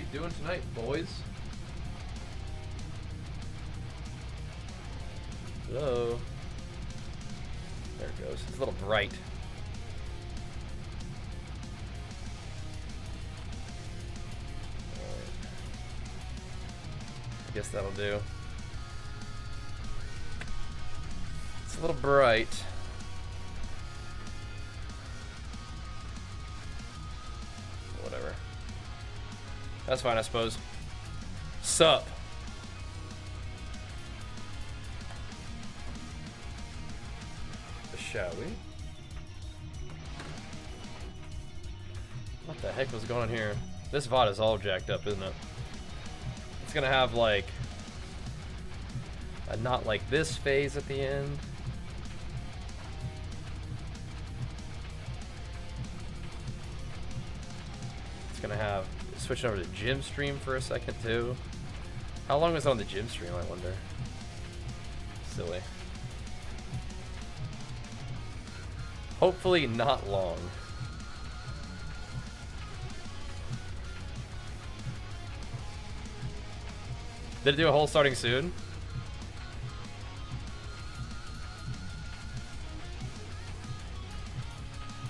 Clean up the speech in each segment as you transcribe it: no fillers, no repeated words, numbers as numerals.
we doing tonight, boys? Hello. There it goes. It's a little bright. I guess that'll do. It's a little bright. Whatever. That's fine, I suppose. Sup? Shall we? What the heck was going on here? This VOD is all jacked up, isn't it? It's gonna have like a not like this phase at the end. It's gonna have switching over to gym stream for a second too. How long was it on the gym stream, I wonder? Silly. Hopefully not long. Did it do a whole starting soon?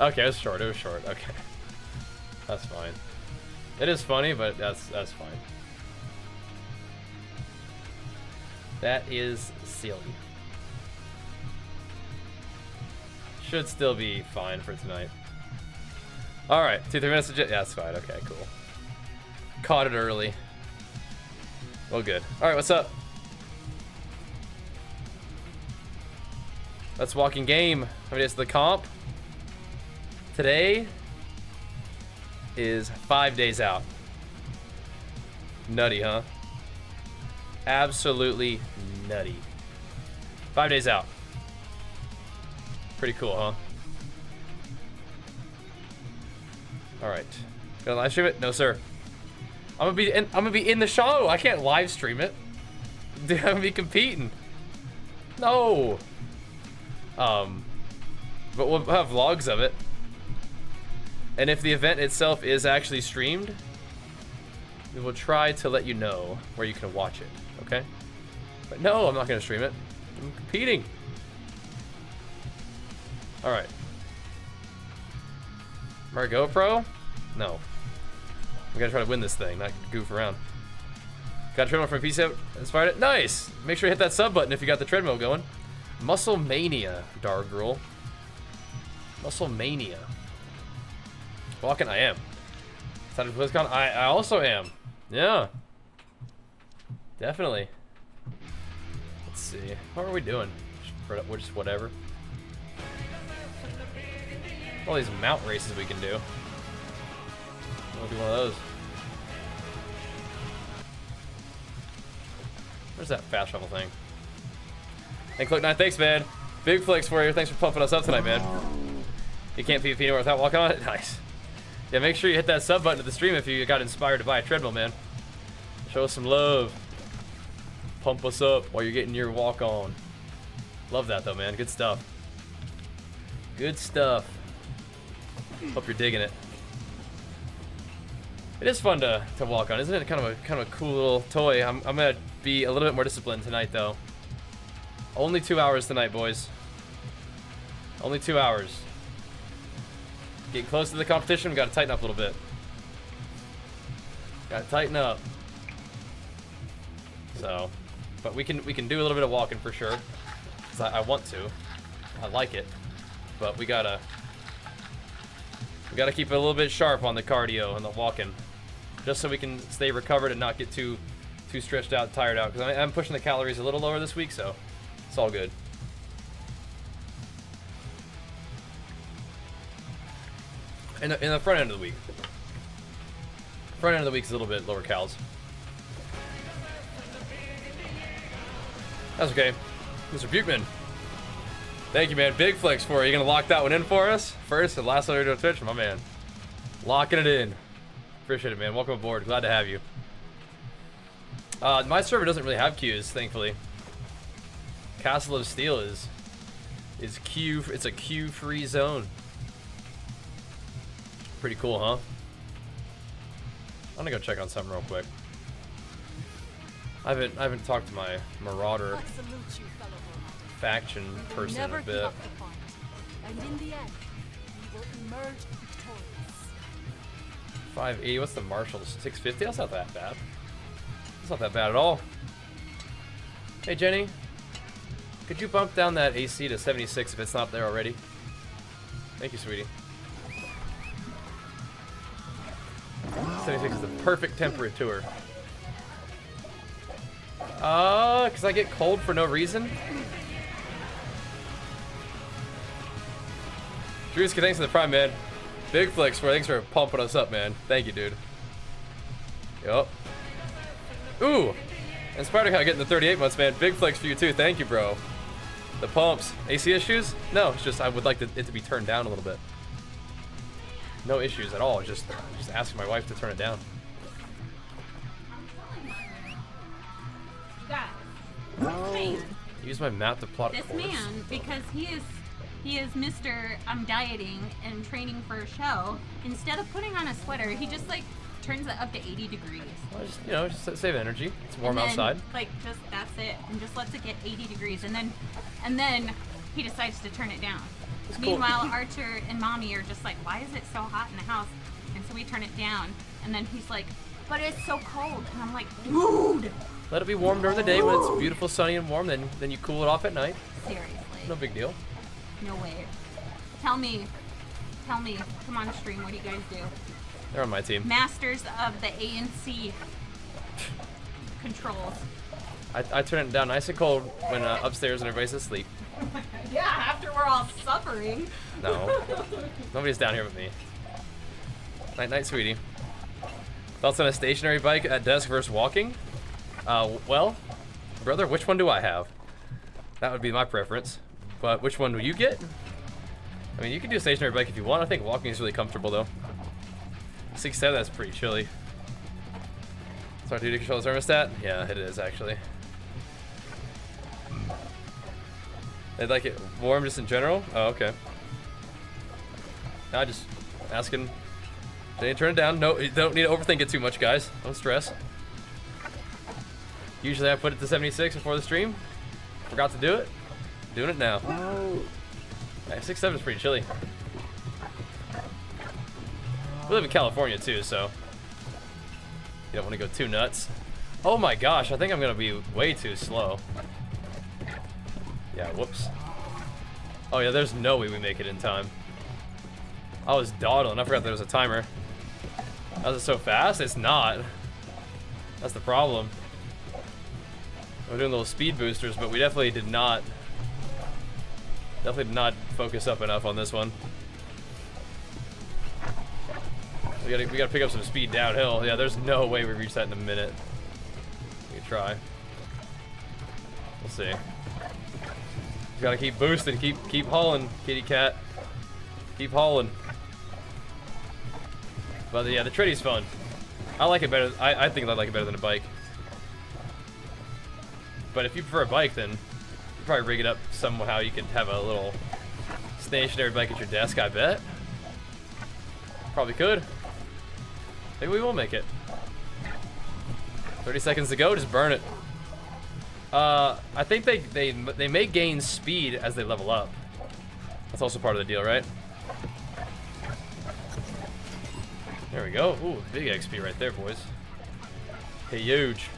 Okay, it was short. It was short. Okay, that's fine. It is funny, but that's fine. That is silly. Should still be fine for tonight. All right, 2-3 minutes to yeah, that's fine. Okay, cool. Caught it early. Well, good. All right, what's up? Let's walk in game. How many days to the comp? Today is 5 days out. Nutty, huh? Absolutely nutty. 5 days out. Pretty cool, huh? All right. Gonna live stream it? No, sir. I'm gonna be in the show. I can't live stream it. Dude, I'm gonna be competing. No. But we'll have vlogs of it. And if the event itself is actually streamed, we will try to let you know where you can watch it. Okay? But no, I'm not gonna stream it. I'm competing. All right. Our GoPro? No. We gotta try to win this thing, not goof around. Got a treadmill from PC inspired it? Nice! Make sure you hit that sub button if you got the treadmill going. Muscle Mania, Dargirl. Muscle Mania. Walking, I am. Excited for BlizzCon? I also am. Yeah. Definitely. Let's see. How are we doing? We're just whatever. All these mount races we can do. We'll do one of those. Where's that fast travel thing? And Click9, thanks, man. Big flex for you. Thanks for pumping us up tonight, man. You can't PvP anywhere without walking on it? Nice. Yeah, make sure you hit that sub button at the stream if you got inspired to buy a treadmill, man. Show us some love. Pump us up while you're getting your walk on. Love that, though, man. Good stuff. Good stuff. Hope you're digging it. It is fun to walk on, isn't it? Kind of a cool little toy. I'm gonna be a little bit more disciplined tonight, though. Only 2 hours tonight, boys. Only 2 hours. Getting close to the competition, we gotta tighten up a little bit. Gotta tighten up. So, but we can do a little bit of walking for sure. 'Cause I want to. I like it, but we gotta keep it a little bit sharp on the cardio and the walking, just so we can stay recovered and not get too stretched out, and tired out. Because I'm pushing the calories a little lower this week, so it's all good. In the front end of the week. Front end of the week is a little bit lower calories. That's okay. Mr. Buchman. Thank you, man. Big flex for you. You gonna lock that one in for us? First and last video to Twitch, my man. Locking it in. Appreciate it, man. Welcome aboard. Glad to have you. My server doesn't really have queues, thankfully. Castle of Steel is queue. It's a queue-free zone. Pretty cool, huh? gonna go check on something real quick. I haven't talked to my Marauder faction person in a bit. And in the end, we will emerge victorious. 580, what's the Marshals? 650? That's not that bad. That's not that bad at all. Hey Jenny, could you bump down that AC to 76 if it's not there already? Thank you, sweetie. 76 is the perfect temperature. Cause I get cold for no reason? Drewski, thanks for the prime, man. Big flex for thanks for pumping us up, man. Thank you, dude. Yup. Ooh! And Spider-Cow getting the 38 months, man. Big flex for you too. Thank you, bro. The pumps. AC issues? No, it's just I would like it to be turned down a little bit. No issues at all. Just asking my wife to turn it down. Use my map to plot a This course. man, because he is Mr. I'm dieting and training for a show. Instead of putting on a sweater, he just like turns it up to 80 degrees. Well, just save energy. It's warm And then, outside. Like that's it, and just lets it get 80 degrees, and then he decides to turn it down. That's cool. Meanwhile, Archer and Mommy are just like, why is it so hot in the house? And so we turn it down, and then he's like, but it's so cold, and I'm like, dude. Let it be warm during the day when it's beautiful, sunny, and warm. Then you cool it off at night. Seriously. No big deal. No way. Tell me, come on stream, what do you guys do? They're on my team. Masters of the ANC controls. I turn it down nice and cold when upstairs and everybody's asleep. Yeah, after we're all suffering. No. Nobody's down here with me. Night, night, sweetie. Thoughts on a stationary bike at desk versus walking? Well, brother, which one do I have? That would be my preference. But which one will you get? I mean, you can do a stationary bike if you want. I think walking is really comfortable, though. 6'7", that's pretty chilly. Sorry, dude, to control the thermostat? Yeah, it is, actually. They'd like it warm just in general? Oh, okay. Nah, just asking. They didn't turn it down. No, you don't need to overthink it too much, guys. Don't stress. Usually I put it to 76 before the stream. Forgot to do it. Doing it now. Yeah, 6'7" is pretty chilly. We live in California too, so you don't want to go too nuts. Oh my gosh, I think I'm gonna be way too slow. Yeah, whoops. Oh yeah, there's no way we make it in time. I was dawdling. I forgot there was a timer. Was it so fast? It's not. That's the problem. We're doing little speed boosters, but we definitely did not focus up enough on this one. We gotta pick up some speed downhill. Yeah, there's no way we reach that in a minute. We can try. We'll see. Just gotta keep boosting, keep hauling, kitty cat. Keep hauling. But yeah, the Tritty's fun. I like it better. I think I like it better than a bike. But if you prefer a bike, then you probably rig it up somehow. You could have a little stationary bike at your desk, I bet. Probably could. Maybe we will make it. 30 seconds to go, just burn it. I think they may gain speed as they level up. That's also part of the deal, right? There we go. Ooh, big XP right there, boys. Hey, huge.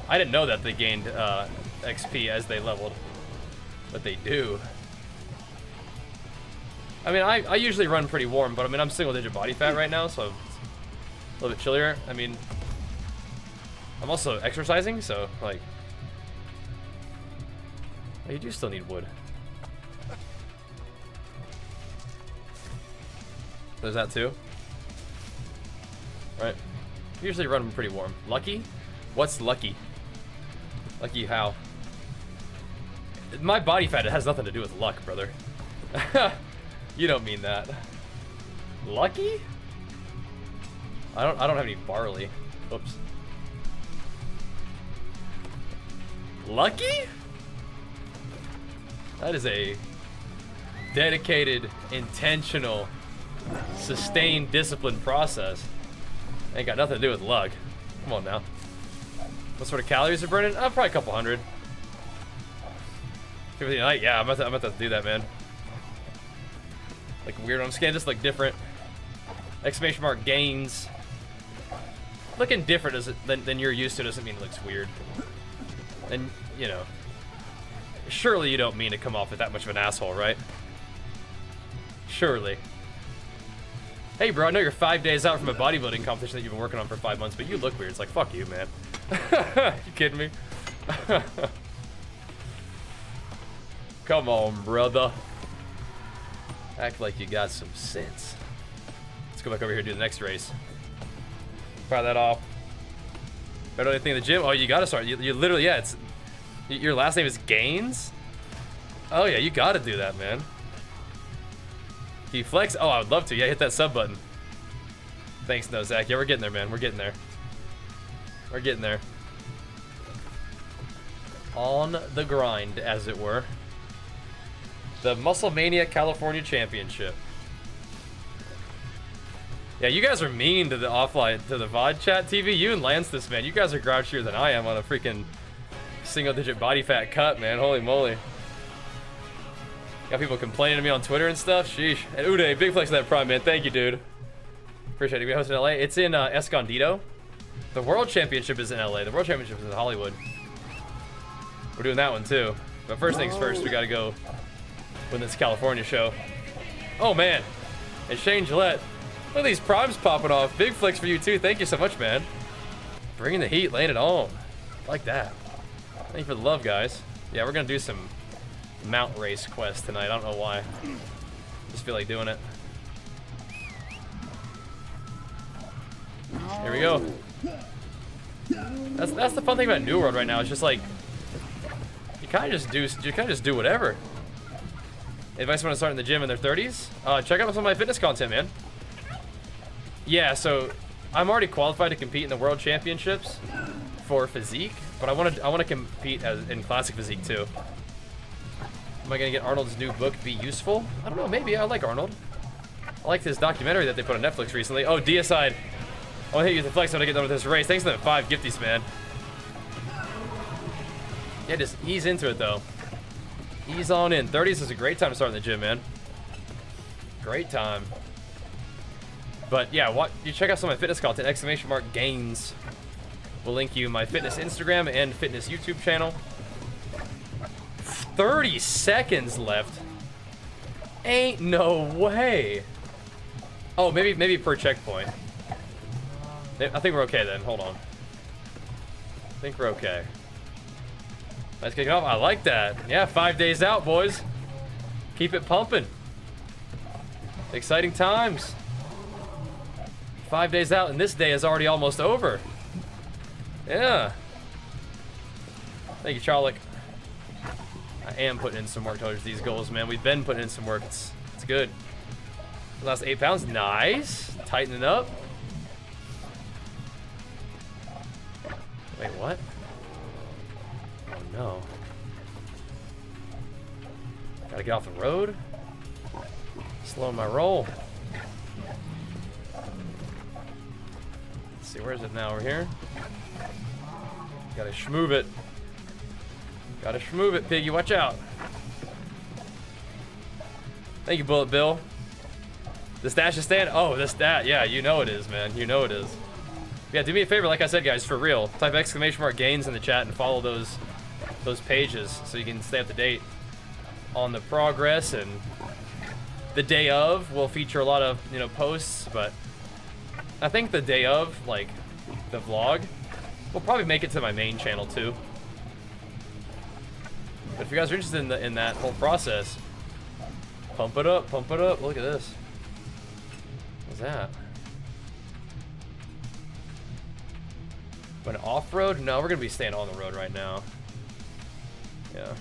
I didn't know that they gained XP as they leveled, but they do. I mean, I usually run pretty warm, but I mean, I'm single-digit body fat right now, so it's a little bit chillier. I mean, I'm also exercising, so like, oh, you do still need wood. There's that too. Right. Usually run pretty warm. Lucky? What's lucky? Lucky how? My body fat, it has nothing to do with luck, brother. You don't mean that. Lucky? I don't have any barley. Oops. Lucky? That is a dedicated, intentional, sustained, disciplined process. Ain't got nothing to do with luck. Come on now. What sort of calories are burning? Probably a couple hundred. Yeah, I'm about to do that, man. Like weird on scan, just like different. Exclamation mark gains. Looking different than you're used to doesn't mean it looks weird. And, you know, surely you don't mean to come off as that much of an asshole, right? Surely. Hey, bro, I know you're 5 days out from a bodybuilding competition that you've been working on for 5 months, but you look weird. It's like, fuck you, man. You kidding me? Come on, brother. Act like you got some sense. Let's go back over here and do the next race. Fire that off. Better than anything in the gym? Oh, you gotta start. You literally, yeah, it's... Your last name is Gaines? Oh, yeah, you gotta do that, man. Can you flex? Oh, I would love to. Yeah, hit that sub button. Thanks, no, Zach. Yeah, we're getting there, man. We're getting there. We're getting there. On the grind, as it were. The Muscle Mania California Championship. Yeah, you guys are mean to the offline, to the VOD chat TV. You and Lance this, man. You guys are grouchier than I am on a freaking single-digit body fat cut, man. Holy moly. Got people complaining to me on Twitter and stuff. Sheesh. And Uday, big flex on that Prime, man. Thank you, dude. Appreciate it. We hosted in LA. It's in Escondido. The World Championship is in LA. The World Championship is in Hollywood. We're doing that one, too. But first things first, we got to go win this California show. Oh, man. And Shane Gillette. Look at these primes popping off. Big flicks for you, too. Thank you so much, man. Bringing the heat, laying it on. Like that. Thank you for the love, guys. Yeah, we're going to do some mount race quest tonight. I don't know why. Just feel like doing it. Here we go. That's the fun thing about New World right now. It's just like you kind of just do whatever. Advice when to start in the gym in their 30s? Check out some of my fitness content, man. Yeah, so I'm already qualified to compete in the World Championships for physique, but I want to compete in classic physique too. Am I gonna get Arnold's new book be useful? I don't know, maybe. I like Arnold. I liked his documentary that they put on Netflix recently. Oh, Deicide. I want to hit you with the flex when I get done with this race. Thanks for the 5 gifties, man. Yeah, just ease into it though. Ease on in. 30s is a great time to start in the gym, man. Great time. But yeah, you check out some of my fitness content. Exclamation mark gains. We'll link you my fitness Instagram and fitness YouTube channel. 30 seconds left. Ain't no way. Oh, maybe per checkpoint. I think we're okay then. Hold on. I think we're okay. Let's kick it off. I like that. Yeah, 5 days out, boys. Keep it pumping. Exciting times. 5 days out, and this day is already almost over. Yeah. Thank you, Charlie. I am putting in some work towards these goals, man. We've been putting in some work. It's good. Last 8 pounds. Nice. Tightening up. Wait, what? Oh, no. Gotta get off the road. Slowing my roll. Let's see, where is it now? Over here? Gotta schmoove it. Gotta schmoove it, piggy. Watch out. Thank you, Bullet Bill. The stash is stand. Oh, the stat. Yeah, you know it is, man. You know it is. Yeah, do me a favor, like I said, guys, for real. Type exclamation mark gains in the chat and follow those pages so you can stay up to date on the progress. And the day of will feature a lot of, you know, posts, but I think the day of, like, the vlog, will probably make it to my main channel too. But if you guys are interested in that whole process, pump it up, pump it up. Look at this. What's that? But off-road? No, we're gonna be staying on the road right now. Yeah.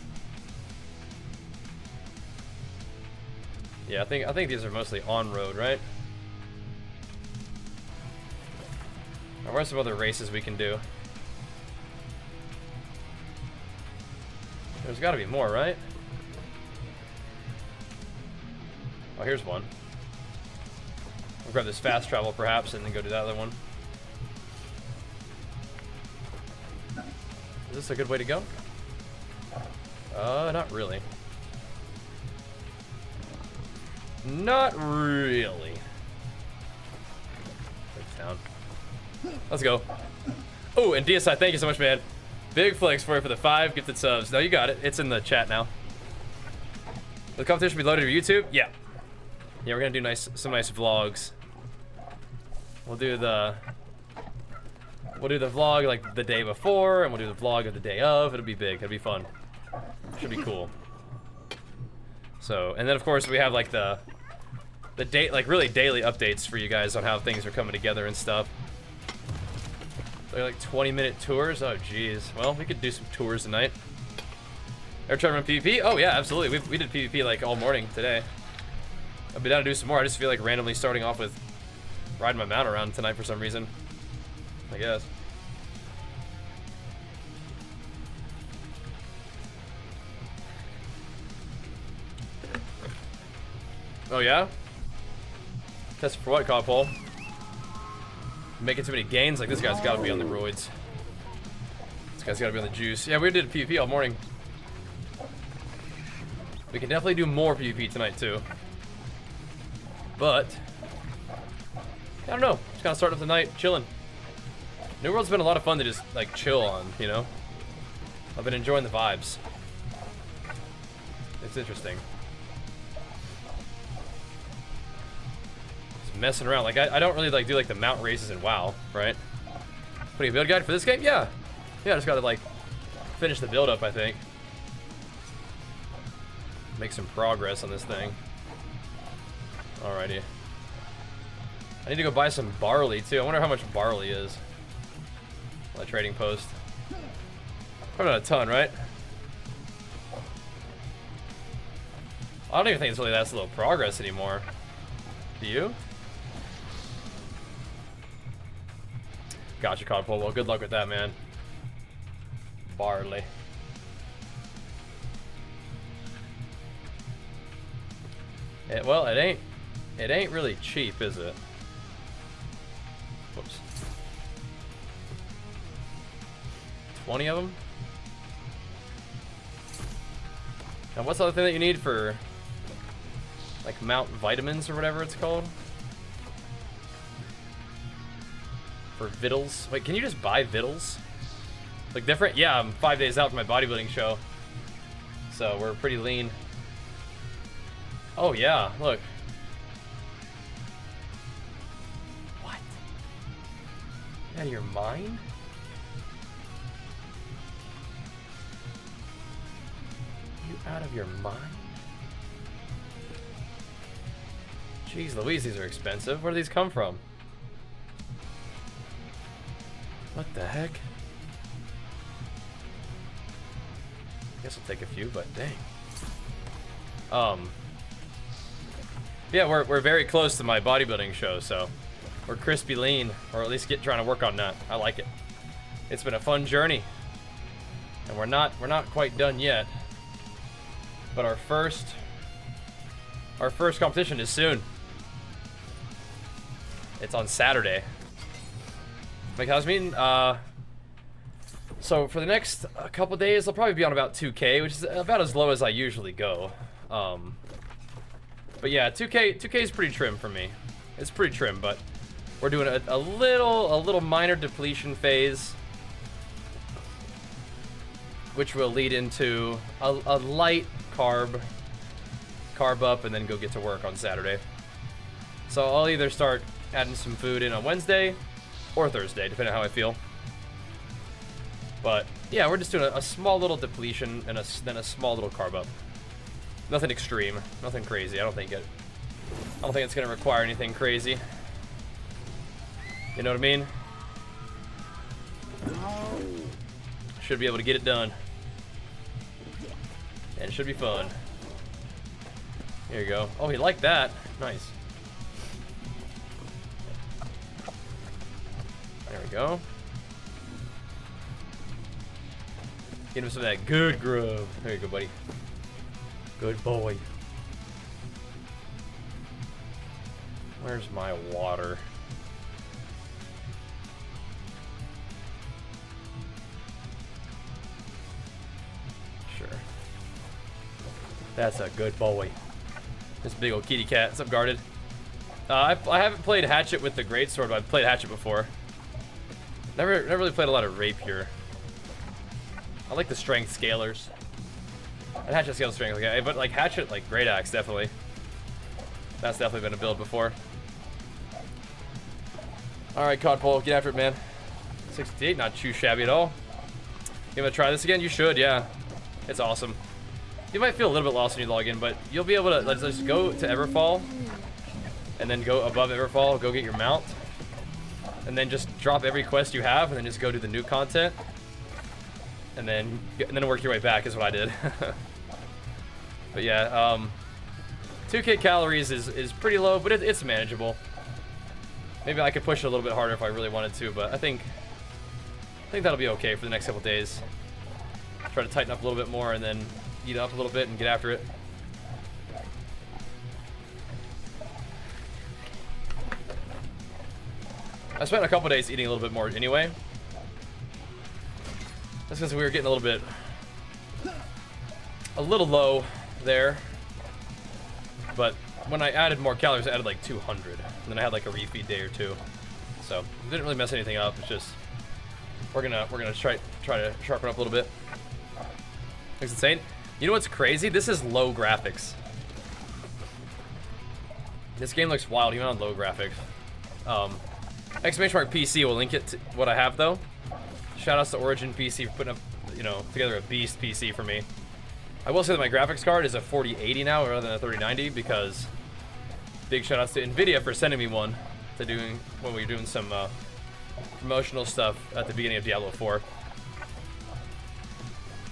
Yeah, I think these are mostly on-road, right? Now, what are some other races we can do? There's got to be more, right? Oh, here's one. We'll grab this fast travel, perhaps, and then go to that other one. Is this a good way to go? Not really. Not really. It's down. Let's go. Oh, and DSI, thank you so much, man. Big flex for you for the 5 gifted subs. No, you got it. It's in the chat now. The competition will be loaded to YouTube? Yeah. Yeah, we're gonna do some nice vlogs. We'll do the vlog like the day before, and we'll do the vlog of the day of. It'll be big. It'll be fun. Should be cool. So, and then of course we have like the date, like really daily updates for you guys on how things are coming together and stuff. They're like 20-minute tours. Oh geez. Well, we could do some tours tonight. Ever try to run PvP? Oh yeah, absolutely. We did PvP like all morning today. I'll be down to do some more. I just feel like randomly starting off with riding my mount around tonight for some reason. I guess. Oh yeah? Test for what, Codpole? Making too many gains? Like, this guy's gotta be on the roids. This guy's gotta be on the juice. Yeah, we did PvP all morning. We can definitely do more PvP tonight, too. But I don't know. Just kind of start up the night, chilling. New World's been a lot of fun to just, like, chill on, you know? I've been enjoying the vibes. It's interesting. Messing around. Like, I don't really like do like the mount races in WoW, right? Putting a build guide for this game? Yeah. Yeah, I just gotta like finish the build up, I think. Make some progress on this thing. Alrighty. I need to go buy some barley too. I wonder how much barley is. On the trading post. Probably not a ton, right? I don't even think it's really that slow progress anymore. Do you? Gotcha, Codpole. Well, good luck with that, man. Barley. Well, it ain't really cheap, is it? Whoops. 20 of them? And what's the other thing that you need for, like, mount vitamins or whatever it's called? For vittles? Wait, can you just buy vittles? Like different? Yeah, I'm 5 days out from my bodybuilding show. So we're pretty lean. Oh yeah, look. What? You out of your mind? You out of your mind? Jeez Louise, these are expensive. Where do these come from? What the heck? Guess I'll take a few, but dang. Yeah, we're very close to my bodybuilding show, so we're crispy lean, or at least trying to work on that. I like it. It's been a fun journey, and we're not quite done yet. But our first competition is soon. It's on Saturday. Like, how's meeting? So for the next couple days, I'll probably be on about 2K, which is about as low as I usually go. But yeah, 2K is pretty trim for me. It's pretty trim, but we're doing a little minor depletion phase, which will lead into a light carb up, and then go get to work on Saturday. So I'll either start adding some food in on Wednesday or Thursday, depending on how I feel. But yeah, we're just doing a small little depletion and then a small little carb up. Nothing extreme, nothing crazy. I don't think it's gonna require anything crazy. You know what I mean? Should be able to get it done, and it should be fun. Here you go. Oh, he liked that. Nice. There we go. Get him some of that good grub. There you go, buddy. Good boy. Where's my water? That's a good boy. This big old kitty cat. What's up, guarded? I haven't played Hatchet with the greatsword, but I've played Hatchet before. Never really played a lot of rapier. I like the strength scalers. And Hatchet scales strength, okay, but like Hatchet, like great axe, definitely. That's definitely been a build before. All right, Codpole, get after it, man. 68, not too shabby at all. You gonna try this again? You should, yeah. It's awesome. You might feel a little bit lost when you log in, but you'll be able to let's just go to Everfall, and then go above Everfall, go get your mount, and then just drop every quest you have, and then just go do the new content, and then work your way back is what I did. But yeah, 2K calories is pretty low, but it's manageable. Maybe I could push it a little bit harder if I really wanted to, but I think that'll be okay for the next couple days. Try to tighten up a little bit more and then eat up a little bit and get after it. I spent a couple days eating a little bit more anyway. That's because we were getting a little low there. But when I added more calories, I added like 200. And then I had like a refeed day or two. So didn't really mess anything up. It's just we're gonna try to sharpen up a little bit. Looks insane. You know what's crazy? This is low graphics. This game looks wild even on low graphics. !PC will link it to what I have though. Shoutouts to Origin PC for putting up, together a beast PC for me. I will say that my graphics card is a 4080 now rather than a 3090 because big shoutouts to Nvidia for sending me one when we were doing some promotional stuff at the beginning of Diablo 4.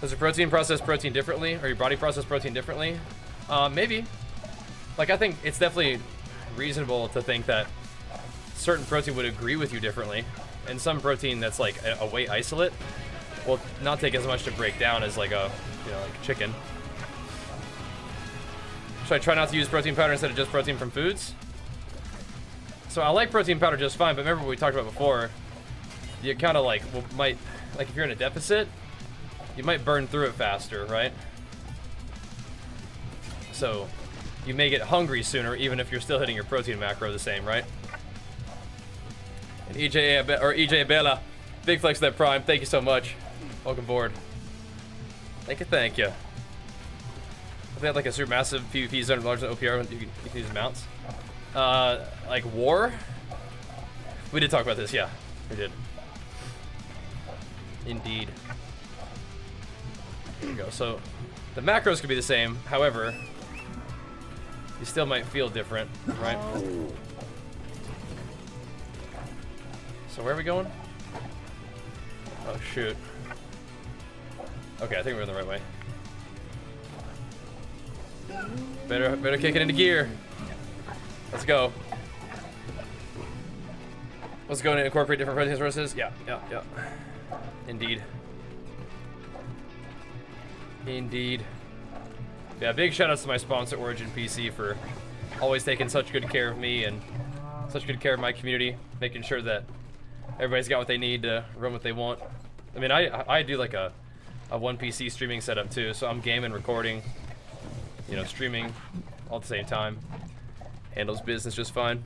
Does your protein process protein differently, or your body process protein differently? Maybe. Like, I think it's definitely reasonable to think that certain protein would agree with you differently, and some protein that's like a weight isolate will not take as much to break down as like a, like chicken. Should I try not to use protein powder instead of just protein from foods? So I like protein powder just fine, but remember what we talked about before. You kind of like if you're in a deficit, you might burn through it faster, right? So you may get hungry sooner, even if you're still hitting your protein macro the same, right? And EJ Bella, big flex that prime. Thank you so much. Welcome aboard. Thank you. If they had like a super massive PvP zone larger than OPR, you can use mounts. Like war? We did talk about this, yeah. We did. Indeed. There we go. So the macros could be the same, however, you still might feel different, right? So where are we going? Oh shoot. Okay, I think we're in the right way. Better kick it into gear. Let's go. Let's go and incorporate different protein sources. Yeah. Indeed. Yeah, big shout outs to my sponsor Origin PC for always taking such good care of me and such good care of my community, making sure that everybody's got what they need to run what they want. I mean, I do like a one PC streaming setup too, so I'm gaming, recording, streaming all at the same time. Handles business just fine.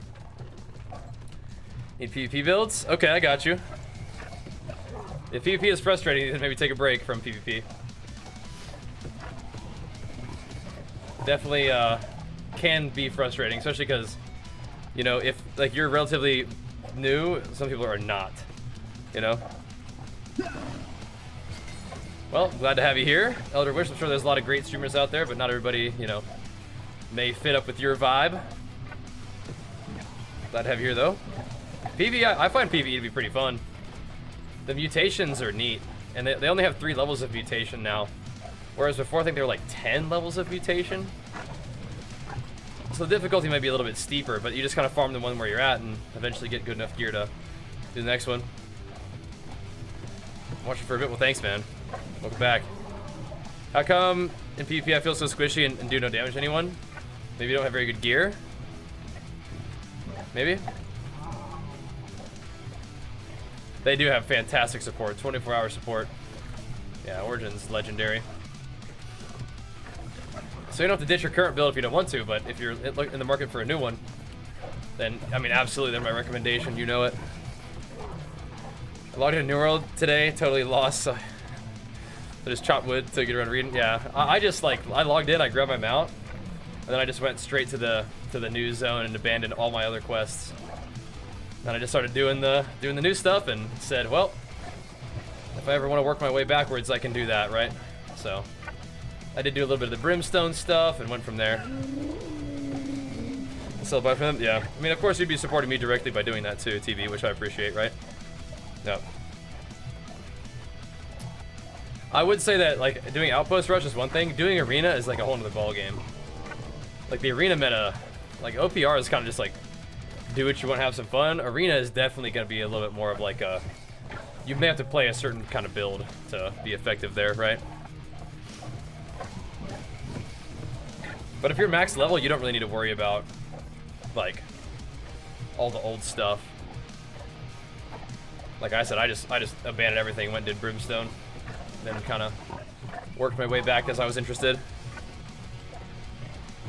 Need PvP builds? Okay, I got you. If PvP is frustrating, then maybe take a break from PvP. Definitely can be frustrating, especially because, if like you're relatively new, some people are not, Well, glad to have you here, Elder Wish. I'm sure there's a lot of great streamers out there, but not everybody, may fit up with your vibe. Glad to have you here, though. PvE, I find PvE to be pretty fun. The mutations are neat, and they only have 3 levels of mutation now, whereas before I think there were like 10 levels of mutation. So the difficulty might be a little bit steeper, but you just kind of farm the one where you're at and eventually get good enough gear to do the next one. Watching for a bit. Well, thanks, man. Welcome back. How come in PvP I feel so squishy and do no damage to anyone? Maybe you don't have very good gear? Maybe? They do have fantastic support, 24-hour support. Yeah, Origin's legendary. So you don't have to ditch your current build if you don't want to, but if you're in the market for a new one, then, I mean, absolutely, they're my recommendation, you know it. I logged into New World today, totally lost, so I just chopped wood to get around reading. Yeah, I just, like, I logged in, I grabbed my mount, and then I just went straight to the news zone and abandoned all my other quests. And I just started doing the new stuff and said, well, if I ever want to work my way backwards, I can do that, right? So I did do a little bit of the brimstone stuff and went from there. Sell buy for them? Yeah. I mean, of course, you'd be supporting me directly by doing that too, TV, which I appreciate, right? Yep. I would say that, like, doing Outpost Rush is one thing. Doing Arena is, like, a whole nother ball game. Like, the Arena meta, like, OPR is kind of just, like, do what you want, have some fun. Arena is definitely going to be a little bit more of, like, a... You may have to play a certain kind of build to be effective there, right? But if you're max level, you don't really need to worry about, like, all the old stuff. Like I said, I just abandoned everything, went and did Brimstone, then kind of worked my way back as I was interested.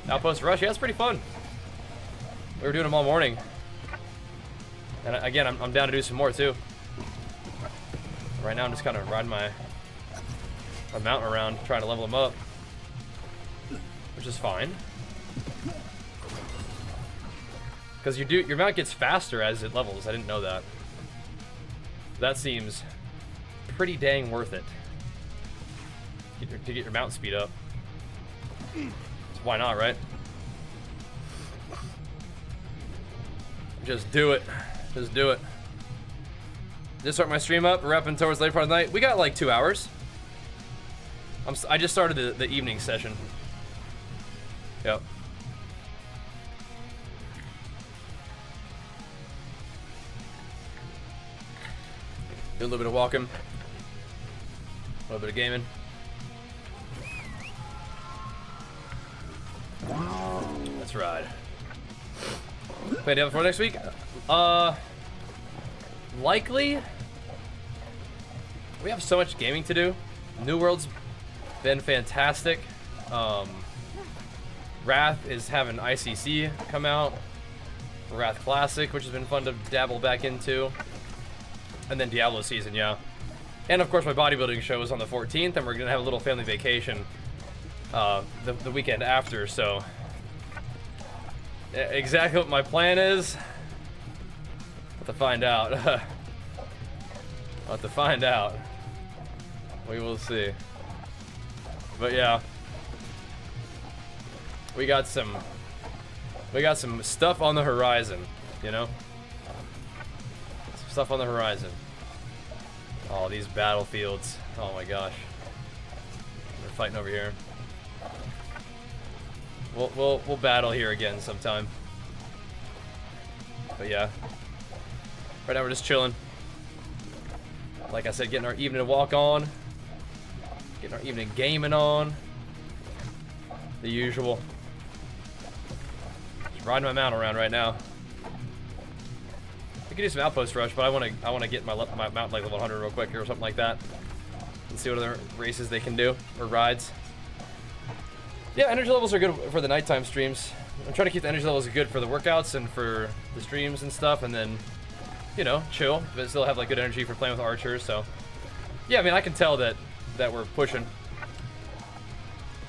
Outpost Rush, yeah, it's pretty fun. We were doing them all morning. And again, I'm down to do some more too. Right now I'm just kind of riding my mountain around, trying to level them up, which is fine. Because your mount gets faster as it levels. I didn't know that. That seems pretty dang worth it to get your mount speed up. So why not, right? Just do it. Just do it. Just start my stream up. We're wrapping towards the later part of the night. We got like 2 hours. I just started the evening session. Yep. Do a little bit of walking. A little bit of gaming. Let's ride. Play Devil for next week? Likely. We have so much gaming to do. New World's been fantastic. Wrath is having ICC come out. Wrath Classic, which has been fun to dabble back into. And then Diablo season, yeah. And of course my bodybuilding show is on the 14th, and we're gonna have a little family vacation the weekend after, so exactly what my plan is. We'll have to find out. We'll have to find out. We will see. But yeah. We got some stuff on the horizon, you know? Some stuff on the horizon. Oh, these battlefields. Oh my gosh. We're fighting over here. We'll battle here again sometime. But yeah. Right now we're just chilling. Like I said, getting our evening walk on. Getting our evening gaming on. The usual. Just riding my mount around right now. We could do some Outpost Rush, but I want to get my mount like level 100 real quick here or something like that, and see what other races they can do or rides. Yeah, energy levels are good for the nighttime streams. I'm trying to keep the energy levels good for the workouts and for the streams and stuff, and then, you know, chill, but still have like good energy for playing with archers. So, yeah, I mean, I can tell that we're pushing.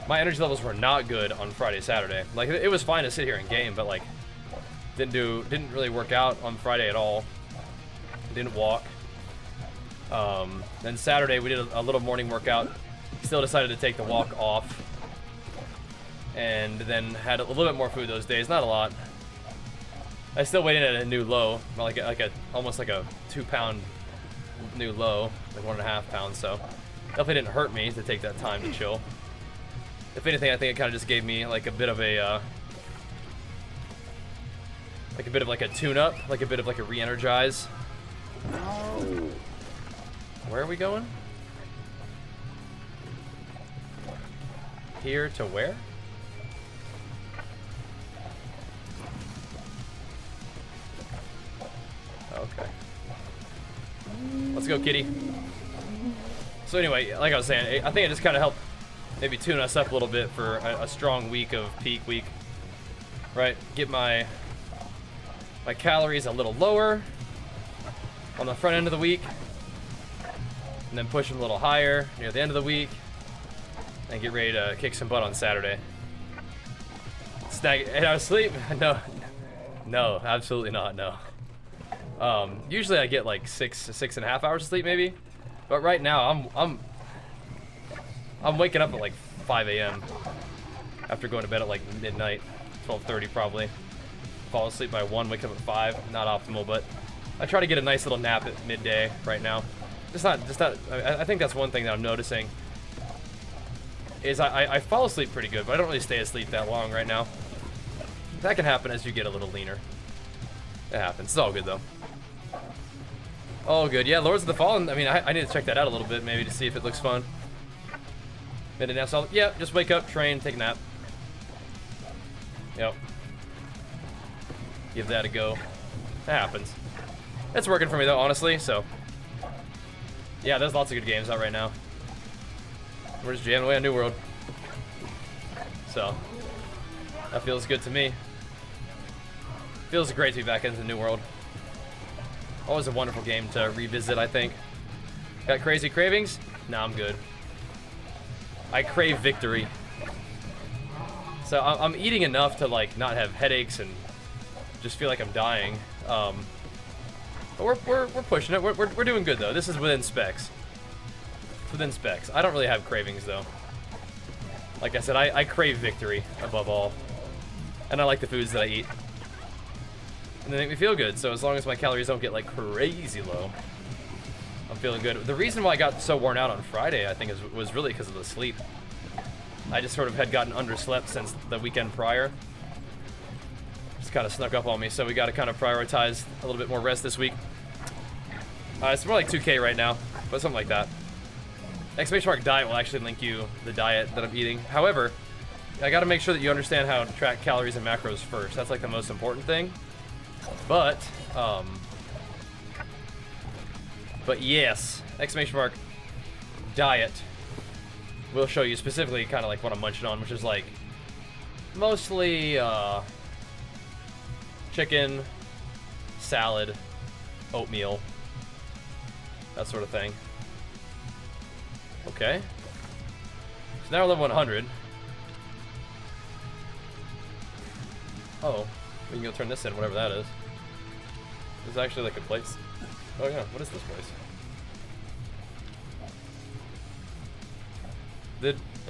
My energy levels were not good on Friday, Saturday. Like, it was fine to sit here and game, but like, didn't really work out on Friday at all. Didn't walk. Then Saturday we did a little morning workout. Still decided to take the walk off. And then had a little bit more food those days, not a lot. I still weighed in at a new low, like almost like a 2-pound new low, like 1.5 pounds. So definitely didn't hurt me to take that time to chill. If anything, I think it kind of just gave me like a bit of a tune-up, like a bit of like a re-energize. Where are we going? Here to where? Okay. Let's go, kitty. So anyway, like I was saying, I think it just kind of helped maybe tune us up a little bit for a strong week of peak week. Right, get my calories a little lower on the front end of the week, and then push them a little higher near the end of the week, and get ready to kick some butt on Saturday. Snag 8 hours sleep? No, absolutely not. No. Usually I get like 6.5 hours of sleep maybe, but right now I'm waking up at like 5 a.m. after going to bed at like midnight, 12:30 probably. Fall asleep by 1, wake up at 5. Not optimal, but I try to get a nice little nap at midday right now. Just not. I think that's one thing that I'm noticing. Is I fall asleep pretty good, but I don't really stay asleep that long right now. That can happen as you get a little leaner. It happens. It's all good though. All good. Yeah, Lords of the Fallen. I mean, I need to check that out a little bit maybe to see if it looks fun. Midnight nap. So yeah, just wake up, train, take a nap. Yep. Give that a go. That happens. It's working for me though, honestly. So yeah, there's lots of good games out right now. We're just jamming away on New World. So that feels good to me. Feels great to be back into the New World. Always a wonderful game to revisit, I think. Got crazy cravings? Nah, I'm good. I crave victory. So I'm eating enough to like not have headaches and just feel like I'm dying. But we're pushing it. We're doing good though. This is within specs. Within specs. I don't really have cravings though. Like I said, I crave victory above all, and I like the foods that I eat, and they make me feel good. So as long as my calories don't get like crazy low, I'm feeling good. The reason why I got so worn out on Friday, I think, was really because of the sleep. I just sort of had gotten underslept since the weekend prior. Just kind of snuck up on me, so we got to kind of prioritize a little bit more rest this week. It's more like 2K right now, but something like that. ! Diet will actually link you the diet that I'm eating. However, I got to make sure that you understand how to track calories and macros first. That's like the most important thing. But yes, ! Diet will show you specifically kind of like what I'm munching on, which is like mostly chicken, salad, oatmeal, that sort of thing. Okay. So now we're level 100. Oh, we can go turn this in, whatever that is. There's actually like a place. Oh yeah, what is this place?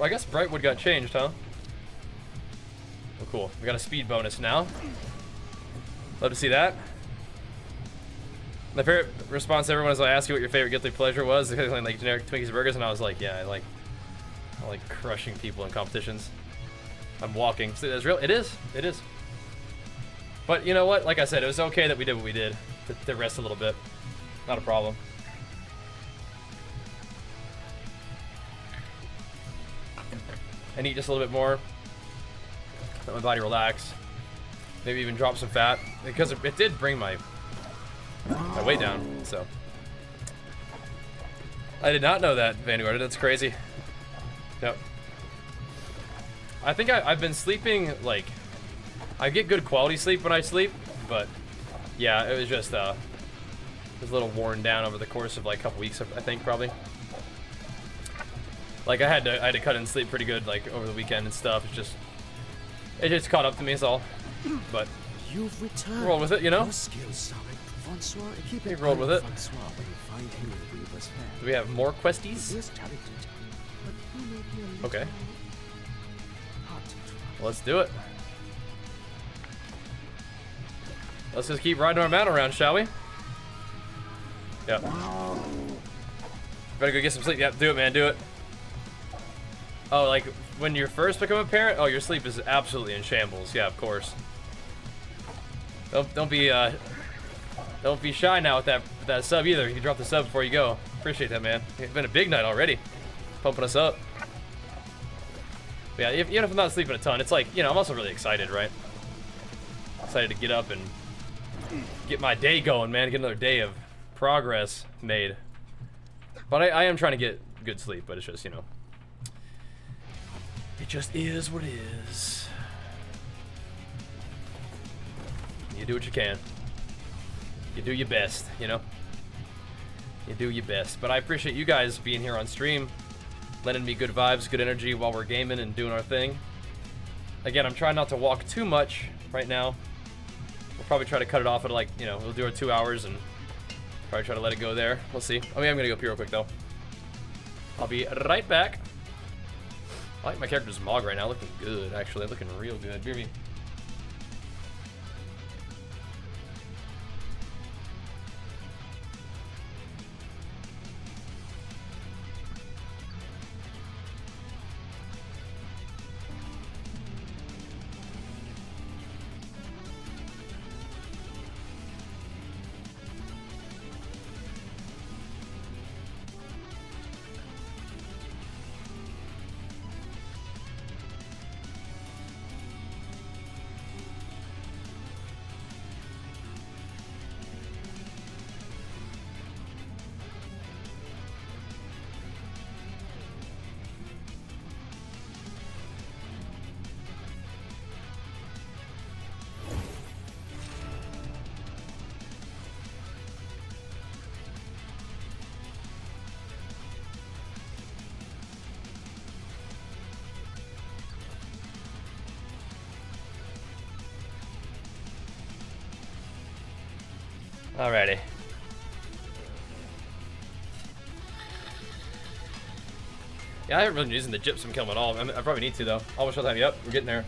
I guess Brightwood got changed, huh? Oh, cool. We got a speed bonus now. Love to see that. My favorite response to everyone is I ask you what your favorite guilty pleasure was, like generic Twinkies burgers, and I was like, yeah, I like crushing people in competitions. I'm walking. See, that's real. It is. But you know what? Like I said, it was okay that we did what we did to rest a little bit. Not a problem. And eat just a little bit more. Let my body relax. Maybe even drop some fat, because it did bring my weight down. So I did not know that, Vanguard. That's crazy. Yep. I think I've been sleeping like I get good quality sleep when I sleep, but yeah, it was just it was a little worn down over the course of like a couple weeks, I think, probably. Like I had to cut in sleep pretty good like over the weekend and stuff. It just caught up to me, is all. But you've returned. Roll with it, you know. Keep rolled with it. Find him in Reaper's Fair. Do we have more questies? He is talented, but he may be a little Okay. hard to trust. Let's do it. Let's just keep riding our mount around, shall we? Yep. Better go get some sleep. Yep, do it, man. Do it. Oh, like when you first become a parent? Oh, your sleep is absolutely in shambles. Yeah, of course. Don't be shy now with that sub either. You dropped the sub before you go. Appreciate that, man. It's been a big night already. Pumping us up. But yeah, even if I'm not sleeping a ton, it's like, you know, I'm also really excited, right? Excited to get up and get my day going, man. Get another day of progress made. But I am trying to get good sleep, but it's just, you know, It just is what it is. You do what you can. You do your best, you know? You do your best. But I appreciate you guys being here on stream, lending me good vibes, good energy while we're gaming and doing our thing. Again, I'm trying not to walk too much right now. We'll probably try to cut it off at like, you know, we'll do our 2 hours and probably try to let it go there. We'll see. I mean, I'm gonna go pee real quick though. I'll be right back. I like my character's mog right now, looking good actually, looking real good. Beer me. Alrighty. Yeah, I haven't really been using the gypsum kiln at all. I probably need to though. Almost all the time. Yep, we're getting there.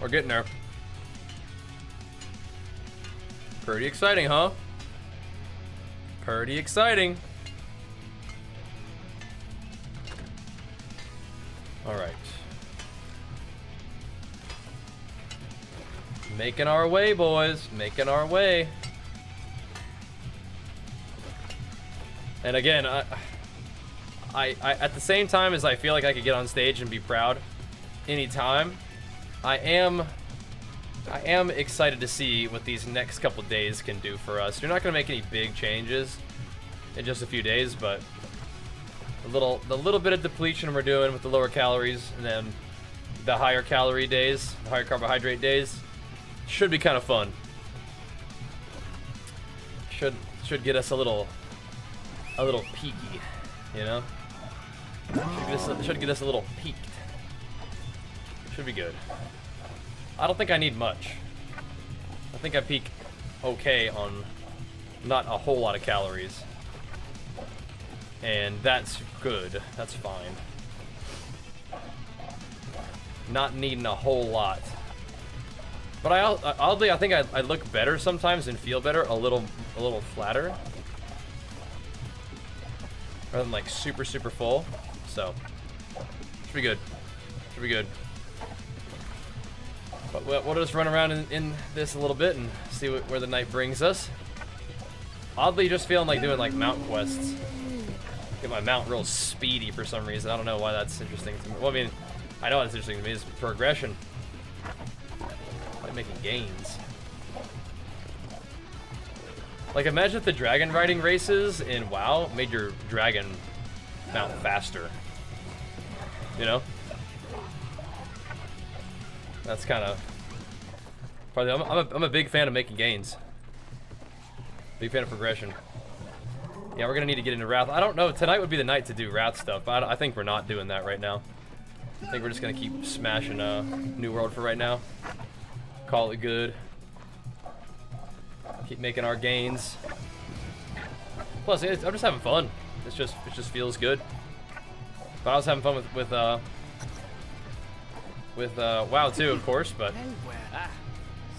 We're getting there. Pretty exciting, huh? Pretty exciting. Alright. Making our way, boys. Making our way. And again, I at the same time as I feel like I could get on stage and be proud anytime, I am excited to see what these next couple days can do for us. You're not going to make any big changes in just a few days, but the little bit of depletion we're doing with the lower calories and then the higher calorie days, the higher carbohydrate days, should be kind of fun. Should get us a little peaky, you know? Should get us a little peaked. Should be good. I don't think I need much. I think I peak okay on not a whole lot of calories. And that's good. That's fine. Not needing a whole lot. But oddly, I think I look better sometimes and feel better a little flatter. Rather than like super full. So, should be good. Should be good. But we'll just run around in this a little bit and see where the night brings us. Oddly, just feeling like doing like mount quests. Get my mount real speedy for some reason. I don't know why that's interesting to me. Well, I mean, I know it's interesting to me. It's progression. Like making gains. Like, imagine if the dragon riding races in WoW made your dragon mount faster. You know? That's kind of... Probably, I'm a big fan of making gains. Big fan of progression. Yeah, we're going to need to get into Wrath. I don't know. Tonight would be the night to do Wrath stuff. I think we're not doing that right now. I think we're just going to keep smashing New World for right now. Call it good. Keep making our gains. Plus, I'm just having fun. It just feels good. But I was having fun with WoW too, of course. But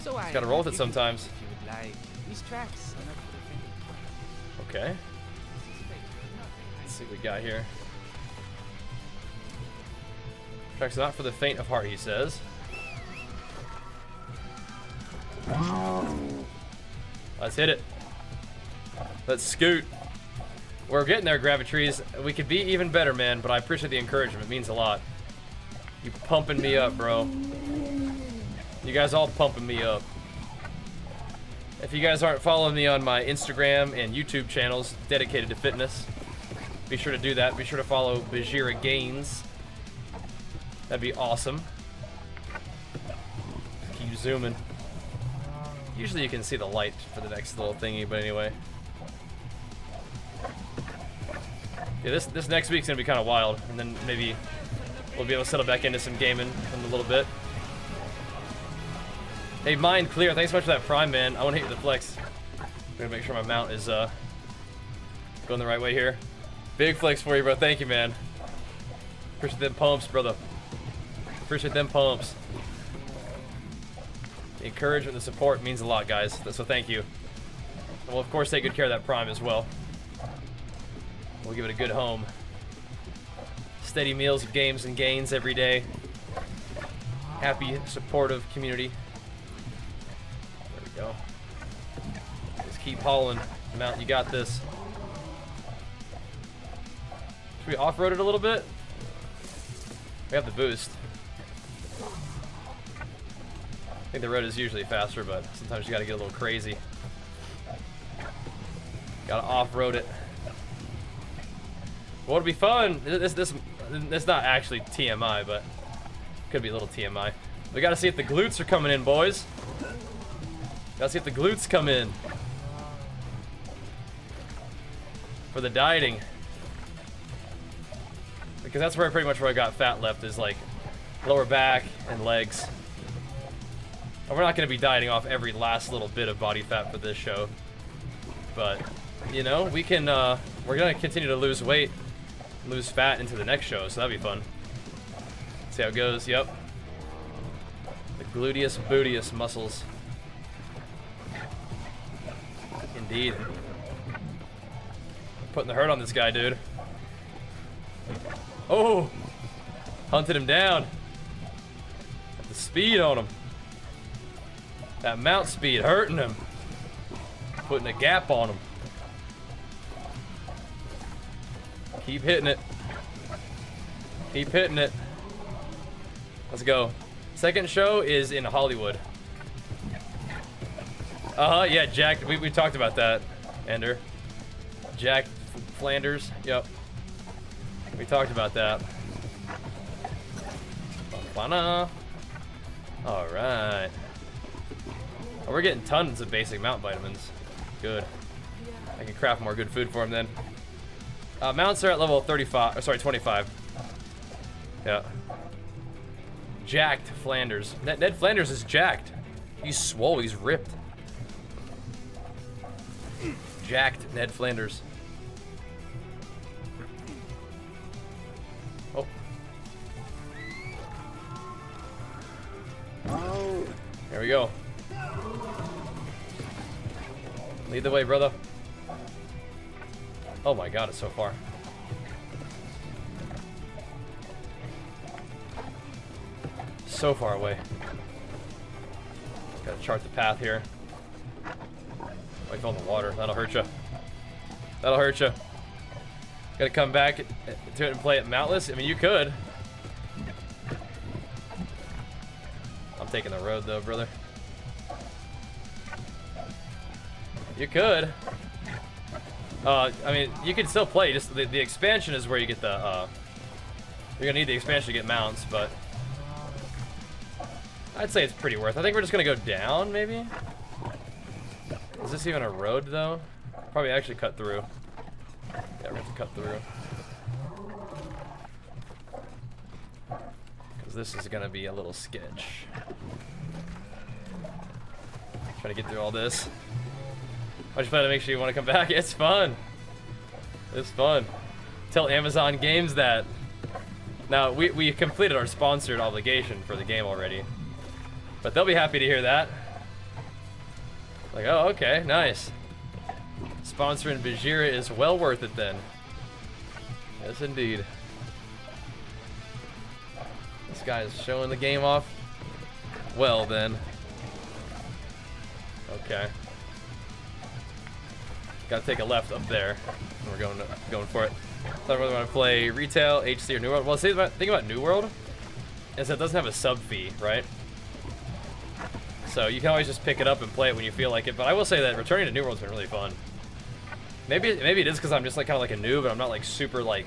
So just gotta roll with it sometimes. If you would like, these tracks are not for the faint. Okay. Let's see what we got here. Tracks not for the faint of heart, he says. Let's hit it. Let's scoot. We're getting there, Gravitrees. We could be even better, man, but I appreciate the encouragement. It means a lot. You pumping me up, bro. You guys all pumping me up. If you guys aren't following me on my Instagram and YouTube channels dedicated to fitness, be sure to do that. Be sure to follow Bajheera Gains. That'd be awesome. Keep zooming. Usually you can see the light for the next little thingy, but anyway. Yeah, this next week's gonna be kind of wild, and then maybe we'll be able to settle back into some gaming in a little bit. Hey, Mind Clear, thanks so much for that Prime, man. I want to hit you with the flex. I'm gonna make sure my mount is going the right way here. Big flex for you, bro. Thank you, man. Appreciate them pumps, brother. Appreciate them pumps. The encouragement, the support means a lot, guys. So thank you. And we'll of course take good care of that Prime as well. We'll give it a good home. Steady meals of games and gains every day. Happy, supportive community. There we go. Just keep hauling. Mount, you got this. Should we off-road it a little bit? We have the boost. I think the road is usually faster, but sometimes you gotta get a little crazy. Gotta off-road it. Well, it'll be fun. This not actually TMI, but could be a little TMI. We gotta see if the glutes are coming in, boys. Gotta see if the glutes come in for the dieting, because that's where pretty much where I got fat left is like lower back and legs. And we're not gonna be dieting off every last little bit of body fat for this show, but you know, we can. We're gonna continue to lose weight, lose fat into the next show, so that'd be fun. See how it goes. Yep. The gluteus bootius muscles. Indeed. Putting the hurt on this guy, dude. Oh! Hunted him down. Got the speed on him. That mount speed hurting him. Putting a gap on him. Keep hitting it. Keep hitting it. Let's go. Second show is in Hollywood. Yeah, Jack. We talked about that, Ender. Jack Flanders. Yep. We talked about that. Alright. Oh, we're getting tons of basic mount vitamins. Good. I can craft more good food for him then. Mounts are at level 35, or sorry, 25. Yeah. Jacked Flanders. Ned Flanders is jacked. He's swole, he's ripped. Jacked Ned Flanders. Oh. There we go. Lead the way, brother. Oh my god, it's so far. So far away. Gotta chart the path here. I fell in the water. That'll hurt you. That'll hurt you. Gotta come back to it and play it mountless. I mean, you could. I'm taking the road though, brother. You could. I mean, you can still play. Just the expansion is where you get the. You're gonna need the expansion to get mounts, but I'd say it's pretty worth. I think we're just gonna go down, maybe. Is this even a road though? Probably actually cut through. Yeah, we're gonna have to cut through. Because this is gonna be a little sketch. Trying to get through all this. I just wanted to make sure you want to come back. It's fun. It's fun. Tell Amazon Games that. Now, we completed our sponsored obligation for the game already. But they'll be happy to hear that. Like, oh, okay, nice. Sponsoring Bajheera is well worth it then. Yes, indeed. This guy is showing the game off. Well, then. Okay. Gotta take a left up there. We're going for it. So I really want to play retail, HC, or New World. Well, think about New World is that it doesn't have a sub fee, right? So you can always just pick it up and play it when you feel like it. But I will say that returning to New World's been really fun. Maybe it is because I'm just like kind of like a noob and I'm not like super like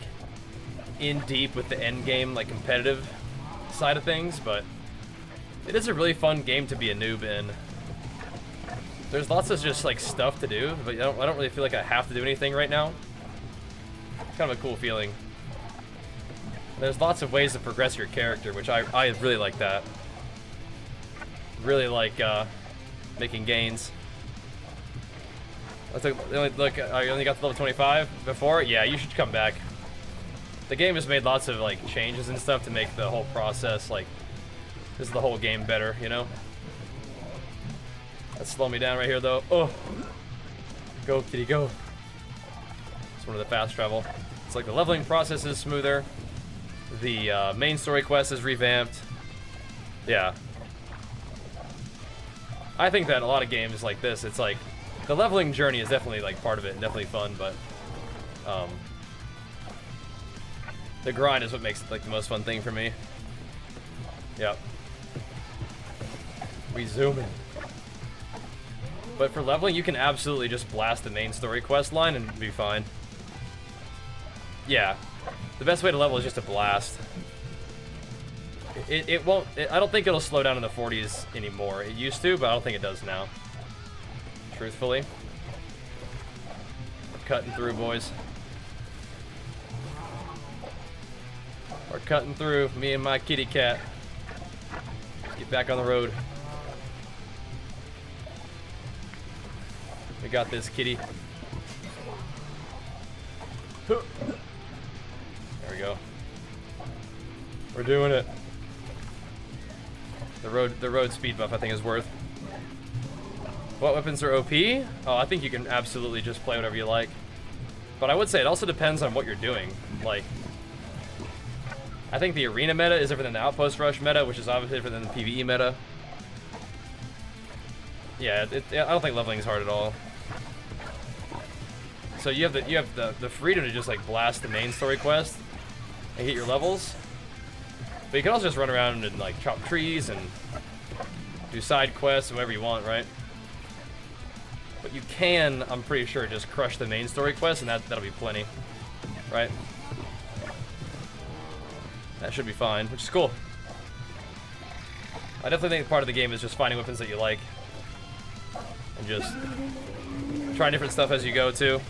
in deep with the end game like competitive side of things, but it is a really fun game to be a noob in. There's lots of just like stuff to do, but I don't really feel like I have to do anything right now. Kind of a cool feeling. There's lots of ways to progress your character, which I really like that. Really like making gains. Look, I only got to level 25 before. Yeah, you should come back. The game has made lots of like changes and stuff to make the whole process like this is the whole game better, you know. Let's slow me down right here though. Oh, go kitty, go. It's one of the fast travel. It's like the leveling process is smoother. The main story quest is revamped. Yeah. I think that a lot of games like this, it's like the leveling journey is definitely like part of it and definitely fun, but the grind is what makes it like the most fun thing for me. Yep. We zoom in. But for leveling, you can absolutely just blast the main story quest line and be fine. Yeah. The best way to level is just to blast. It won't... I don't think it'll slow down in the 40s anymore. It used to, but I don't think it does now. Truthfully. We're cutting through, boys. We're cutting through, me and my kitty cat. Let's get back on the road. We got this, kitty. There we go. We're doing it. The road speed buff I think is worth. What weapons are OP? Oh, I think you can absolutely just play whatever you like. But I would say it also depends on what you're doing. Like, I think the arena meta is different than the outpost rush meta, which is obviously different than the PvE meta. Yeah, I don't think leveling is hard at all. So you have the freedom to just like blast the main story quest and get your levels. But you can also just run around and like chop trees and do side quests and whatever you want, right? But you can, I'm pretty sure, just crush the main story quest and that'll be plenty, right? That should be fine, which is cool. I definitely think part of the game is just finding weapons that you like and just trying different stuff as you go too.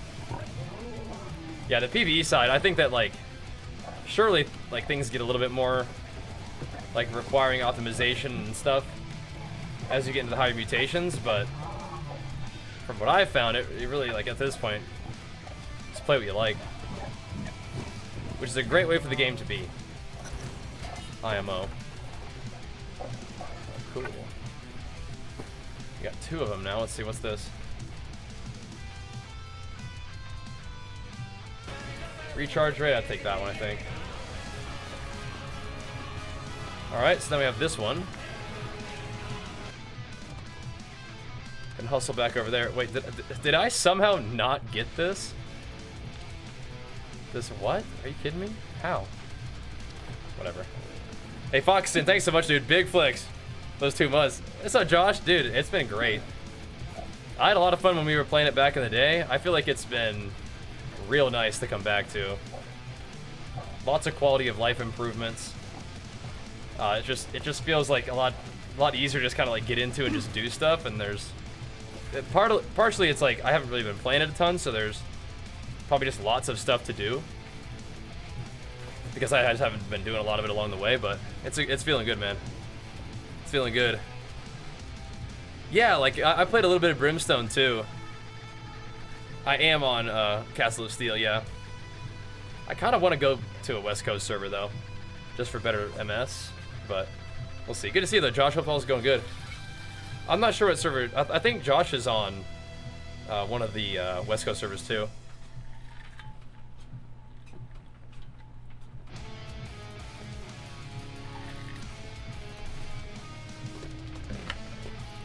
Yeah, the PvE side, I think that like surely like things get a little bit more like requiring optimization and stuff as you get into the higher mutations, but from what I've found, it really like at this point, just play what you like, which is a great way for the game to be. IMO. Cool. We got 2 of them now. Let's see, what's this? Recharge rate, I'd take that one, I think. Alright, so then we have this one. Can hustle back over there. Wait, did I somehow not get this? This what? Are you kidding me? How? Whatever. Hey, Foxton, thanks so much, dude. Big flicks. Those 2 months. What's up, Josh? Dude, it's been great. I had a lot of fun when we were playing it back in the day. I feel like it's been real nice to come back to. Lots of quality of life improvements. It just feels like a lot easier to just kind of like get into and just do stuff. And there's partially it's like I haven't really been playing it a ton, so there's probably just lots of stuff to do because I just haven't been doing a lot of it along the way. But it's feeling good, man. It's feeling good. Yeah, like I played a little bit of Brimstone too. I am on Castle of Steel, yeah. I kind of want to go to a West Coast server though, just for better MS. But we'll see. Good to see you though, Josh. Hope all's going good. I'm not sure what server. I think Josh is on one of the West Coast servers too.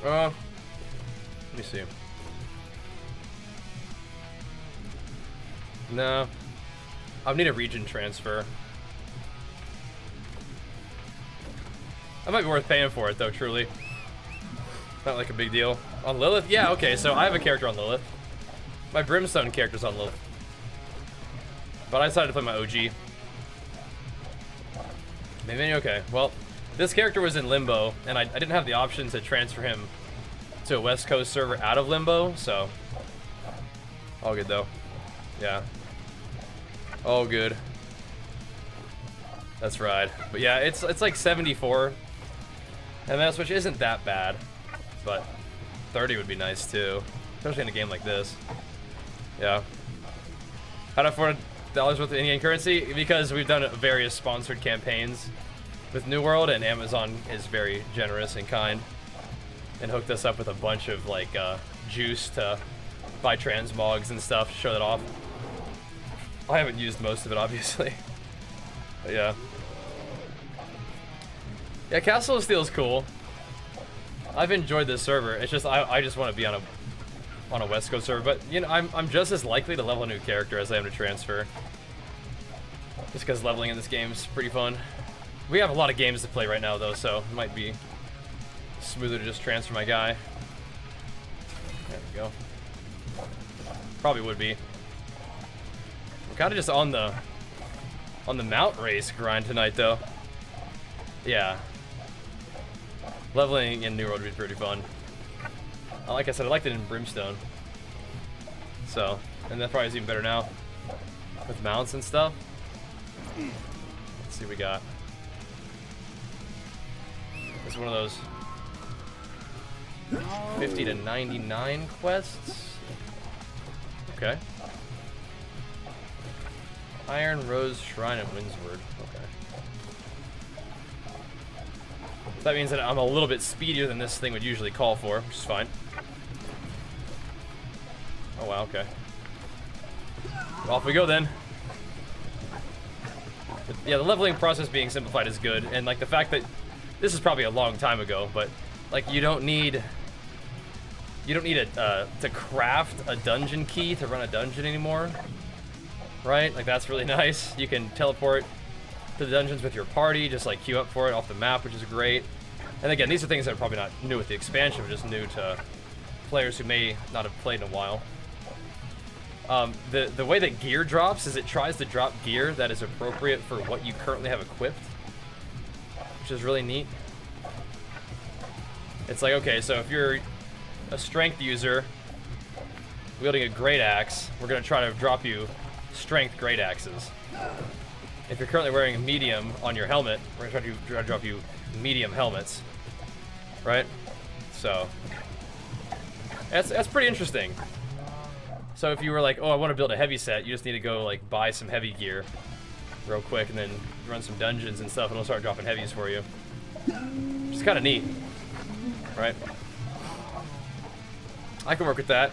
Let me see. No. I need a region transfer. That might be worth paying for it though, truly. Not like a big deal. On Lilith? Yeah, okay, so I have a character on Lilith. my Brimstone character's on low. But I decided to play my OG. Maybe okay. Well, this character was in Limbo, and I didn't have the option to transfer him to a West Coast server out of Limbo, so all good though. Yeah. All good. That's right. But yeah, it's like 74 MS, which isn't that bad, but 30 would be nice too, especially in a game like this. Yeah. How to afford $1 worth of in-game currency? Because we've done various sponsored campaigns with New World, and Amazon is very generous and kind, and hooked us up with a bunch of like juice to buy transmogs and stuff to show that off. I haven't used most of it, obviously. But yeah. Yeah, Castle of Steel is cool. I've enjoyed this server. It's just I just want to be on a West Coast server, but you know I'm just as likely to level a new character as I am to transfer. Just because leveling in this game is pretty fun. We have a lot of games to play right now though, so it might be smoother to just transfer my guy. There we go. Probably would be. We're kind of just on the mount race grind tonight though. Yeah. Leveling in New World would be pretty fun. Like I said, I liked it in Brimstone. So, and that probably is even better now with mounts and stuff. Let's see what we got. It's one of those 50 to 99 quests. Okay. Iron Rose Shrine at Windsward. Okay. So that means that I'm a little bit speedier than this thing would usually call for, which is fine. Oh wow, okay. Well, off we go then. But yeah, the leveling process being simplified is good, and like the fact that this is probably a long time ago, but like you don't need to craft a dungeon key to run a dungeon anymore, right? Like that's really nice. You can teleport to the dungeons with your party, just like queue up for it off the map, which is great. And again, these are things that are probably not new with the expansion, but just new to players who may not have played in a while. The way that gear drops is it tries to drop gear that is appropriate for what you currently have equipped, which is really neat. It's like, okay, so if you're a strength user wielding a great axe, we're going to try to drop you strength great axes. If you're currently wearing a medium on your helmet, we're going to try to drop you medium helmets, right? So that's pretty interesting. So if you were like, oh, I want to build a heavy set, you just need to go like buy some heavy gear real quick and then run some dungeons and stuff, and it'll start dropping heavies for you. Which is kind of neat, right? I can work with that.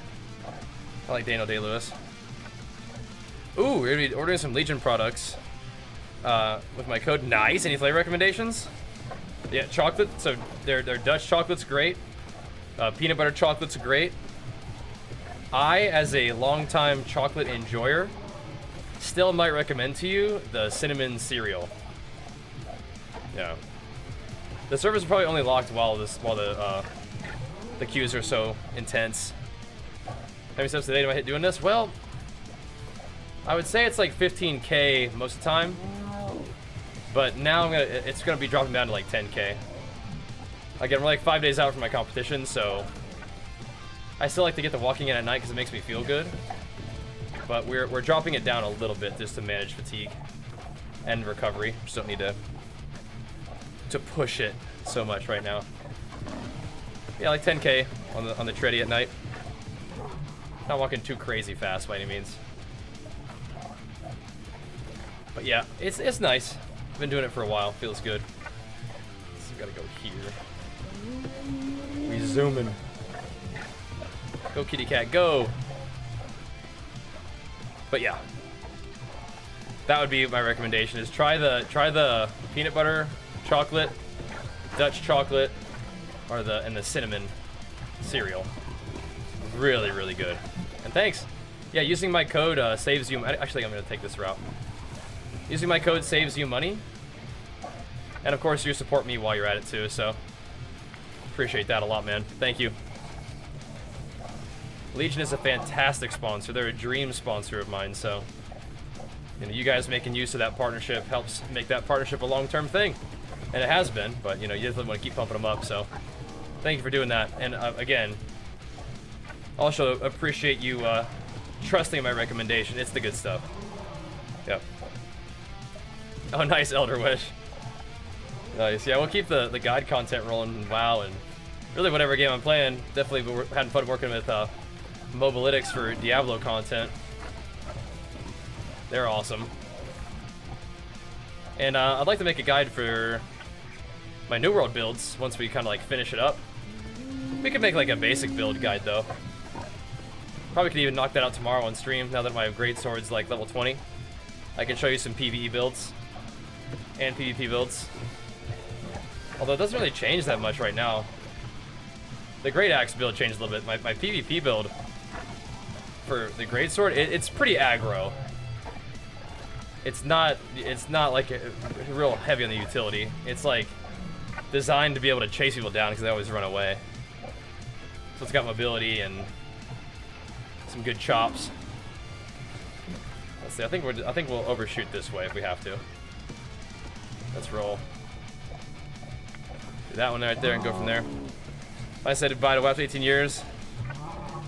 I like Daniel Day-Lewis. Ooh, we're gonna be ordering some Legion products with my code. Nice. Any flavor recommendations? Yeah, chocolate. So their Dutch chocolate's great. Peanut butter chocolate's great. I, as a longtime chocolate enjoyer, still might recommend to you the cinnamon cereal. Yeah. The servers are probably only locked while the queues are so intense. How many steps a day do I hit doing this? Well, I would say it's like 15K most of the time, but now it's gonna be dropping down to like 10K. Again, we're like 5 days out from my competition, so I still like to get the walking in at night because it makes me feel good. But we're dropping it down a little bit just to manage fatigue and recovery. Just don't need to push it so much right now. Yeah, like 10K on the treadie at night. Not walking too crazy fast by any means. But yeah, it's nice. I've been doing it for a while. Feels good. So we gotta go here. We zooming. Go kitty cat, go! But yeah, that would be my recommendation: is try the peanut butter chocolate, Dutch chocolate, or the cinnamon cereal. Really, really good. And thanks. Yeah, using my code saves you. Actually, I'm gonna take this route. Using my code saves you money, and of course, you support me while you're at it too. So appreciate that a lot, man. Thank you. Legion is a fantastic sponsor. They're a dream sponsor of mine, so you guys making use of that partnership helps make that partnership a long-term thing. And it has been, but you definitely want to keep pumping them up, so thank you for doing that. And again, also appreciate you trusting my recommendation. It's the good stuff. Yep. Oh, nice, Elder Wish. Nice. Yeah, we'll keep the guide content rolling in WoW and really whatever game I'm playing. Definitely we're having fun working with Mobalytics for Diablo content. They're awesome. And I'd like to make a guide for my New World builds once we kind of like finish it up. We could make like a basic build guide though. Probably could even knock that out tomorrow on stream now that my great sword's like level 20. I can show you some PvE builds and PvP builds. Although it doesn't really change that much right now. The Great Axe build changed a little bit. My PvP build for the Great Sword, it's pretty aggro. It's not like real heavy on the utility. It's like designed to be able to chase people down because they always run away. So it's got mobility and some good chops. Let's see. I think we'll overshoot this way if we have to. Let's roll. Do that one right there and go from there. I said goodbye to WoW for 18 years.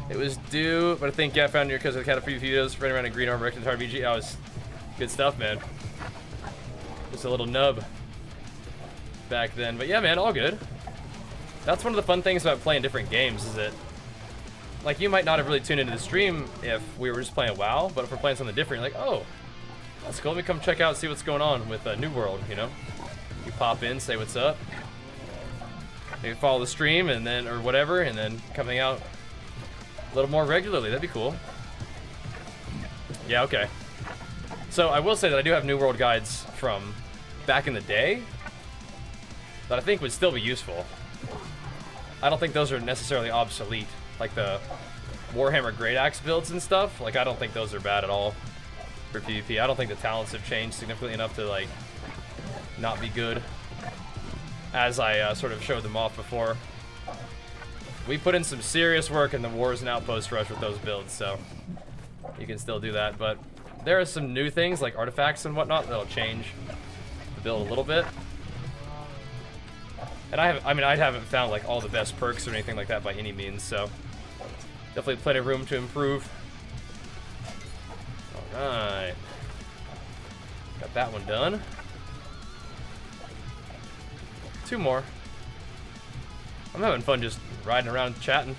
It was due, but I think I found your because I had a few videos running around in green armor wrecked RBG. That was good stuff, man. Just a little nub back then, but yeah, man, all good. That's one of the fun things about playing different games is that, like, you might not have really tuned into the stream if we were just playing WoW, but if we're playing something different, you're like, oh, that's cool. Let me come check out, see what's going on with New World. You pop in, say what's up. Maybe follow the stream and then or whatever, and then coming out a little more regularly. That'd be cool. Yeah, okay. So I will say that I do have New World guides from back in the day that I think would still be useful. I don't think those are necessarily obsolete. Like the Warhammer Great Axe builds and stuff, like I don't think those are bad at all for PvP. I don't think the talents have changed significantly enough to like not be good, as I sort of showed them off before. We put in some serious work in the Wars and Outpost rush with those builds, so you can still do that. But there are some new things like artifacts and whatnot that'll change the build a little bit. And I haven't found like all the best perks or anything like that by any means, so definitely plenty of room to improve. All right, got that one done. 2 more. I'm having fun just riding around chatting.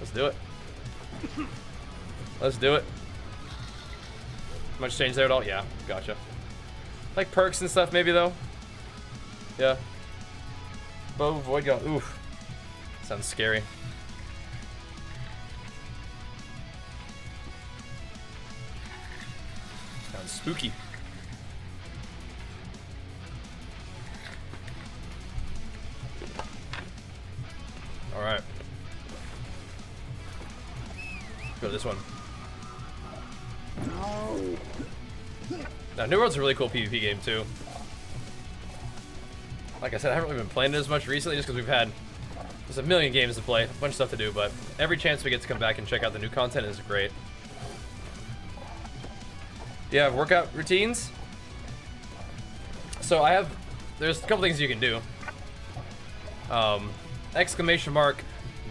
Let's do it. Let's do it. Much change there at all? Yeah, gotcha. Like perks and stuff maybe though? Yeah. Bow, Void Gun. Oof. Sounds scary. Sounds spooky. Alright. Go to this one. Now, New World's a really cool PvP game, too. Like I said, I haven't really been playing it as much recently just because there's a million games to play, a bunch of stuff to do, but every chance we get to come back and check out the new content is great. Do you have workout routines? So there's a couple things you can do. !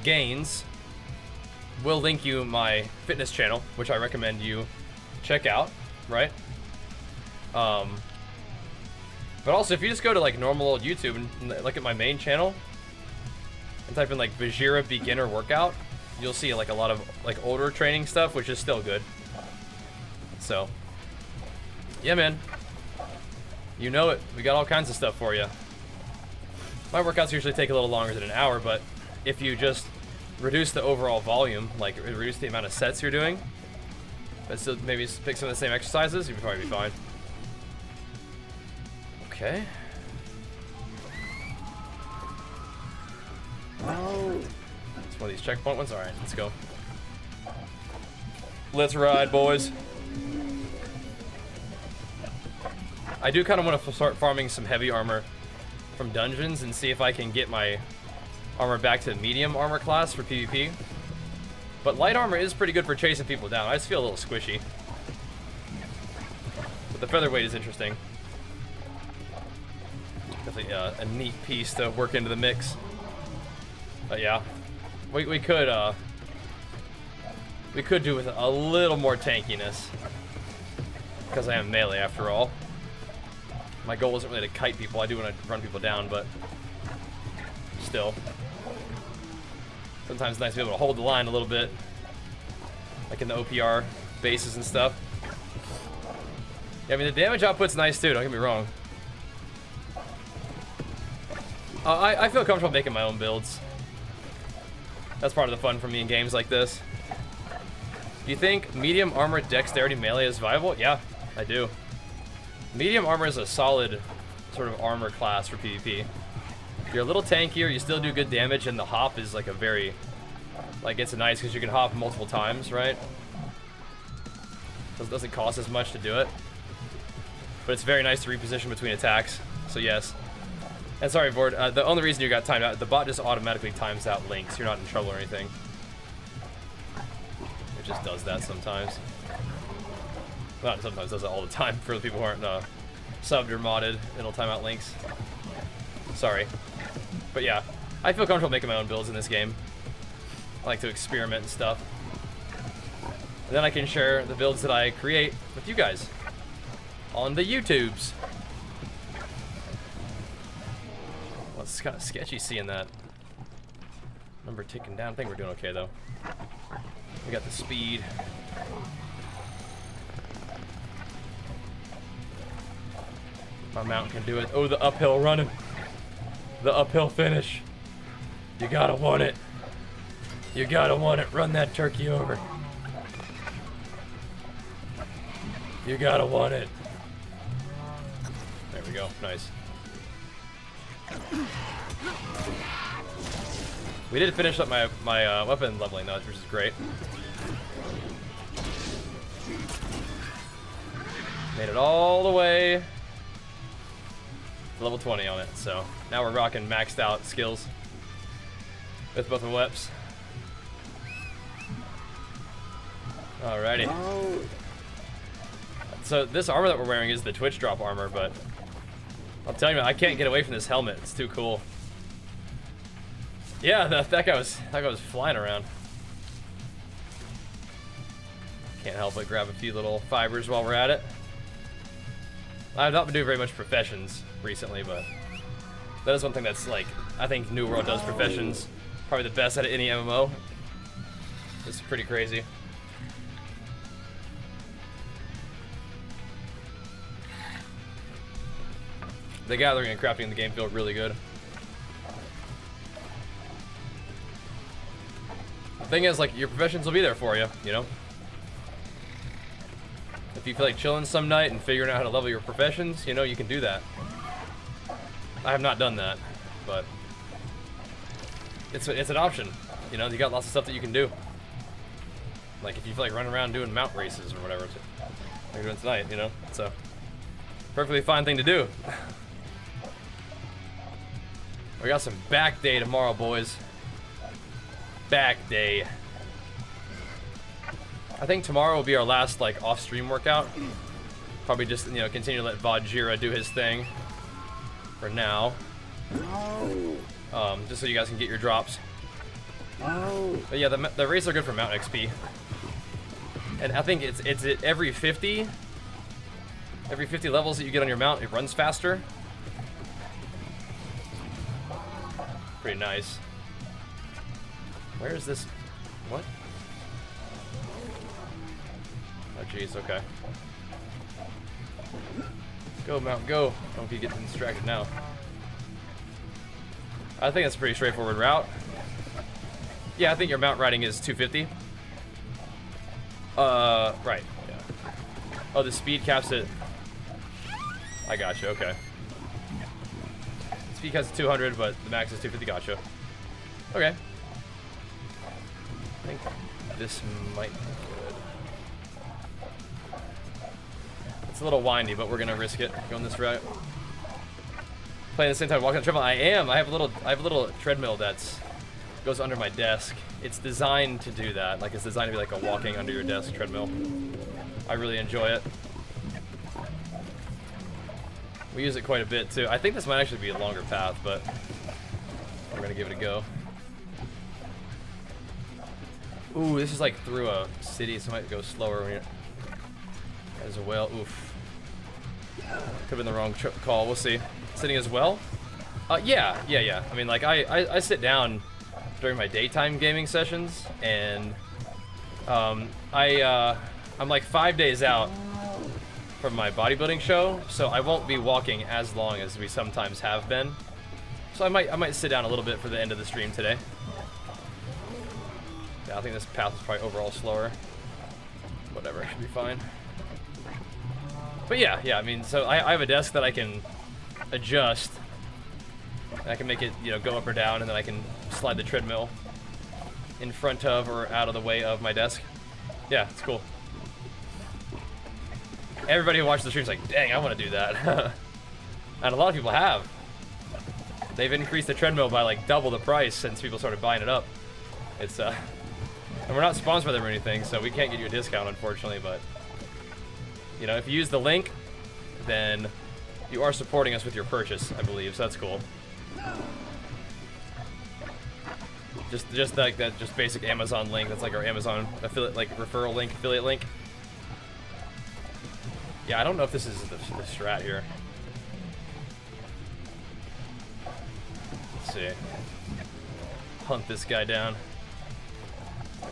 Gains will link you my fitness channel, which I recommend you check out, right? But also if you just go to like normal old YouTube and look at my main channel and type in like Bajheera beginner workout, you'll see like a lot of like older training stuff, which is still good. So yeah, man, you know it. We got all kinds of stuff for you. My workouts usually take a little longer than an hour, but if you just reduce the overall volume, like reduce the amount of sets you're doing, but still maybe pick some of the same exercises, you'll probably be fine. Okay. It's one of these checkpoint ones. All right, let's go. Let's ride, boys. I do kind of want to start farming some heavy armor from dungeons and see if I can get my armor back to medium armor class for PvP. But light armor is pretty good for chasing people down. I just feel a little squishy. But the featherweight is interesting. Definitely a neat piece to work into the mix. But yeah, we could do with a little more tankiness. Because I am melee after all. My goal isn't really to kite people. I do want to run people down, but still. Sometimes it's nice to be able to hold the line a little bit. Like in the OPR bases and stuff. Yeah, I mean, the damage output's nice too, don't get me wrong. I feel comfortable making my own builds. That's part of the fun for me in games like this. Do you think medium armor dexterity melee is viable? Yeah, I do. Medium armor is a solid sort of armor class for PvP. You're a little tankier, you still do good damage, and the hop is like a very, like, it's nice because you can hop multiple times, right? It doesn't cost as much to do it. But it's very nice to reposition between attacks, so yes. And sorry, Vord, the only reason you got timed out, the bot just automatically times out links. You're not in trouble or anything. It just does that sometimes. Not sometimes, does it all the time for the people who aren't subbed or modded. It'll time out links. Sorry. But yeah, I feel comfortable making my own builds in this game. I like to experiment and stuff. And then I can share the builds that I create with you guys on the YouTubes. Well, it's kind of sketchy seeing that number ticking down. I think we're doing okay though. We got the speed. My mount can do it. Oh, the uphill running. The uphill finish. You gotta want it. You gotta want it. Run that turkey over. You gotta want it. There we go. Nice. We did finish up my weapon leveling though, which is great. Made it all the way to level 20 on it, so now we're rocking maxed out skills with both the weaps. Alrighty. So this armor that we're wearing is the Twitch drop armor, but I'll tell you, man, I can't get away from this helmet. It's too cool. Yeah, that guy was flying around. Can't help but grab a few little fibers while we're at it. I've not been doing very much professions recently, but that is one thing that's like, I think New World does professions probably the best out of any MMO. It's pretty crazy. The gathering and crafting in the game feel really good. The thing is, like, your professions will be there for you, you know? If you feel like chilling some night and figuring out how to level your professions, you know, you can do that. I have not done that, but it's an option. You know, you got lots of stuff that you can do. Like if you feel like running around doing mount races or whatever, like you're doing tonight, you know, it's a perfectly fine thing to do. We got some back day tomorrow, boys. Back day. I think tomorrow will be our last like off-stream workout. Probably just, you know, continue to let Bajheera do his thing for now. Just so you guys can get your drops. But yeah, the races are good for mount XP. And I think it's at every 50 levels that you get on your mount, it runs faster. Pretty nice. Where is this? What? Oh jeez, okay. Go, mount, go. I don't know if you get distracted now. I think that's a pretty straightforward route. Yeah, I think your mount riding is 250. Right, yeah. Oh, the speed caps it. I gotcha, okay. Speed caps at 200, but the max is 250, gotcha. Okay. I think this might be good. It's a little windy, but we're gonna risk it going this route. Playing at the same time, walking on the treadmill. I am. I have a little treadmill that's goes under my desk. It's designed to do that. Like, it's designed to be like a walking under your desk treadmill. I really enjoy it. We use it quite a bit too. I think this might actually be a longer path, but we're gonna give it a go. Ooh, this is like through a city, so it might go slower when you're as well. Oof. Could've been the wrong call. We'll see. Sitting as well? Yeah. I mean, like, I sit down during my daytime gaming sessions, and I'm like 5 days out from my bodybuilding show, so I won't be walking as long as we sometimes have been. So I might sit down a little bit for the end of the stream today. Yeah, I think this path is probably overall slower. Whatever, it should be fine. But yeah, I mean, so I have a desk that I can adjust. And I can make it, you know, go up or down, and then I can slide the treadmill in front of or out of the way of my desk. Yeah, it's cool. Everybody who watches the stream is like, dang, I want to do that. And a lot of people have. They've increased the treadmill by like double the price since people started buying it up. It's and we're not sponsored by them or anything, so we can't get you a discount, unfortunately, but you know, if you use the link, then you are supporting us with your purchase, I believe, so that's cool. Just like that, just basic Amazon link. That's like our Amazon affiliate, like referral link, affiliate link. Yeah, I don't know if this is the strat here. Let's see. Hunt this guy down.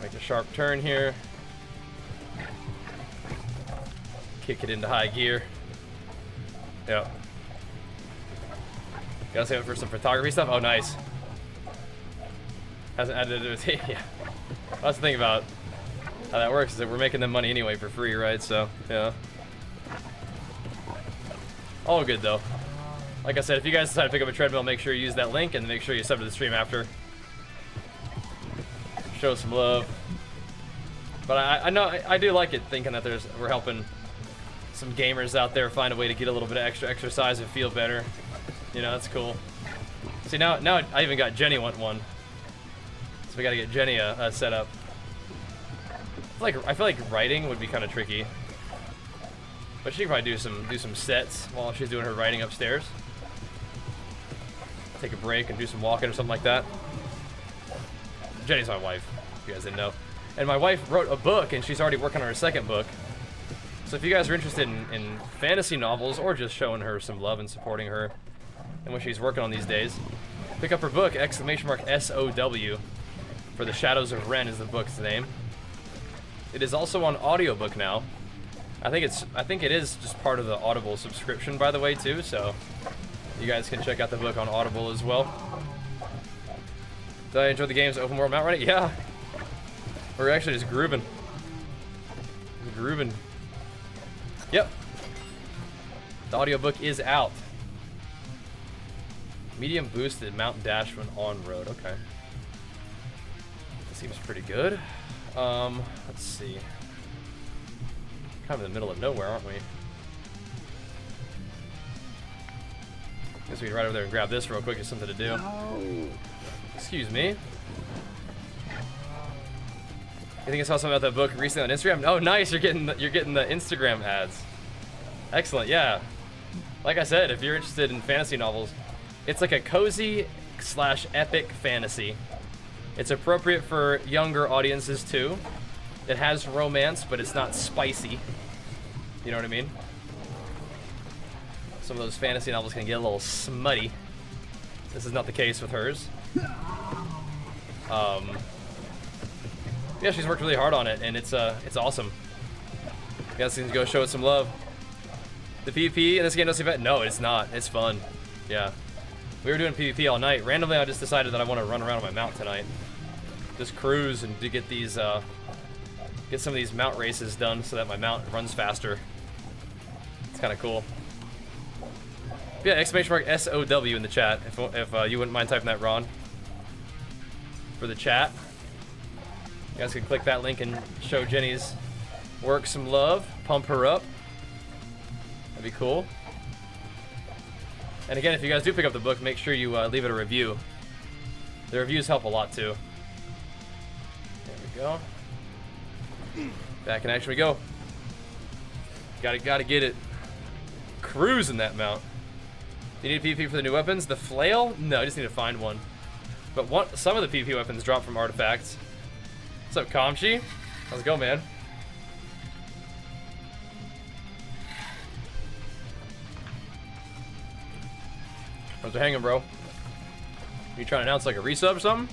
Make a sharp turn here. Kick it into high gear. Yep. Gotta save it for some photography stuff. Oh, nice. Hasn't added to it. Yeah. That's the thing about how that works, is that we're making them money anyway for free, right? So, yeah. All good, though. Like I said, if you guys decide to pick up a treadmill, make sure you use that link, and make sure you sub to the stream after. Show some love. But I know, I do like it, thinking that we're helping some gamers out there find a way to get a little bit of extra exercise and feel better. You know, that's cool. See, now I even got Jenny want one. So we gotta get Jenny a setup. I feel like writing would be kind of tricky. But she could probably do some sets while she's doing her writing upstairs. Take a break and do some walking or something like that. Jenny's my wife, if you guys didn't know. And my wife wrote a book, and she's already working on her second book. So if you guys are interested in fantasy novels, or just showing her some love and supporting her and what she's working on these days, pick up her book, !SOW, for The Shadows of Ren is the book's name. It is also on audiobook now. I think it is just part of the Audible subscription, by the way, too, so you guys can check out the book on Audible as well. Did I enjoy the game's open world mount running? Yeah. We're actually just grooving. Yep. The audiobook is out. Medium boosted mount dash when on road. Okay. That seems pretty good. Let's see. Kind of in the middle of nowhere, aren't we? Guess we can ride over there and grab this real quick. There's something to do. Excuse me. You think I saw something about that book recently on Instagram? Oh, nice! You're getting the Instagram ads. Excellent. Yeah. Like I said, if you're interested in fantasy novels, it's like a cozy / epic fantasy. It's appropriate for younger audiences too. It has romance, but it's not spicy. You know what I mean? Some of those fantasy novels can get a little smutty. This is not the case with hers. Yeah, she's worked really hard on it, and it's awesome. You guys need to go show it some love. The PvP in this game doesn't seem bad. No, it's not. It's fun. Yeah. We were doing PvP all night. Randomly, I just decided that I want to run around on my mount tonight. Just cruise and to get these, get some of these mount races done so that my mount runs faster. It's kind of cool. Yeah, !SOW in the chat if you wouldn't mind typing that, Ron, for the chat. You guys can click that link and show Jenny's work some love, pump her up. That'd be cool. And again, if you guys do pick up the book, make sure you leave it a review. The reviews help a lot too. There we go. Back in action we go. Gotta get it. Cruising that mount. Do you need PvP for the new weapons? The flail? No, I just need to find one. But some of the PvP weapons drop from artifacts. What's up, Kamchi? How's it going, man? How's it hanging, bro? You trying to announce like a resub or something?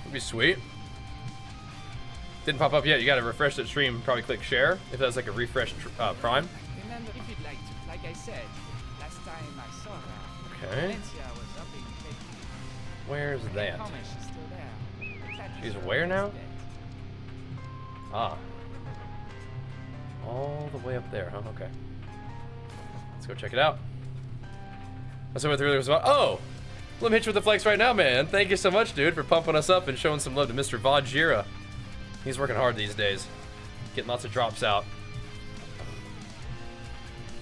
Would be sweet. Didn't pop up yet. You gotta refresh the stream. Probably click share if that's like a refresh prime. Remember, if you'd like to, like I said, last time I saw her, Okay. Valencia was up in Cape. Where's that? Comment, she's still there. That She's is her where now? dead. Ah. All the way up there, huh? Okay. Let's go check it out. That's what the really was about. Oh! Let me hit you with the flex right now, man. Thank you so much, dude, for pumping us up and showing some love to Mr. Bajheera. He's working hard these days. Getting lots of drops out.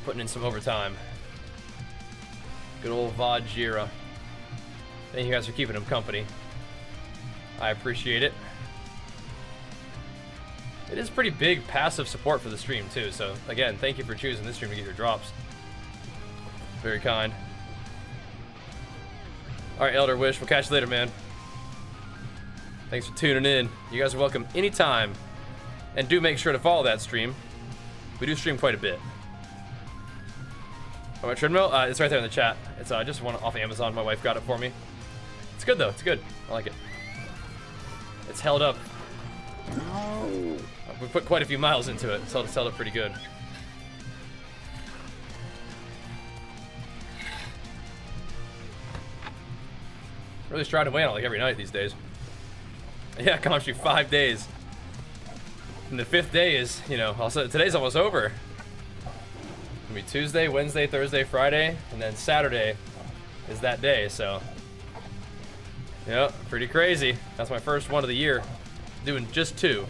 Putting in some overtime. Good old Bajheera. Thank you guys for keeping him company. I appreciate it. It is pretty big passive support for the stream, too. So, again, thank you for choosing this stream to get your drops. Very kind. Alright, Elder Wish. We'll catch you later, man. Thanks for tuning in. You guys are welcome anytime. And do make sure to follow that stream. We do stream quite a bit. Oh, my treadmill? It's right there in the chat. It's just one off Amazon. My wife got it for me. It's good, though. It's good. I like it. It's held up. We put quite a few miles into it, so it's held up pretty good. Really striding away on it like every night these days. Yeah, Kamshi, 5 days. And the 5th day is, you know, also today's almost over. It'll be Tuesday, Wednesday, Thursday, Friday, and then Saturday is that day, so. Yep, pretty crazy. That's my first one of the year. Doing just 2.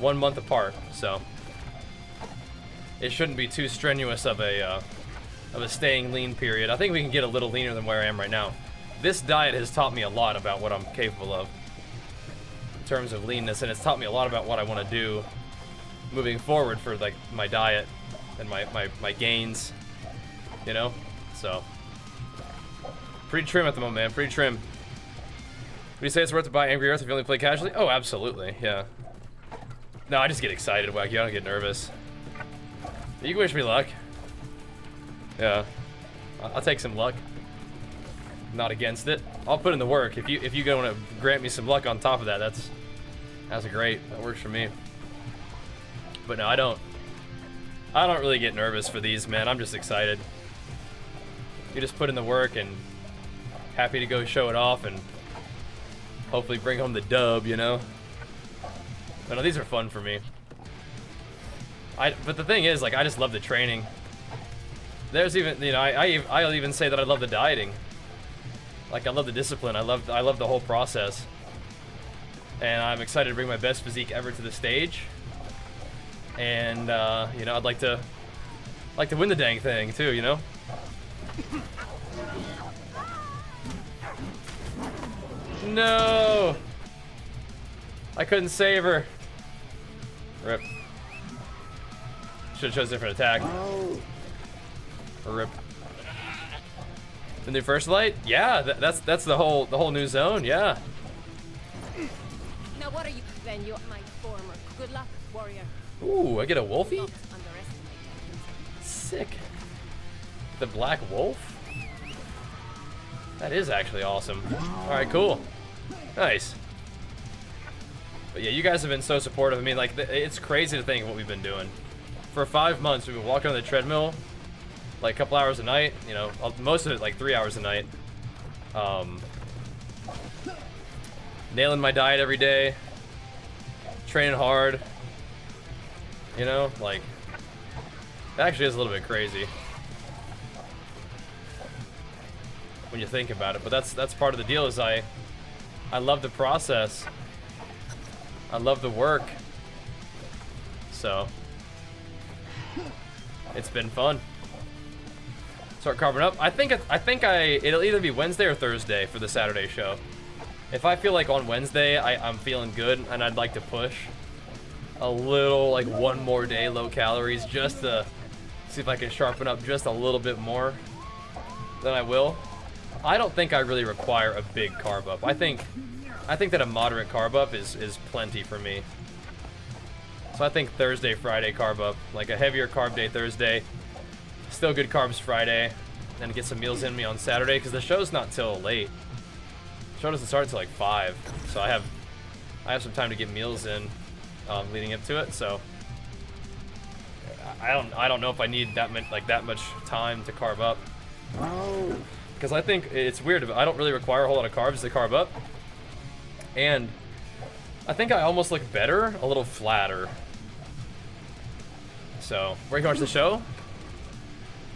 1 month apart, so. It shouldn't be too strenuous of a staying lean period. I think we can get a little leaner than where I am right now. This diet has taught me a lot about what I'm capable of in terms of leanness, and it's taught me a lot about what I want to do moving forward for like my diet and my gains, you know. So pretty trim at the moment, man. Pretty trim. Would you say it's worth to buy Angry Earth if you only play casually? Oh, absolutely, yeah. No, I just get excited, Wacky. I don't get nervous. You can wish me luck. Yeah, I'll take some luck. Not against it. I'll put in the work. If you want to grant me some luck on top of that, that's great. That works for me. But no, I don't really get nervous for these, man. I'm just excited. You just put in the work and happy to go show it off and hopefully bring home the dub, you know. But no, these are fun for me. But the thing is, like, I just love the training. There's even, you know, I'll even say that I love the dieting. Like, I love the discipline. I love the whole process. And I'm excited to bring my best physique ever to the stage. And you know, I'd like to win the dang thing too, you know. No, I couldn't save her. Rip. Should have chose a different attack. Rip. The new first light? Yeah, that's the whole new zone. Yeah. Now what are you? Then you're my former. Good luck, warrior. Ooh, I get a wolfie? Don't underestimate. Sick. The black wolf? That is actually awesome. Alright, cool. Nice. But yeah, you guys have been so supportive. I mean, like, it's crazy to think of what we've been doing. For 5 months, we've been walking on the treadmill, like, a couple hours a night. You know, most of it, like, 3 hours a night. Nailing my diet every day. Training hard. You know, like, it actually is a little bit crazy when you think about it, but that's part of the deal. Is I love the process. I love the work. So it's been fun. start carbing up. I think it'll either be Wednesday or Thursday for the Saturday show. If I feel like on Wednesday I'm feeling good and I'd like to push a little, like one more day low calories just to see if I can sharpen up just a little bit more, then I will. I don't think I really require a big carb up. I think that a moderate carb up is plenty for me. So I think Thursday, Friday carb up, like a heavier carb day Thursday, still good carbs Friday, then get some meals in me on Saturday because the show's not till late. The show doesn't start until like 5, so I have some time to get meals in leading up to it. So I don't know if I need that much time to carb up. Because I think it's weird. I don't really require a whole lot of carbs to carb up. And I think I almost look better, a little flatter. So, where you can watch the show?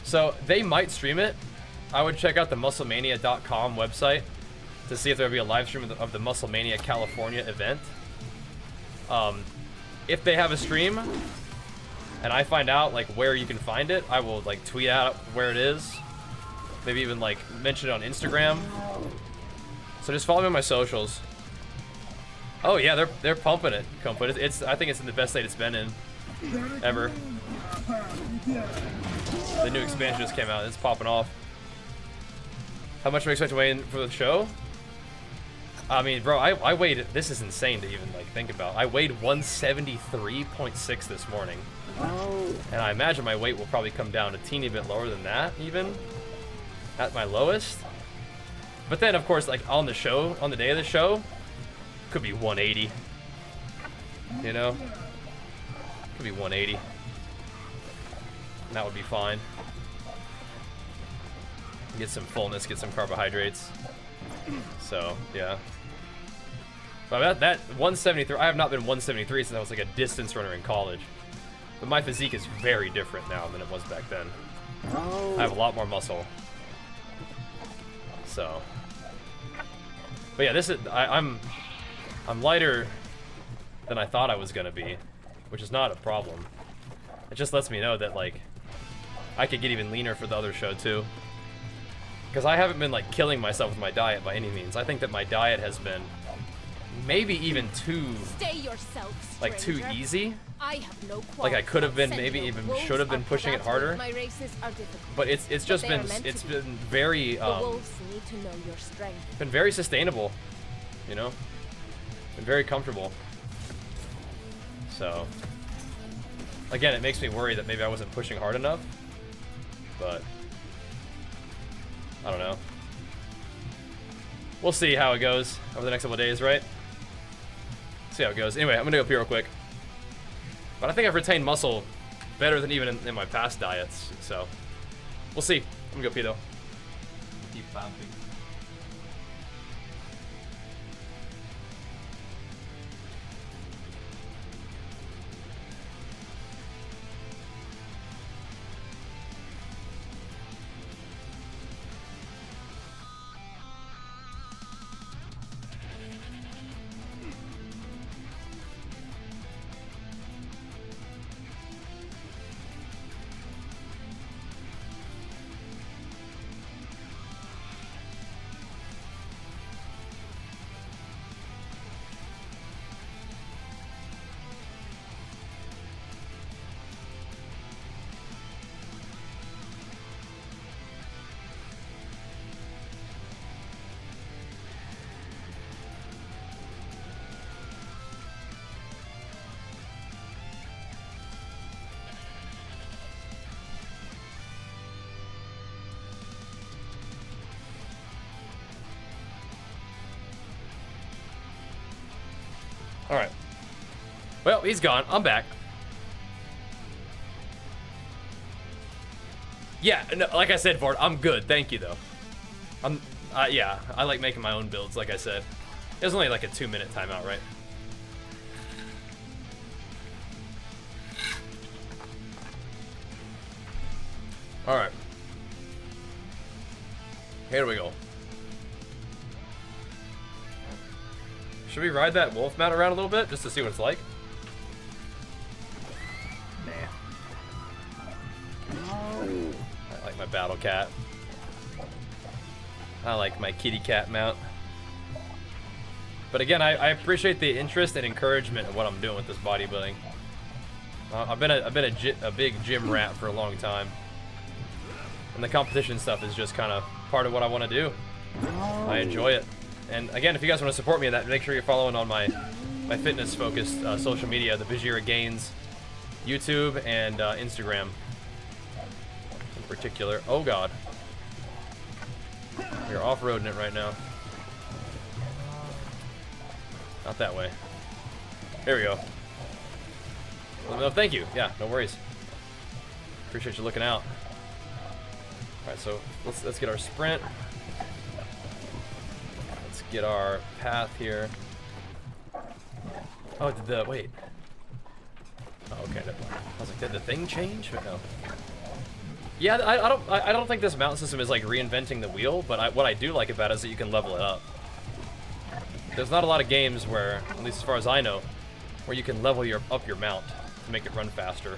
So, they might stream it. I would check out the musclemania.com website to see if there'll be a live stream of the Musclemania California event. If they have a stream, and I find out like where you can find it, I will like tweet out where it is. Maybe even like mention it on Instagram. So just follow me on my socials. Oh yeah, they're pumping it. I think it's in the best state it's been in ever. The new expansion just came out. It's popping off. How much do I expect to weigh in for the show? I mean, bro, I weighed. This is insane to even like think about. I weighed 173.6 this morning, and I imagine my weight will probably come down a teeny bit lower than that, even at my lowest. But then, of course, like on the show, on the day of the show, could be 180. You know, could be 180. And that would be fine. Get some fullness, get some carbohydrates. So yeah. But that 173, I have not been 173 since I was like a distance runner in college. But my physique is very different now than it was back then. I have a lot more muscle. So. But yeah, this is I'm lighter than I thought I was gonna be, which is not a problem. It just lets me know that like I could get even leaner for the other show too. Because I haven't been like killing myself with my diet by any means. I think that my diet has been maybe even too like too easy. I have no like I could have been, maybe even should have been pushing it harder. My races are difficult, but it's just been very the wolves need to know your strength. been very sustainable, you know, been very comfortable. So again, it makes me worry that maybe I wasn't pushing hard enough, but I don't know. We'll see how it goes over the next couple of days, right? See how it goes. Anyway, I'm gonna go pee real quick. But I think I've retained muscle better than even in my past diets, so we'll see. I'm gonna go pee though. Keep pumping. All right. Well, he's gone. I'm back. Yeah, no, like I said, Ford, I'm good. Thank you, though. Yeah, I like making my own builds, like I said. It was only like a 2-minute timeout, right? All right. Here we go. Should we ride that wolf mount around a little bit just to see what it's like? Nah. I like my my battle cat. I like my kitty cat mount. But again, I appreciate the interest and encouragement in what I'm doing with this bodybuilding. I've been a big gym rat for a long time, and the competition stuff is just kind of part of what I want to do. I enjoy it. And again, if you guys want to support me in that, make sure you're following on my fitness-focused social media, the Bajheera Gains, YouTube and Instagram in particular. Oh God, you're off-roading it right now. Not that way. Here we go. Well, no, thank you. Yeah, no worries. Appreciate you looking out. All right, so let's get our sprint. Let's get our path here. Oh, wait. Oh, okay. I was like, did the thing change? But no. Yeah, I don't think this mount system is like reinventing the wheel, but what I do like about it is that you can level it up. There's not a lot of games where, at least as far as I know, where you can level up your mount to make it run faster.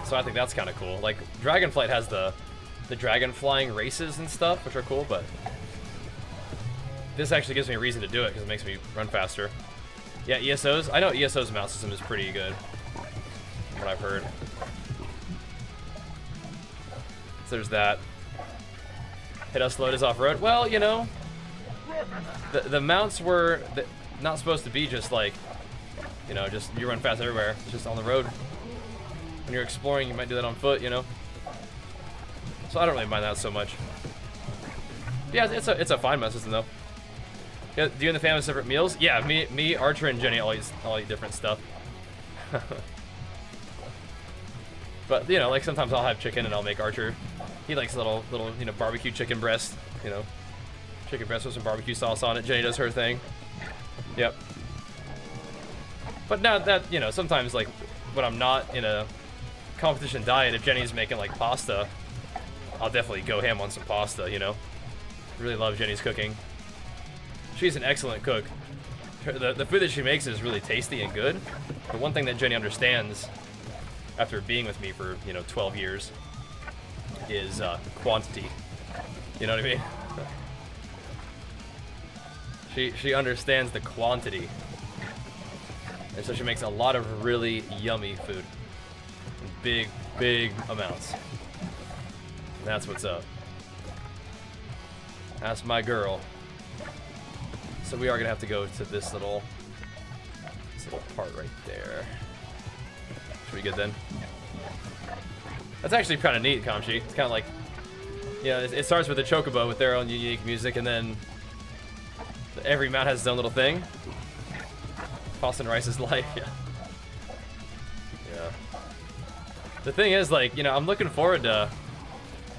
So I think that's kind of cool. Like, Dragonflight has the dragon flying races and stuff, which are cool, but this actually gives me a reason to do it because it makes me run faster. Yeah, ESO's. I know ESO's mount system is pretty good, from what I've heard. So there's that. Hit us load is off-road. Well, you know, the mounts were not supposed to be just like, you know, just you run fast everywhere. It's just on the road. When you're exploring, you might do that on foot, you know. So I don't really mind that so much. Yeah, it's a fine mount system though. Yeah, do you and the family have separate meals? Yeah, me, Archer, and Jenny all eat different stuff. But you know, like sometimes I'll have chicken and I'll make Archer. He likes little you know, barbecue chicken breast. You know, chicken breast with some barbecue sauce on it. Jenny does her thing. Yep. But now that, you know, sometimes like when I'm not in a competition diet, if Jenny's making like pasta, I'll definitely go ham on some pasta. You know, really love Jenny's cooking. She's an excellent cook. The food that she makes is really tasty and good. But one thing that Jenny understands, after being with me for, you know, 12 years, is quantity. You know what I mean? She understands the quantity, and so she makes a lot of really yummy food in big amounts. And that's what's up. That's my girl. So we are gonna have to go to this little part right there. Should we good then? That's actually kind of neat, Kamchi. It's kind of like, you know, it starts with the Chocobo with their own unique music, and then every mount has its own little thing. Pasta and rice is life, yeah. Yeah. The thing is, like, you know, I'm looking forward to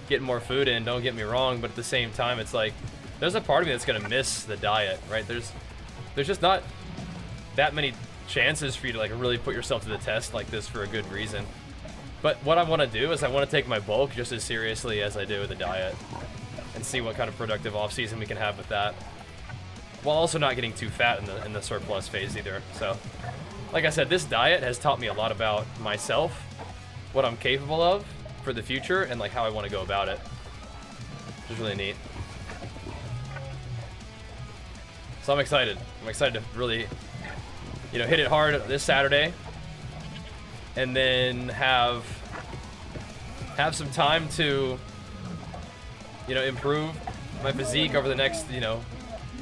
getting more food in, don't get me wrong, but at the same time, it's like, there's a part of me that's gonna miss the diet, right? There's just not that many chances for you to like really put yourself to the test like this for a good reason. But what I want to do is I want to take my bulk just as seriously as I do with the diet and see what kind of productive off season we can have with that, while also not getting too fat in the surplus phase either. So, like I said, this diet has taught me a lot about myself, what I'm capable of for the future, and like how I want to go about it, which is really neat. So I'm excited. I'm excited to really, you know, hit it hard this Saturday, and then have some time to, you know, improve my physique over the next, you know,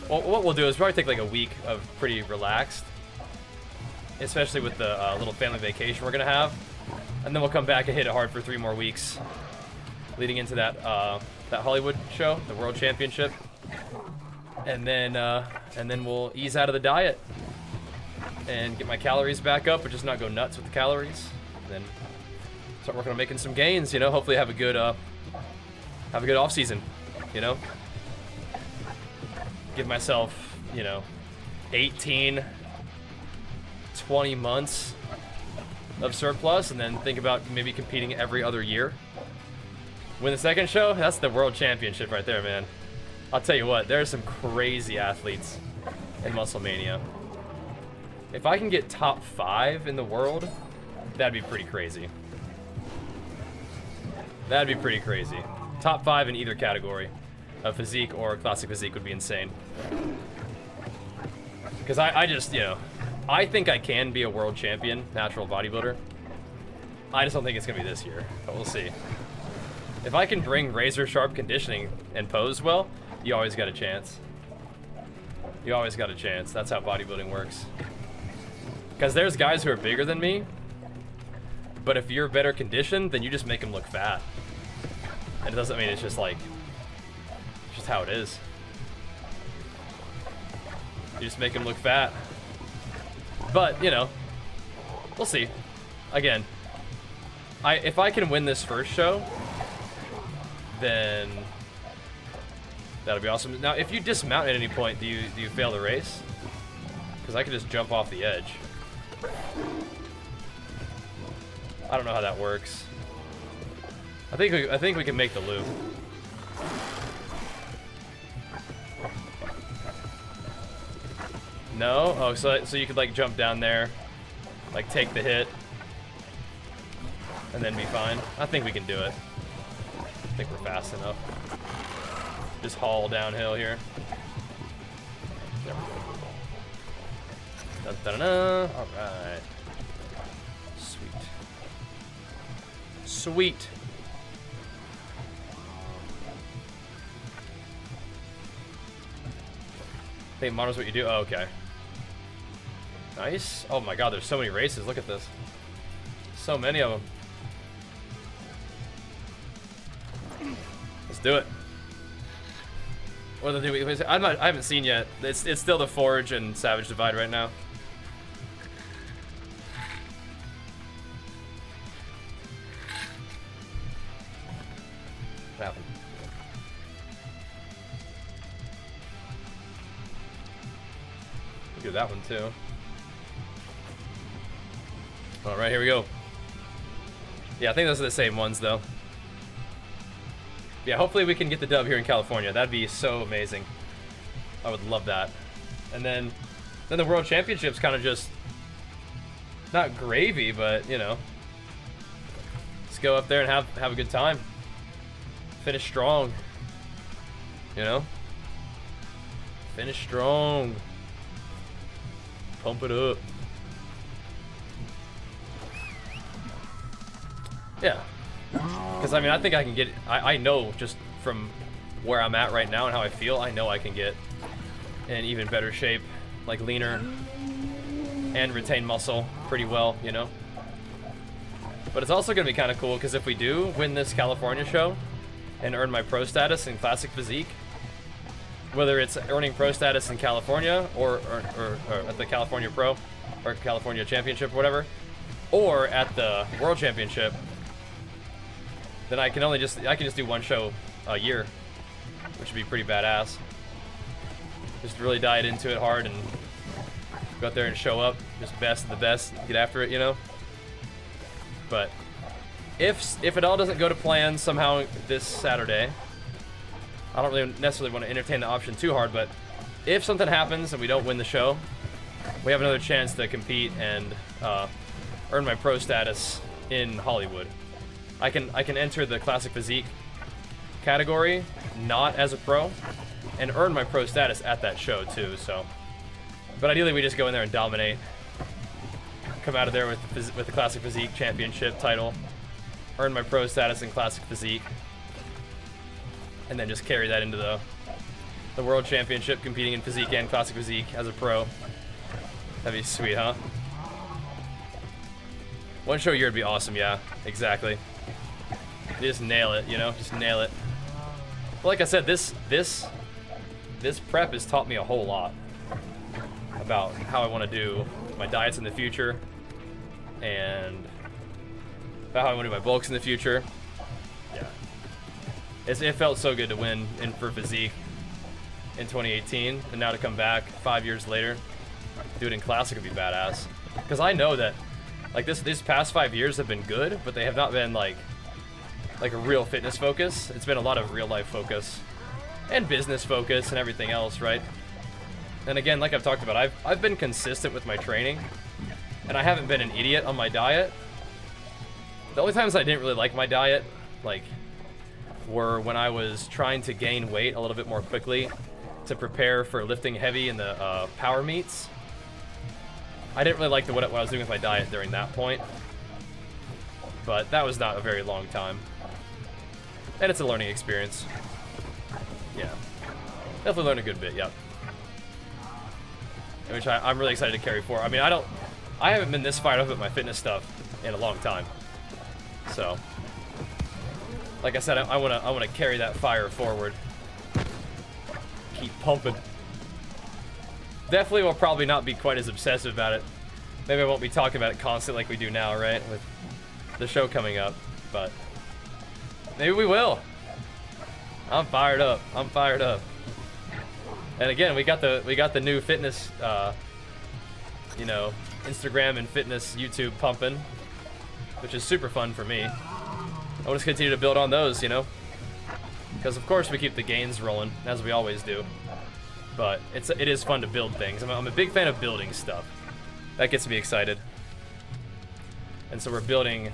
well, what we'll do is probably take like a week of pretty relaxed, especially with the little family vacation we're gonna have, and then we'll come back and hit it hard for 3 more weeks, leading into that Hollywood show, the World Championship, and then we'll ease out of the diet and get my calories back up, but just not go nuts with the calories. And then start working on making some gains. You know, hopefully have a good off season. You know, give myself, you know, 18, 20 months of surplus, and then think about maybe competing every other year. Win the second show. That's the World Championship right there, man. I'll tell you what, there are some crazy athletes in Musclemania. If I can get top 5 in the world, that'd be pretty crazy. That'd be pretty crazy. Top 5 in either category of physique or classic physique would be insane. Because I just, you know, I think I can be a world champion natural bodybuilder. I just don't think it's going to be this year, but we'll see. If I can bring razor sharp conditioning and pose well, you always got a chance. You always got a chance. That's how bodybuilding works. Because there's guys who are bigger than me, but if you're better conditioned, then you just make them look fat. And it doesn't mean it's just like, it's just how it is. You just make them look fat. But, you know, we'll see. Again, if I can win this first show, then that'll be awesome. Now, if you dismount at any point, do you fail the race? Because I could just jump off the edge. I don't know how that works. I think we can make the loop. No? Oh, so you could like jump down there, like take the hit, and then be fine. I think we can do it. I think we're fast enough. Just haul downhill here. There we go. Da-da-da. All right. Sweet. Sweet. Think models what you do? Oh, okay. Nice. Oh my god, there's so many races. Look at this. So many of them. Let's do it. What are the things? I haven't seen yet. It's still the Forge and Savage Divide right now. What happened? Do that one too. All right, here we go. Yeah, I think those are the same ones though. Yeah, hopefully we can get the dub here in California. That'd be so amazing. I would love that. And then the World Championships kind of just not gravy, but you know, let's go up there and have a good time. Finish strong. You know, finish strong. Pump it up. Yeah. Because, I mean, I think I can get... I know just from where I'm at right now and how I feel, I know I can get in even better shape, like leaner, and retain muscle pretty well, you know? But it's also going to be kind of cool, because if we do win this California show and earn my pro status in classic physique, whether it's earning pro status in California or at the California Pro or California Championship or whatever, or at the World Championship, then I can just do one show a year, which would be pretty badass. Just really dive into it hard and go out there and show up, just best of the best, get after it, you know. But if it all doesn't go to plan somehow this Saturday, I don't really necessarily want to entertain the option too hard, but if something happens and we don't win the show, we have another chance to compete and earn my pro status in Hollywood. I can enter the classic physique category not as a pro and earn my pro status at that show too. So, but ideally we just go in there and dominate, come out of there with the classic physique championship title, earn my pro status in classic physique, and then just carry that into the world championship, competing in physique and classic physique as a pro. That'd be sweet, huh? One show a year would be awesome, yeah, exactly. You just nail it, you know, just nail it. But like I said, this prep has taught me a whole lot about how I want to do my diets in the future and about how I want to do my bulks in the future. Yeah. It felt so good to win for physique in 2018, and now to come back 5 years later, do it in classic would be badass. Because I know that, like these past 5 years have been good, but they have not been like a real fitness focus. It's been a lot of real life focus and business focus and everything else, right? And again, like I've talked about, I've been consistent with my training, and I haven't been an idiot on my diet. The only times I didn't really like my diet, like were when I was trying to gain weight a little bit more quickly to prepare for lifting heavy in the power meets. I didn't really like what I was doing with my diet during that point, but that was not a very long time. And it's a learning experience. Yeah. Definitely learned a good bit, yep. Which I'm really excited to carry forward. I mean, I haven't been this fired up with my fitness stuff in a long time. So, like I said, I wanna carry that fire forward. Keep pumping. Definitely will probably not be quite as obsessive about it. Maybe I won't be talking about it constantly like we do now, right? With the show coming up, but maybe we will. I'm fired up. I'm fired up. And again, we got the new fitness, you know, Instagram and fitness YouTube pumping, which is super fun for me. I want to continue to build on those, you know, because of course we keep the gains rolling as we always do. But it is fun to build things. I'm a big fan of building stuff. That gets me excited. And so we're building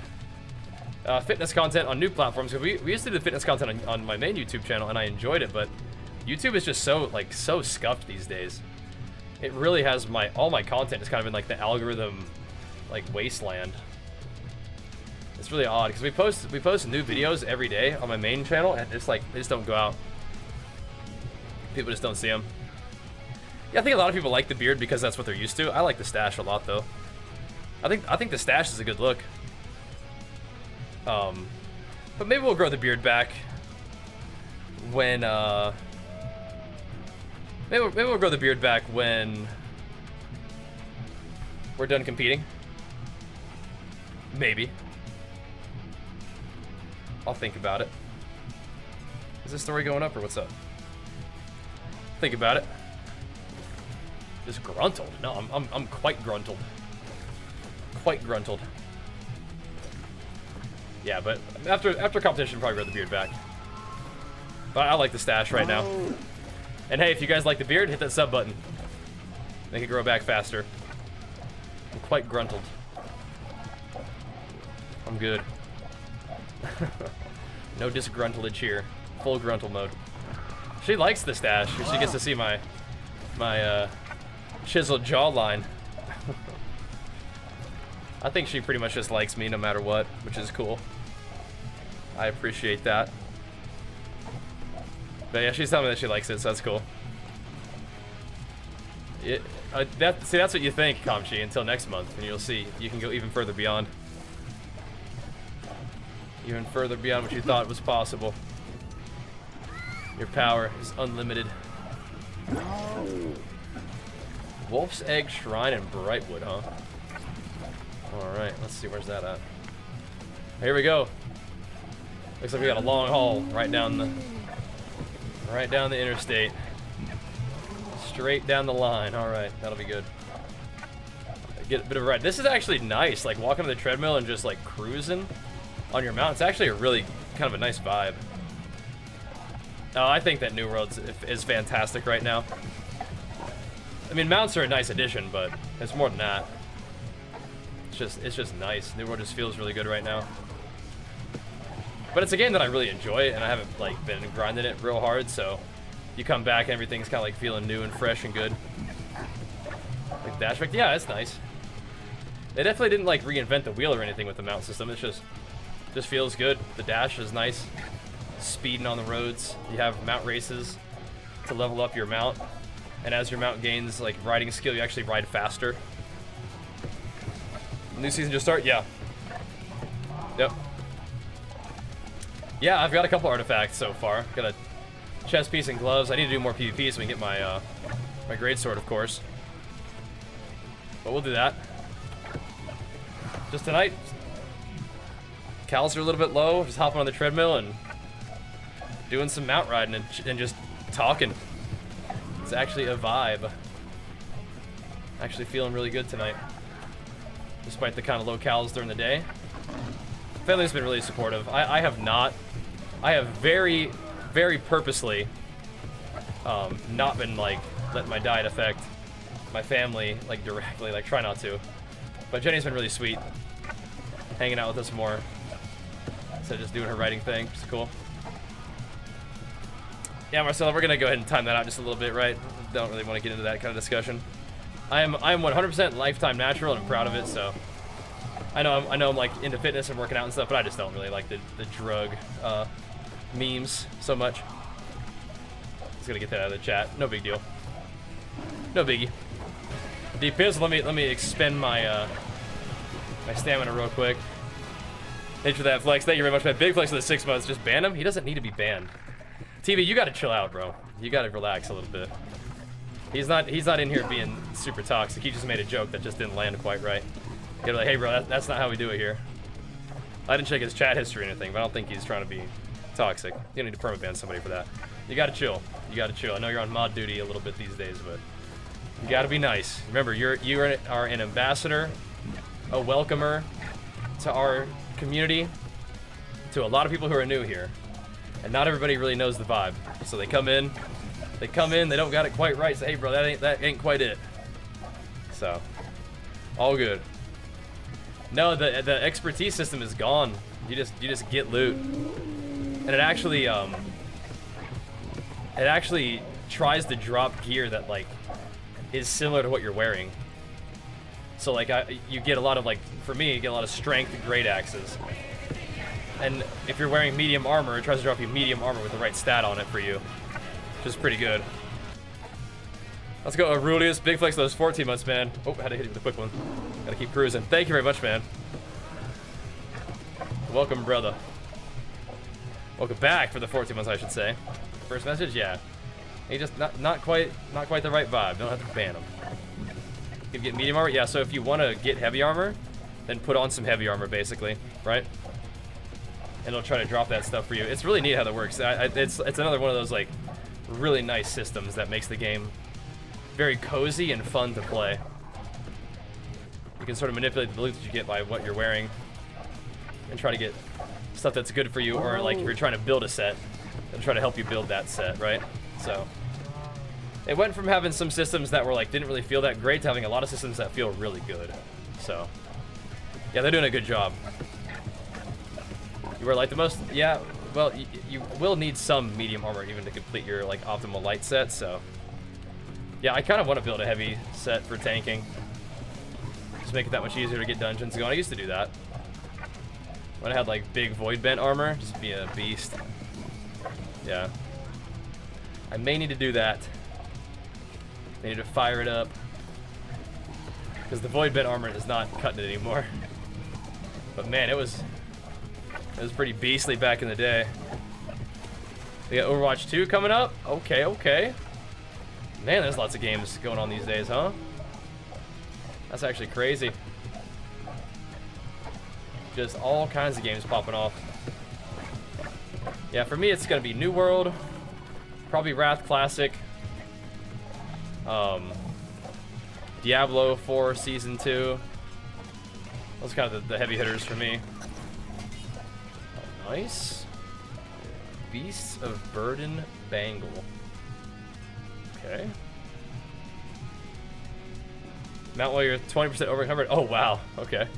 fitness content on new platforms. Cause we used to do fitness content on my main YouTube channel, and I enjoyed it. But YouTube is just so scuffed these days. It really has all my content is kind of in like the algorithm wasteland. It's really odd because we post new videos every day on my main channel, and it's like they just don't go out. People just don't see them. Yeah, I think a lot of people like the beard because that's what they're used to. I like the stash a lot though. I think the stash is a good look. But maybe we'll grow the beard back when maybe we'll grow the beard back when we're done competing. Maybe. I'll think about it. Is this story going up or what's up? Think about it. Just gruntled. No, I'm quite gruntled. Quite gruntled. Yeah, but after competition, probably grow the beard back. But I like the stash right now. And hey, if you guys like the beard, hit that sub button. Make it grow back faster. I'm quite gruntled. I'm good. No disgruntlage here. Full gruntle mode. She likes the stash. She gets to see my chiseled jawline. I think she pretty much just likes me no matter what, which is cool. I appreciate that. But yeah, she's telling me that she likes it, so that's cool. See, that's what you think, Kamchi, until next month, and you'll see. You can go even further beyond. Even further beyond what you thought was possible. Your power is unlimited. Wolf's Egg Shrine in Brightwood, huh? Alright, let's see, where's that at? Here we go. Looks like we got a long haul right down the interstate. Straight down the line. Alright, that'll be good. Get a bit of a ride. This is actually nice, like walking on the treadmill and just like cruising on your mount. It's actually a really kind of a nice vibe. I think that New World is fantastic right now. I mean, mounts are a nice addition, but it's more than that. It's just nice. New World just feels really good right now. But it's a game that I really enjoy, and I haven't like been grinding it real hard, so you come back and everything's kind of like feeling new and fresh and good. Like dash back, yeah, it's nice. They definitely didn't like reinvent the wheel or anything with the mount system. It's just feels good. The dash is nice. Speeding on the roads. You have mount races to level up your mount, and as your mount gains like riding skill, you actually ride faster. New season just started? Yeah. Yep. Yeah, I've got a couple artifacts so far. Got a chest piece and gloves. I need to do more PvP so we can get my my great sword, of course. But we'll do that. Just tonight. Cals are a little bit low. Just hopping on the treadmill and doing some mount riding and just talking. It's actually a vibe. Actually feeling really good tonight. Despite the kind of low cals during the day. Family's been really supportive. I have very, very purposely not been like letting my diet affect my family like directly, like try not to. But Jenny's been really sweet, hanging out with us more instead of just doing her writing thing, which is cool. Yeah, Marcelo, we're gonna go ahead and time that out just a little bit, right? Don't really want to get into that kind of discussion. I'm 100% lifetime natural and I'm proud of it. So I know I'm like into fitness and working out and stuff, but I just don't really like the drug memes so much. Just gonna get that out of the chat. No big deal. No biggie. Depends. Let me expend my my stamina real quick. Thanks for that, Flex. Thank you very much, man. Big Flex for the 6 months. Just ban him. He doesn't need to be banned. TV, you gotta chill out, bro. You gotta relax a little bit. He's not in here being super toxic. He just made a joke that just didn't land quite right. You're like, hey, bro, that's not how we do it here. I didn't check his chat history or anything, but I don't think he's trying to be toxic. You don't need to permaban somebody for that. You gotta chill. You gotta chill. I know you're on mod duty a little bit these days, but you gotta be nice. Remember, you are an ambassador, a welcomer to our community, to a lot of people who are new here, and not everybody really knows the vibe. So they come in, they don't got it quite right. Say, hey, bro, that ain't quite it. So, all good. No, the expertise system is gone. You just get loot, and it actually tries to drop gear that like is similar to what you're wearing. So like you get a lot of, like, for me, you get a lot of strength and great axes. And if you're wearing medium armor, it tries to drop you medium armor with the right stat on it for you, which is pretty good. Let's go, Aurelius. Big Flex those 14 months, man. Oh, had to hit you with a quick one. Gotta keep cruising. Thank you very much, man. Welcome, brother. Welcome back for the 14 months, I should say. First message, yeah. He just not quite the right vibe. Don't have to ban him. You can get medium armor, yeah. So if you want to get heavy armor, then put on some heavy armor, basically, right? And it'll try to drop that stuff for you. It's really neat how that works. It's another one of those like really nice systems that makes the game very cozy and fun to play. You can sort of manipulate the loot that you get by what you're wearing, and try to get stuff that's good for you, or like if you're trying to build a set, and try to help you build that set, right? So it went from having some systems that were like didn't really feel that great to having a lot of systems that feel really good. So yeah, they're doing a good job. You wear light the most? Yeah, well, you will need some medium armor even to complete your like optimal light set. So yeah, I kind of want to build a heavy set for tanking. Just make it that much easier to get dungeons going. I used to do that when I had like big void bent armor, just be a beast. Yeah, I may need to do that. They need to fire it up, because the void bent armor is not cutting it anymore. But man, it was pretty beastly back in the day. We got Overwatch 2 coming up. Okay. Man, there's lots of games going on these days, huh? That's actually crazy. Just all kinds of games popping off. Yeah, for me, it's gonna be New World, probably Wrath Classic. Diablo 4 Season 2. Those are kind of the heavy hitters for me. Oh, nice. Beasts of Burden Bangle. Okay. Mount while you're 20% overencumbered. Oh, wow. Okay.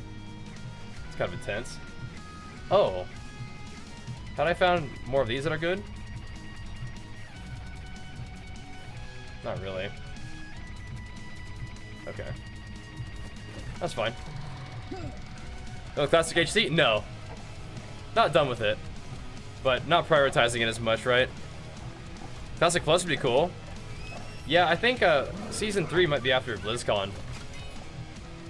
It's kind of intense. Oh. Had I found more of these that are good? Not really. Okay. That's fine. Oh, Classic HC? No. Not done with it. But not prioritizing it as much, right? Classic Plus would be cool. Yeah, I think Season 3 might be after BlizzCon.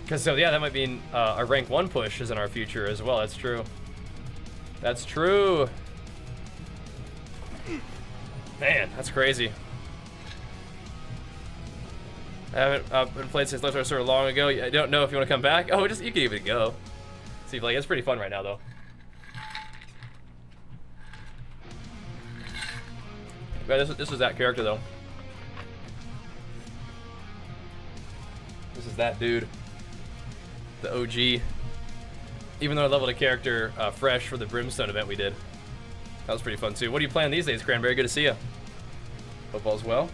Because, so yeah, that might mean a rank 1 push is in our future as well. That's true. That's true. Man, that's crazy. I haven't been played since Left 4 Dead long ago. I don't know if you want to come back. Oh, you can give it a go. See if like it's pretty fun right now though. Yeah, this was that character though. This is that dude. The OG. Even though I leveled a character fresh for the Brimstone event we did. That was pretty fun too. What are you playing these days, Cranberry? Good to see you. Hope all's well.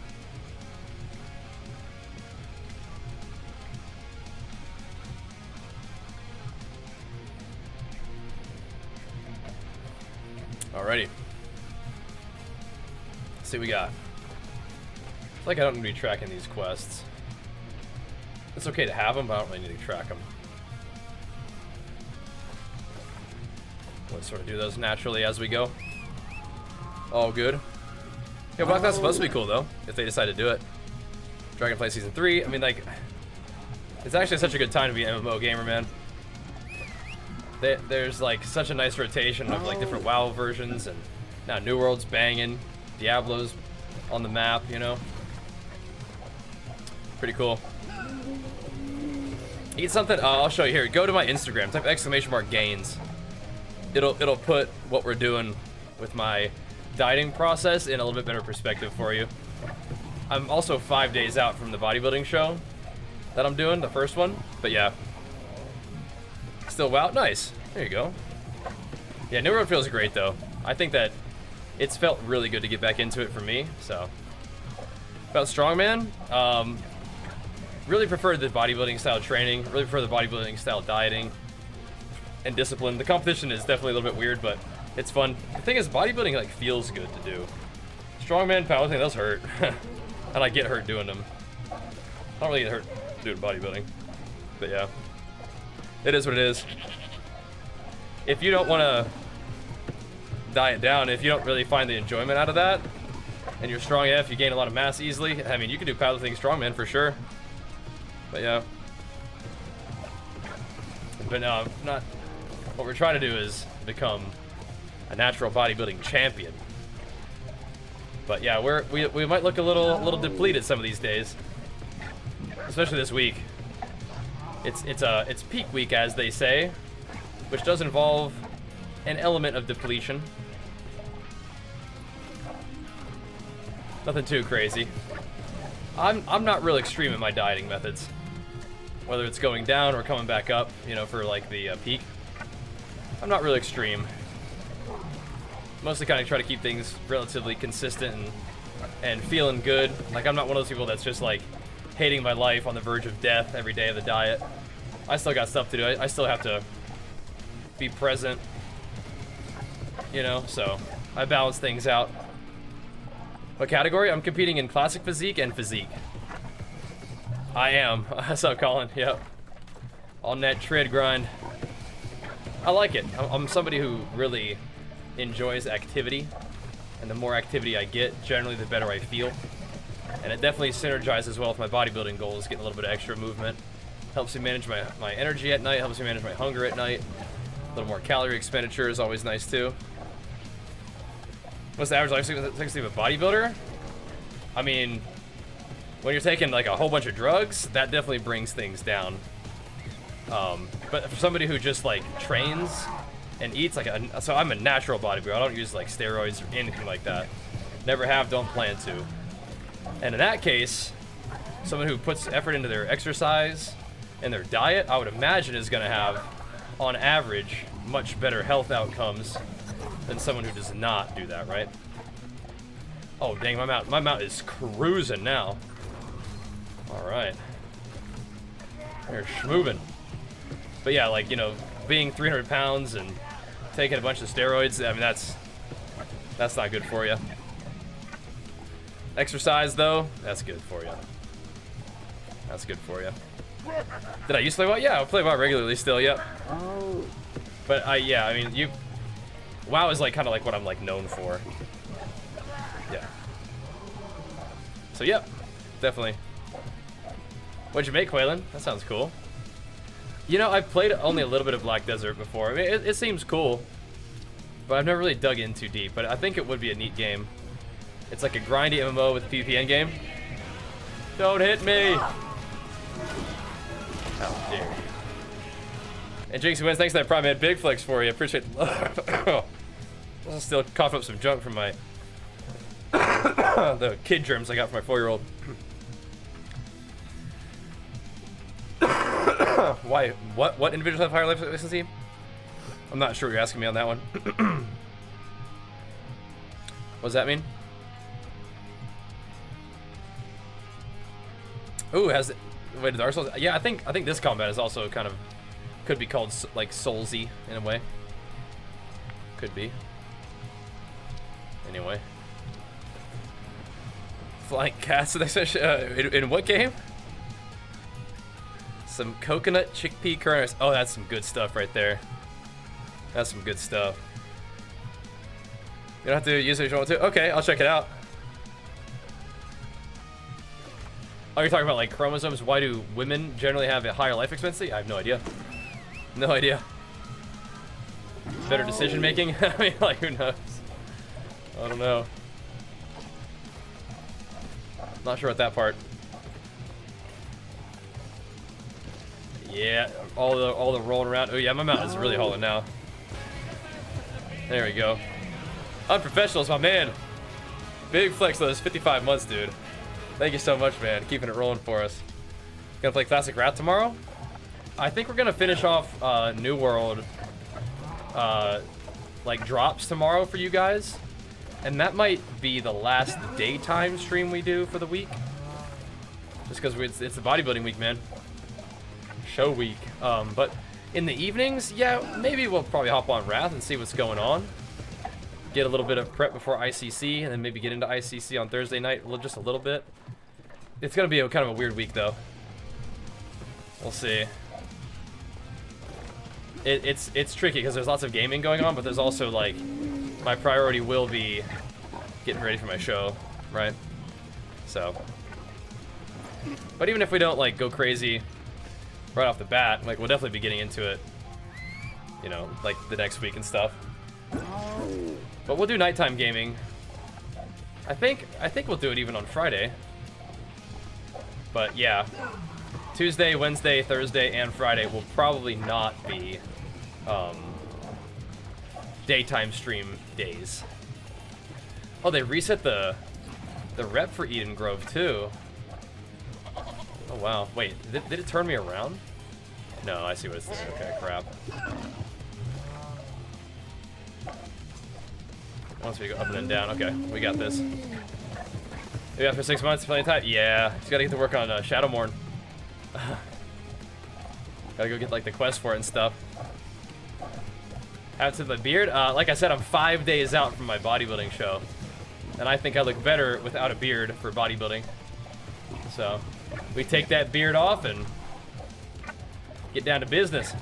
Alrighty. Let's see what we got. It's like I don't need to be tracking these quests. It's okay to have them, but I don't really need to track them. Let's sort of do those naturally as we go. All good. Yeah, Black Knight's supposed to be cool though, if they decide to do it. Dragonflight Season 3, I mean, like, it's actually such a good time to be an MMO gamer, man. There's like such a nice rotation of like different WoW versions, and now New World's banging, Diablo's on the map, you know. Pretty cool. Eat something. I'll show you here. Go to my Instagram. Type !gains. It'll put what we're doing with my dieting process in a little bit better perspective for you. I'm also 5 days out from the bodybuilding show that I'm doing, the first one. But yeah, still wow. Nice. There you go. Yeah, New World feels great though. I think that it's felt really good to get back into it for me. So about strongman, really prefer the bodybuilding style training. Really prefer the bodybuilding style dieting and discipline. The competition is definitely a little bit weird, but it's fun. The thing is, bodybuilding like feels good to do. Strongman, powerlifting, those hurt. And I get hurt doing them. I don't really get hurt doing bodybuilding. But yeah, it is what it is. If you don't want to diet down, if you don't really find the enjoyment out of that, and you're strong AF, you gain a lot of mass easily, I mean, you can do powerlifting strongman for sure. But yeah. But no, not. What we're trying to do is become a natural bodybuilding champion. But yeah, we might look a little depleted some of these days, especially this week. It's peak week, as they say, which does involve an element of depletion. Nothing too crazy. I'm not real extreme in my dieting methods, whether it's going down or coming back up, you know, for like the peak. I'm not really extreme. Mostly kind of try to keep things relatively consistent and feeling good. Like, I'm not one of those people that's just like hating my life on the verge of death every day of the diet. I still got stuff to do. I still have to be present, you know, so I balance things out. What category? I'm competing in classic physique and physique. I am. What's up, Colin? Yep. On that tread grind. I like it. I'm somebody who really enjoys activity, and the more activity I get, generally the better I feel. And it definitely synergizes well with my bodybuilding goals, getting a little bit of extra movement. Helps me manage my energy at night, helps me manage my hunger at night. A little more calorie expenditure is always nice too. What's the average life expectancy of a bodybuilder? I mean, when you're taking like a whole bunch of drugs, that definitely brings things down. But for somebody who just like trains and eats like so I'm a natural bodybuilder. I don't use like steroids or anything like that. Never have, don't plan to. And in that case, someone who puts effort into their exercise and their diet, I would imagine is going to have, on average, much better health outcomes than someone who does not do that, right? Oh dang, my mount is cruising now. All right, they're schmoovin'. But yeah, like, you know, being 300 pounds and taking a bunch of steroids, I mean, that's not good for you. Exercise, though, that's good for you. That's good for you. Did I used to play WoW? Yeah, I play WoW regularly still, yep. But yeah, I mean, WoW is like kind of like what I'm like known for. Yeah. So yep, definitely. What'd you make, Quaylen? That sounds cool. You know, I've played only a little bit of Black Desert before. I mean, it seems cool, but I've never really dug in too deep. But I think it would be a neat game. It's like a grindy MMO with a PvP endgame. Don't hit me! How dare you. And Jinxie wins, thanks for that Prime, man. Big flex for you. Appreciate it. I'm still coughing up some junk from my the kid germs I got from my 4-year-old. Why? What individuals have higher life expectancy? I'm not sure what you're asking me on that one. What does that mean? Ooh, has it? Wait, the Dark Souls? Yeah, I think this combat is also kind of could be called like Soulsy in a way. Could be. Anyway. Flying cats in what game? Some coconut chickpea kernels. Oh, that's some good stuff right there. That's some good stuff. You don't have to use it if you want to. Okay, I'll check it out. Oh, you're talking about like chromosomes? Why do women generally have a higher life expectancy? I have no idea. No idea. Better decision making? I mean, like, who knows? I don't know. Not sure about that part. Yeah, all the rolling around. Oh yeah, my mount is really hauling now. There we go. Unprofessionals, my man. Big flex those 55 months, dude. Thank you so much, man. Keeping it rolling for us. Gonna play Classic Rat tomorrow? I think we're gonna finish off New World like drops tomorrow for you guys. And that might be the last daytime stream we do for the week. Just because it's the bodybuilding week, man. Show week. But in the evenings, yeah, maybe we'll probably hop on Wrath and see what's going on. Get a little bit of prep before ICC, and then maybe get into ICC on Thursday night, just a little bit. It's gonna be kind of a weird week, though. We'll see. It's tricky because there's lots of gaming going on, but there's also like my priority will be getting ready for my show, right? So, but even if we don't like go crazy right off the bat, like we'll definitely be getting into it, you know, like the next week and stuff. But we'll do nighttime gaming. I think we'll do it even on Friday. But yeah, Tuesday, Wednesday, Thursday, and Friday will probably not be daytime stream days. Oh, they reset the rep for Eden Grove too. Oh wow, wait, did it turn me around? No, I see what it's doing. Okay, crap. Once we go up and then down, okay, we got this. Maybe after 6 months, plenty of time. Yeah, just gotta get to work on Shadowmourne. Gotta go get like the quest for it and stuff. Add to the beard. Like I said, I'm 5 days out from my bodybuilding show, and I think I look better without a beard for bodybuilding. So we take that beard off and get down to business.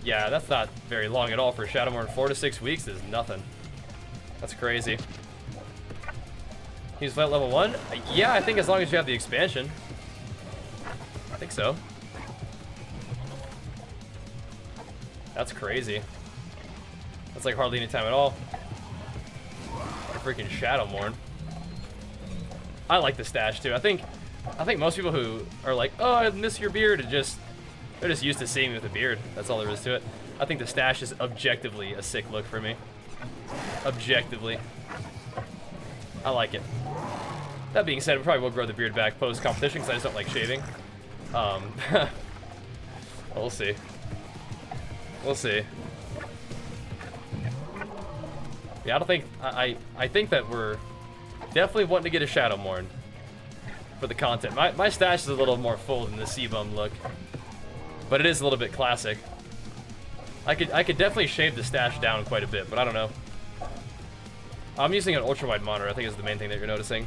Yeah, that's not very long at all for Shadowmourne. 4 to 6 weeks is nothing. That's crazy. He's at level 1? Yeah, I think as long as you have the expansion. I think so. That's crazy. That's like hardly any time at all. Freaking Shadowmourne. I like the stash too. I think most people who are like, oh, I miss your beard, they're just used to seeing me with a beard. That's all there is to it. I think the stash is objectively a sick look for me. Objectively. I like it. That being said, we probably will grow the beard back post-competition because I just don't like shaving. We'll see. We'll see. Yeah, I don't think... I think that we're definitely wanting to get a Shadowmourne for the content. My stash is a little more full than the C-Bum look. But it is a little bit classic. I could definitely shave the stash down quite a bit, but I don't know. I'm using an ultra-wide monitor, I think is the main thing that you're noticing.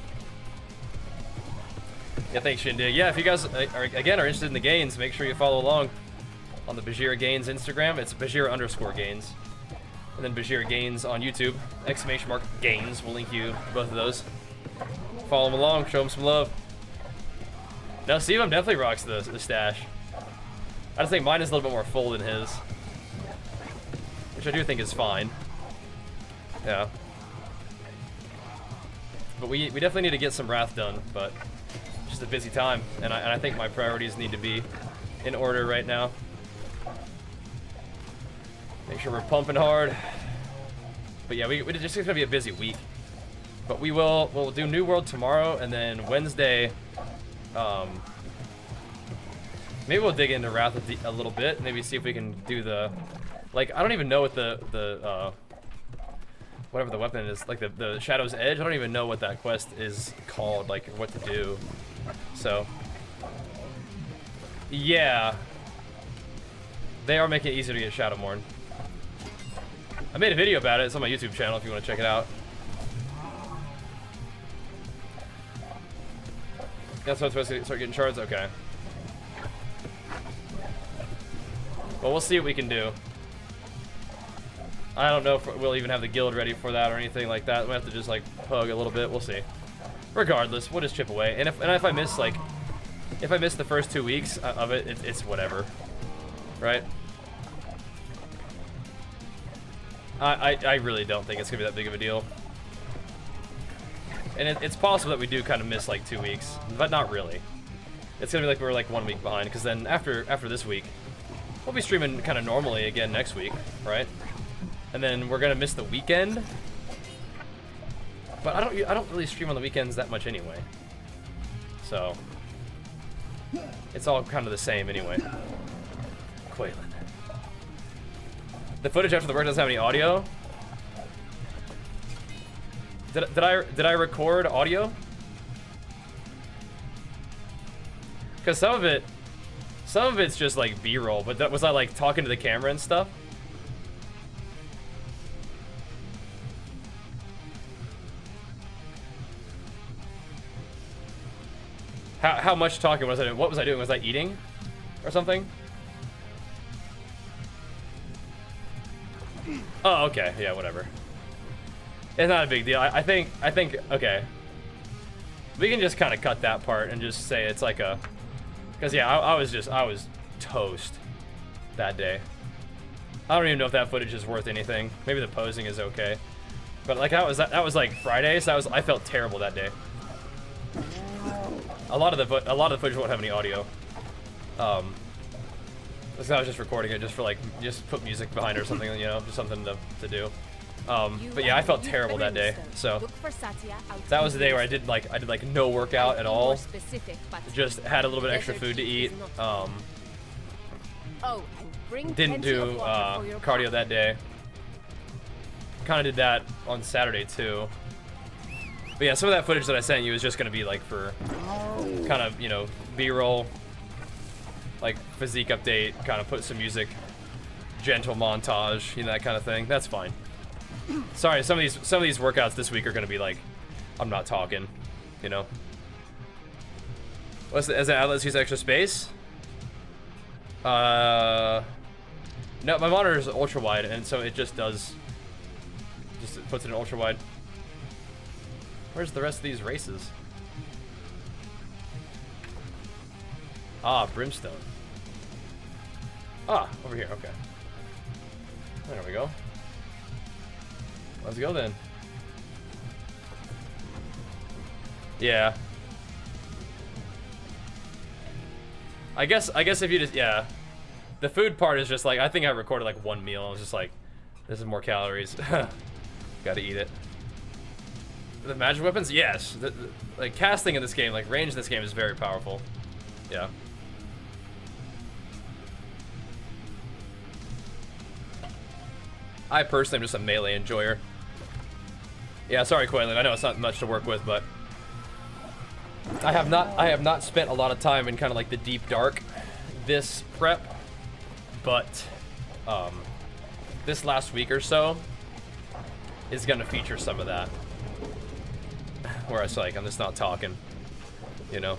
Yeah, thanks, Shindig. Yeah, if you guys, are interested in the gains, make sure you follow along on the Bajheera Gains Instagram. It's Bajheera_gains. And then Bajheera Gains on YouTube. !Gains. We'll link you both of those. Follow them along, show them some love. Now, Steve, definitely rocks the stash. I just think mine is a little bit more full than his. Which I do think is fine. Yeah. But we definitely need to get some Wrath done, but it's just a busy time. And I think my priorities need to be in order right now. Make sure we're pumping hard. But yeah, it's just gonna be a busy week. But we'll do New World tomorrow, and then Wednesday, maybe we'll dig into Wrath a little bit. Maybe see if we can do the, like, I don't even know what the whatever the weapon is, like the Shadow's Edge. I don't even know what that quest is called, like what to do. So yeah, they are making it easier to get Shadowmourne. I made a video about it. It's on my YouTube channel if you want to check it out. That's what's supposed to start getting shards? Okay. Well, we'll see what we can do. I don't know if we'll even have the guild ready for that or anything like that. We'll have to just like pug a little bit. We'll see. Regardless, we'll just chip away. And if I miss like, if I miss the first 2 weeks of it, it's whatever, right? I really don't think it's gonna be that big of a deal. And it's possible that we do kind of miss like 2 weeks, but not really. It's gonna be like we're like 1 week behind, because then after this week, we'll be streaming kind of normally again next week, right? And then we're gonna miss the weekend. But I don't really stream on the weekends that much anyway. So it's all kind of the same anyway. Quaylen. The footage after the work doesn't have any audio. Did I record audio? Because some of it's just like B-roll, but was I like talking to the camera and stuff? How much talking was I doing? What was I doing? Was I eating or something? Oh, okay. Yeah, whatever. It's not a big deal. I think, okay. We can just kind of cut that part and just say it's like a, because yeah, I was toast that day. I don't even know if that footage is worth anything. Maybe the posing is okay. But like that was like Friday, so I felt terrible that day. A lot of the footage won't have any audio. So I was just recording it just for like, just put music behind it or something, you know, just something to do. But yeah, I felt terrible that day. So that was the day where I did like no workout at all. Just had a little bit extra food to eat. Didn't do cardio that day. Kind of did that on Saturday too. But yeah, some of that footage that I sent you is just gonna be like for kind of, you know, B-roll, like physique update, kind of put some music, gentle montage, you know, that kind of thing. That's fine. Sorry, some of these workouts this week are gonna be like, I'm not talking, you know. What's the, as an outlet use extra space? No, my monitor is ultra wide, and so it just puts it in ultra wide. Where's the rest of these races? Ah, Brimstone. Ah, over here, okay. There we go. Let's go then. Yeah. I guess if you just, yeah. The food part is just like, I think I recorded like one meal. I was just like, this is more calories. Gotta eat it. The magic weapons? Yes. Like casting in this game, like range in this game is very powerful. Yeah. I personally am just a melee enjoyer. Yeah, sorry, Quaylen. I know it's not much to work with, but I have not spent a lot of time in kind of like the deep dark this prep, but this last week or so is gonna feature some of that. Where it's like I'm just not talking, you know.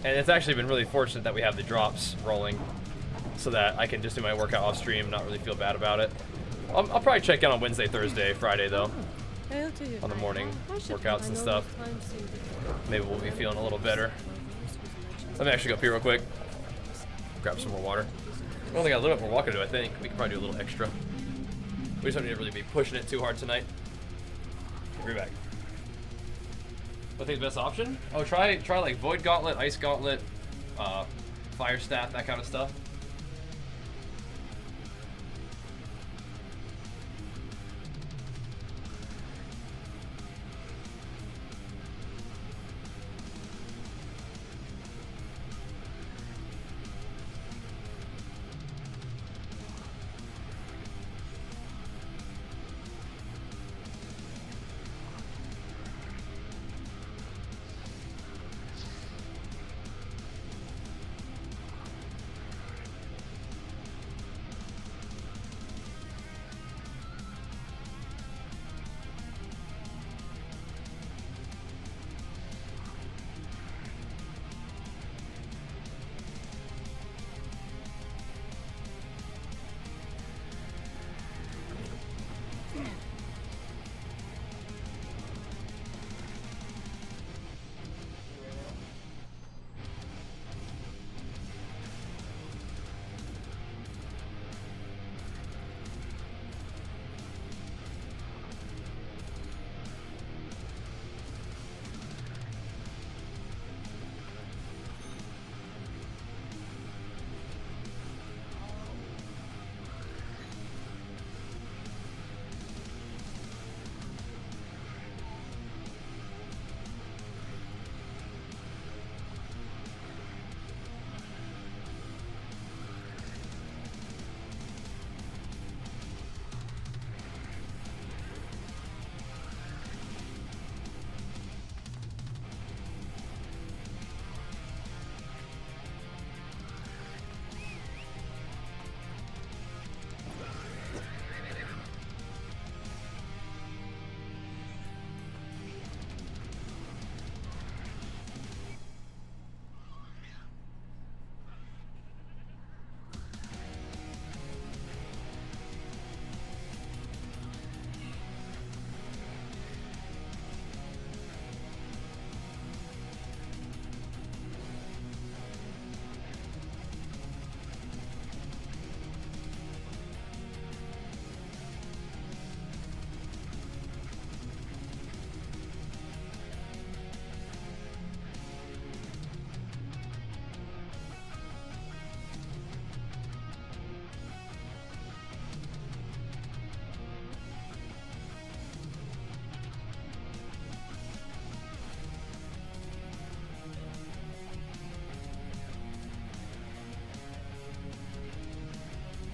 And it's actually been really fortunate that we have the drops rolling, so that I can just do my workout off stream, and not really feel bad about it. I'll probably check in on Wednesday, Thursday, Friday though, on the morning workouts and stuff. Maybe we'll be feeling a little better. Let me actually go pee real quick. Grab some more water. We only got a little bit more walking to do, I think. We can probably do a little extra. We just don't need to really be pushing it too hard tonight. Be right back. What do you think's the best option? Oh, try like Void Gauntlet, Ice Gauntlet, Fire Staff, that kind of stuff.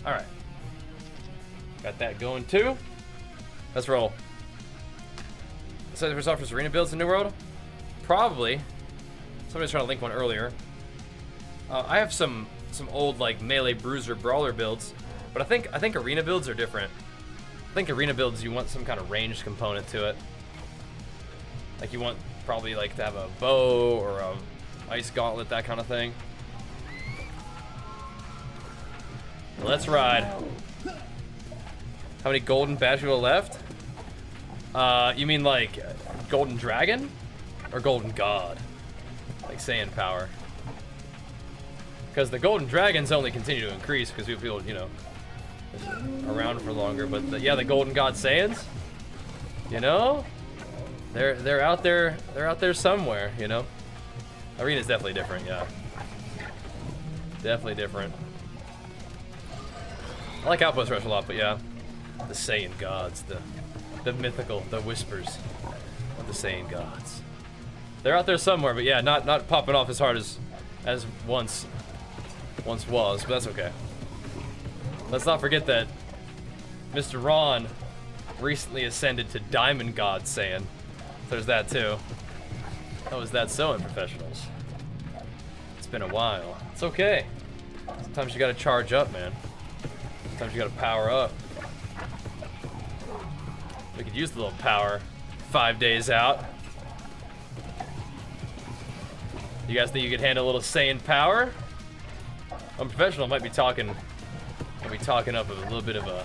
All right. Got that going too. Let's roll. So there's offers arena builds in New World? Probably. Somebody's trying to link one earlier. I have some old like melee bruiser brawler builds, but I think arena builds are different. I think arena builds you want some kind of ranged component to it. Like you want probably like to have a bow or a ice gauntlet, that kind of thing. Let's ride. How many golden badge people left? You mean like golden dragon or golden god? Like Saiyan power. Because the golden dragons only continue to increase because we have people, you know, around for longer. But yeah, the golden god Saiyans, you know, they're out there. They're out there somewhere, you know. Arena's definitely different, yeah. Definitely different. I like Outpost Rush a lot, but yeah, the Saiyan gods, the mythical, the whispers of the Saiyan gods. They're out there somewhere, but yeah, not popping off as hard as once was, but that's okay. Let's not forget that Mr. Ron recently ascended to Diamond God Saiyan. There's that too. How is that so in professionals? It's been a while. It's okay. Sometimes you gotta charge up, man. Sometimes you gotta power up. We could use the little power 5 days out. You guys think you could handle a little Saiyan power? I'm professional. Might be talking up a little bit of a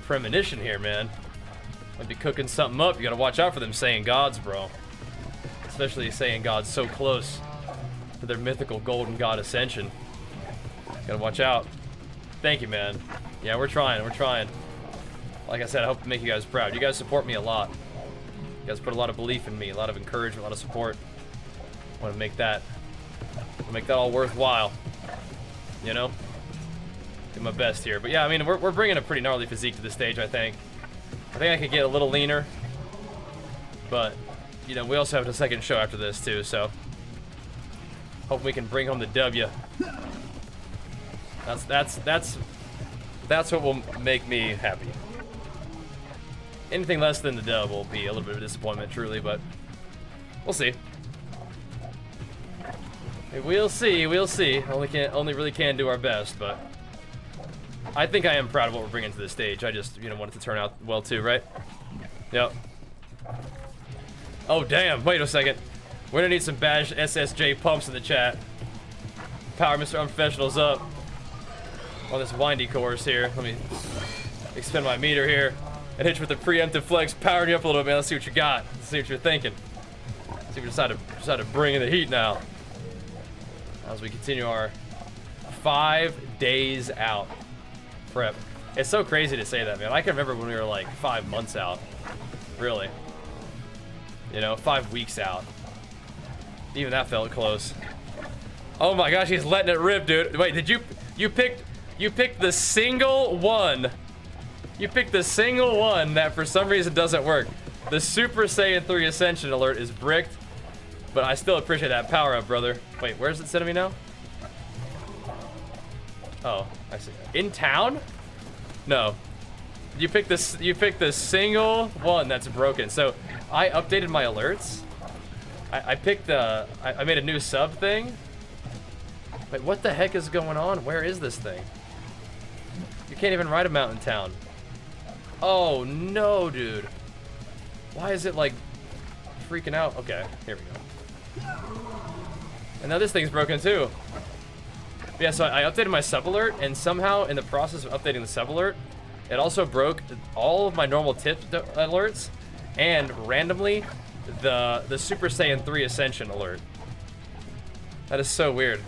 premonition here, man. Might be cooking something up. You gotta watch out for them Saiyan gods, bro. Especially Saiyan gods so close to their mythical golden god ascension. Gotta watch out. Thank you, man. Yeah, we're trying. Like I said, I hope to make you guys proud. You guys support me a lot. You guys put a lot of belief in me, a lot of encouragement, a lot of support. I want to make that all worthwhile. You know? Do my best here. But yeah, I mean, we're bringing a pretty gnarly physique to the stage, I think. I think I could get a little leaner. But, you know, we also have a second show after this, too, so. Hope we can bring home the W. That's what will make me happy. Anything less than the dub will be a little bit of a disappointment, truly, but we'll see. We'll see. Only really can do our best, but I think I am proud of what we're bringing to the stage. I just, you know, want it to turn out well too, right? Yep. Oh damn! Wait a second. We're gonna need some badge SSJ pumps in the chat. Power Mr. Unprofessional's up on this windy course here. Let me expend my meter here and hit you with the preemptive flex, powering you up a little bit. Let's see what you got. Let's see what you're thinking. Let's see if we decide to bring in the heat now. As we continue our 5 days out prep. It's so crazy to say that, man. I can remember when we were like 5 months out. Really. You know, 5 weeks out. Even that felt close. Oh my gosh, he's letting it rip, dude. Wait, did you picked the single one. You picked the single one that for some reason doesn't work. The Super Saiyan 3 Ascension alert is bricked, but I still appreciate that power up, brother. Wait, where's it sending me now? Oh, I see. In town? No. You picked the single one that's broken. So I updated my alerts. I picked I made a new sub thing. Wait, what the heck is going on? Where is this thing? You can't even ride a mountain town. Oh no, dude. Why is it like freaking out? Okay, here we go. And now this thing's broken too. But yeah, so I updated my sub alert, and somehow in the process of updating the sub alert, it also broke all of my normal tip alerts, and randomly the Super Saiyan 3 Ascension alert. That is so weird.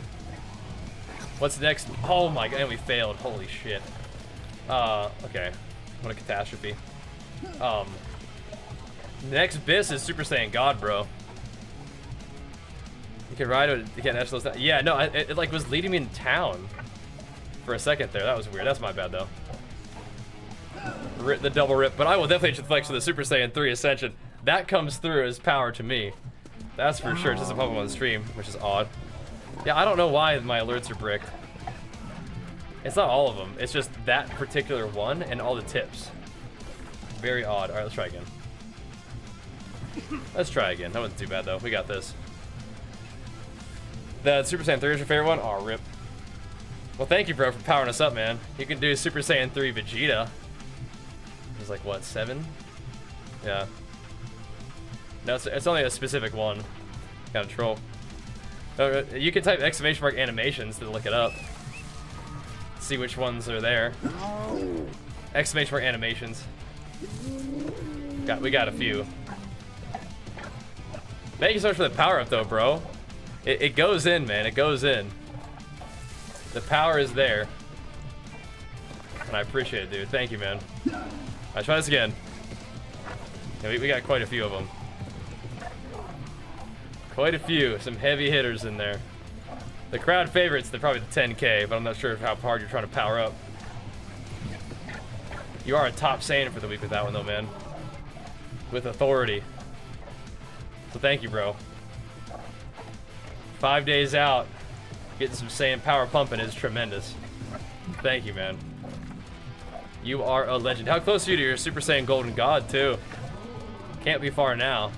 What's next? Oh my god, and we failed. Holy shit. Okay. What a catastrophe. Next bis is Super Saiyan God, bro. You can ride it. You can't actually listen. Yeah, no, it like was leading me in town for a second there. That was weird. That's my bad though. The double rip, but I will definitely flex with the Super Saiyan 3 Ascension. That comes through as power to me. That's for sure. It doesn't pop up on the stream, which is odd. Yeah, I don't know why my alerts are bricked. It's not all of them. It's just that particular one and all the tips. Very odd. All right, let's try again. Let's try again. That wasn't too bad, though. We got this. The Super Saiyan 3 is your favorite one? Aw, rip. Well, thank you, bro, for powering us up, man. You can do Super Saiyan 3 Vegeta. It's like, what, 7? Yeah. No, it's only a specific one. Kind of troll. You can type exclamation mark animations to look it up. See which ones are there. Exclamation mark animations. We got a few. Thank you so much for the power up, though, bro. It goes in, man. It goes in. The power is there. And I appreciate it, dude. Thank you, man. Alright, try this again. Yeah, we got quite a few of them. Quite a few. Some heavy hitters in there. The crowd favorites, they're probably the 10K, but I'm not sure how hard you're trying to power up. You are a top Saiyan for the week with that one, though, man. With authority. So thank you, bro. 5 days out, getting some Saiyan power pumping is tremendous. Thank you, man. You are a legend. How close are you to your Super Saiyan Golden God, too? Can't be far now.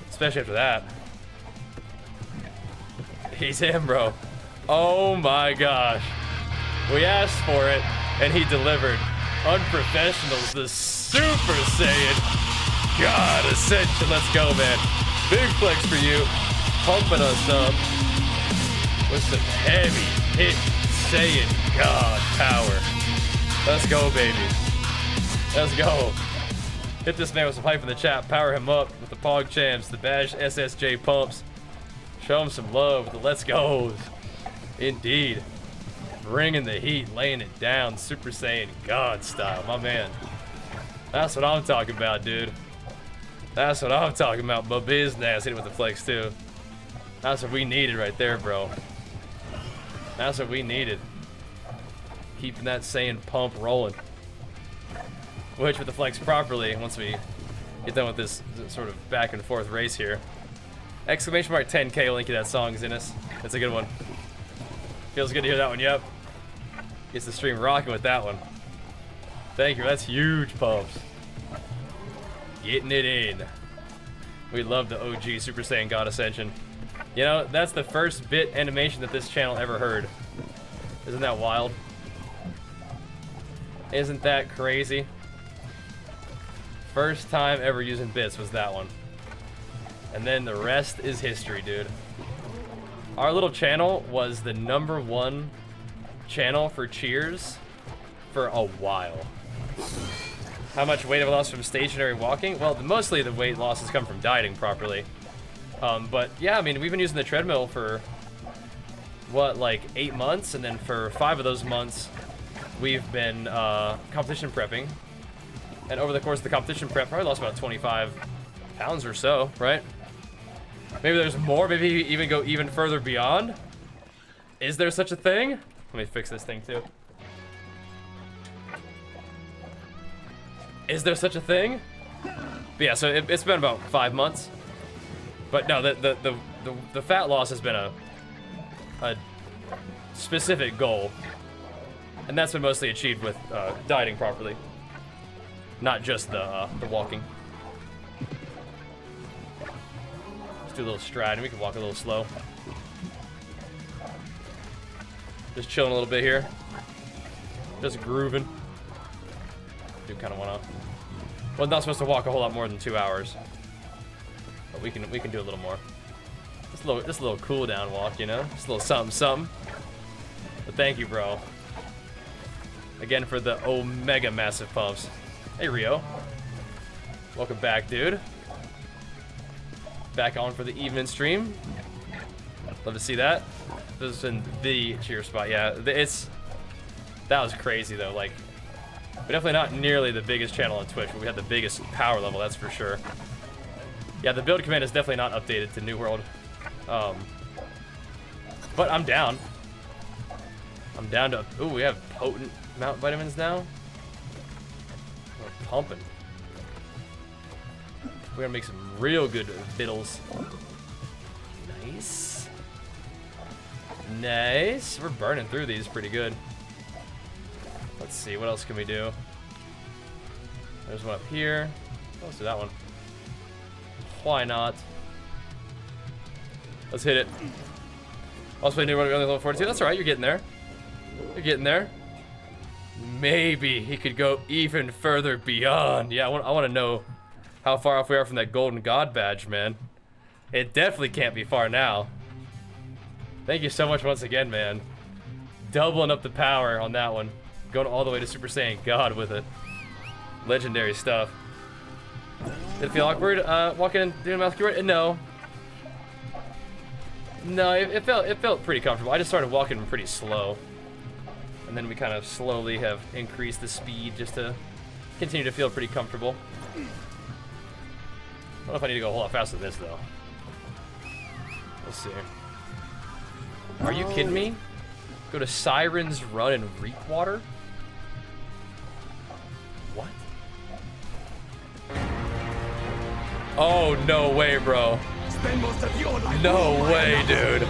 Especially after that. He's him, bro. Oh my gosh. We asked for it, and he delivered. Unprofessionals, the Super Saiyan God Ascension. Let's go, man. Big flex for you. Pumping us up with some heavy hit Saiyan God power. Let's go, baby. Let's go. Hit this man with some hype in the chat. Power him up with the Pog Champs, the Bash SSJ pumps. Show him some love with the Let's Go's. Indeed. Bringing the heat, laying it down. Super Saiyan God style, my man. That's what I'm talking about, dude. That's what I'm talking about. My business. Hit it with the flex, too. That's what we needed right there, bro. That's what we needed. Keeping that Saiyan pump rolling. Which, with the flex properly, once we get done with this sort of back and forth race here. Exclamation mark 10K will link you that song, Zinnis. That's a good one. Feels good to hear that one, yep. Gets the stream rocking with that one. Thank you, that's huge pumps. Getting it in. We love the OG Super Saiyan God Ascension. You know, that's the first bit animation that this channel ever heard. Isn't that wild? Isn't that crazy? First time ever using bits was that one. And then the rest is history, dude. Our little channel was the #1 channel for cheers for a while. How much weight have I lost from stationary walking? Well, mostly the weight losses come from dieting properly. But yeah, I mean, we've been using the treadmill for, what, like 8 months? And then for 5 of those months, we've been competition prepping. And over the course of the competition prep, probably lost about 25 pounds or so, right? Maybe there's more, maybe even go even further beyond. Is there such a thing? Let me fix this thing too. Is there such a thing? But yeah, so it's been about 5 months. But no, the fat loss has been a specific goal. And that's been mostly achieved with dieting properly. Not just the walking. Let's do a little stride and we can walk a little slow. Just chilling a little bit here. Just grooving. Do kind of want to. Well, not supposed to walk a whole lot more than 2 hours. But we can do a little more. Just a little cool down walk, you know? Just a little something, something. But thank you, bro. Again for the omega massive pumps. Hey, Rio. Welcome back, dude. Back on for the evening stream. Love to see that. This has been the cheer spot. Yeah, that was crazy, though. Like, we're definitely not nearly the biggest channel on Twitch, but we had the biggest power level, that's for sure. Yeah, the build command is definitely not updated to New World. But I'm down. I'm down to... Ooh, we have potent mount vitamins now. We're pumping. We're gonna make some real good vittles. Nice. Nice. We're burning through these pretty good. Let's see, what else can we do? There's one up here. Let's do that one. Why not? Let's hit it. Also, new running level 42. That's alright, you're getting there. You're getting there. Maybe he could go even further beyond. Yeah, I want to know how far off we are from that golden god badge, man. It definitely can't be far now. Thank you so much once again, man. Doubling up the power on that one. Going all the way to Super Saiyan God with it. Legendary stuff. Did it feel awkward walking in doing a mouse keyboard? No. No, it felt pretty comfortable. I just started walking pretty slow. And then we kind of slowly have increased the speed just to continue to feel pretty comfortable. I don't know if I need to go a whole lot faster than this, though. Let's see. Are you kidding me? Go to Siren's Run and reap water? What? Oh, no way, bro. No way, dude.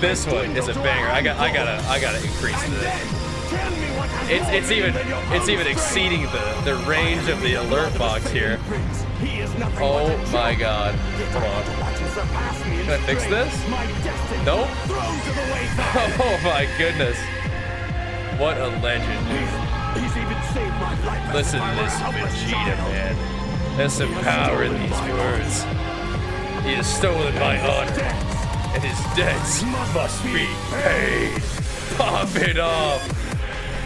This one is a banger. I gotta increase this. It's even exceeding the range of the alert box here. Oh my god. Hold on. Can I fix this? Nope. Oh my goodness. What a legend, dude. Listen to this Vegeta, man. There's some power in these words. He has stolen my honor, and his debts must be paid. Pop it off.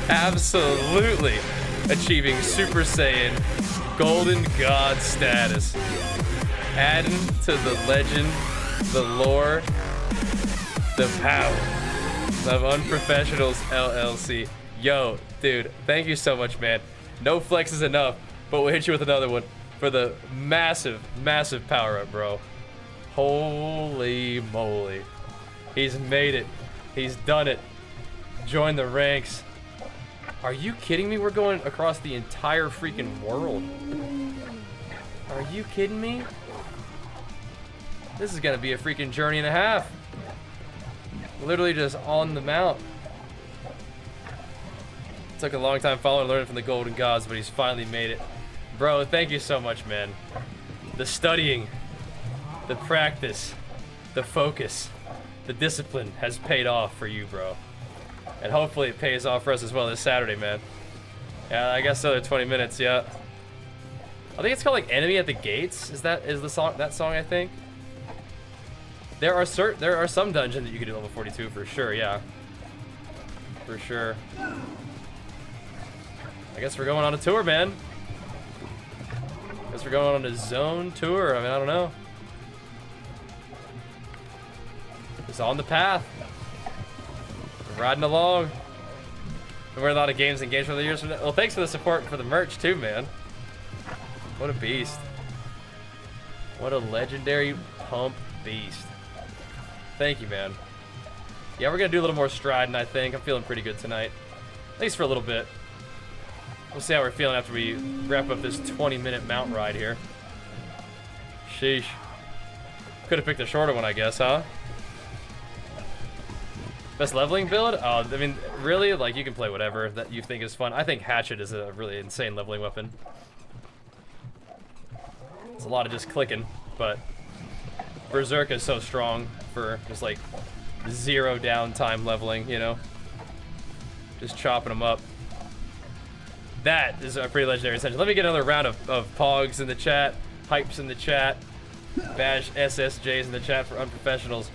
Absolutely achieving Super Saiyan Golden God status. Adding to the legend, the lore, the power of Unprofessionals LLC. Yo, dude, thank you so much, man. No flex is enough, but we'll hit you with another one for the massive, massive power up, bro. Holy moly. He's made it. He's done it. Join the ranks. Are you kidding me? We're going across the entire freaking world. Are you kidding me? This is gonna be a freaking journey and a half. Literally just on the mount. Took a long time following and learning from the Golden Gods, but he's finally made it. Bro, thank you so much, man. The studying, the practice, the focus, the discipline has paid off for you, bro. And hopefully it pays off for us as well this Saturday, man. Yeah, I guess another 20 minutes, yeah. I think it's called like Enemy at the Gates. Is the song, that song, I think? There are some dungeons that you can do level 42 for sure, yeah. For sure. I guess we're going on a tour, man. Guess we're going on a zone tour. I mean, I don't know. Just on the path. We're riding along. We're a lot of games and games for the years from now. Well, thanks for the support for the merch too, man. What a beast. What a legendary pump beast. Thank you, man. Yeah, we're gonna do a little more striding, I think. I'm feeling pretty good tonight. At least for a little bit. We'll see how we're feeling after we wrap up this 20-minute mount ride here. Sheesh. Could have picked a shorter one, I guess, huh? Best leveling build? Oh, I mean, really? Like, you can play whatever that you think is fun. I think Hatchet is a really insane leveling weapon. It's a lot of just clicking, but Berserk is so strong for just, like, zero downtime leveling, you know? Just chopping them up. That is a pretty legendary essential. Let me get another round of pogs in the chat, hypes in the chat, bash SSJs in the chat for Unprofessionals.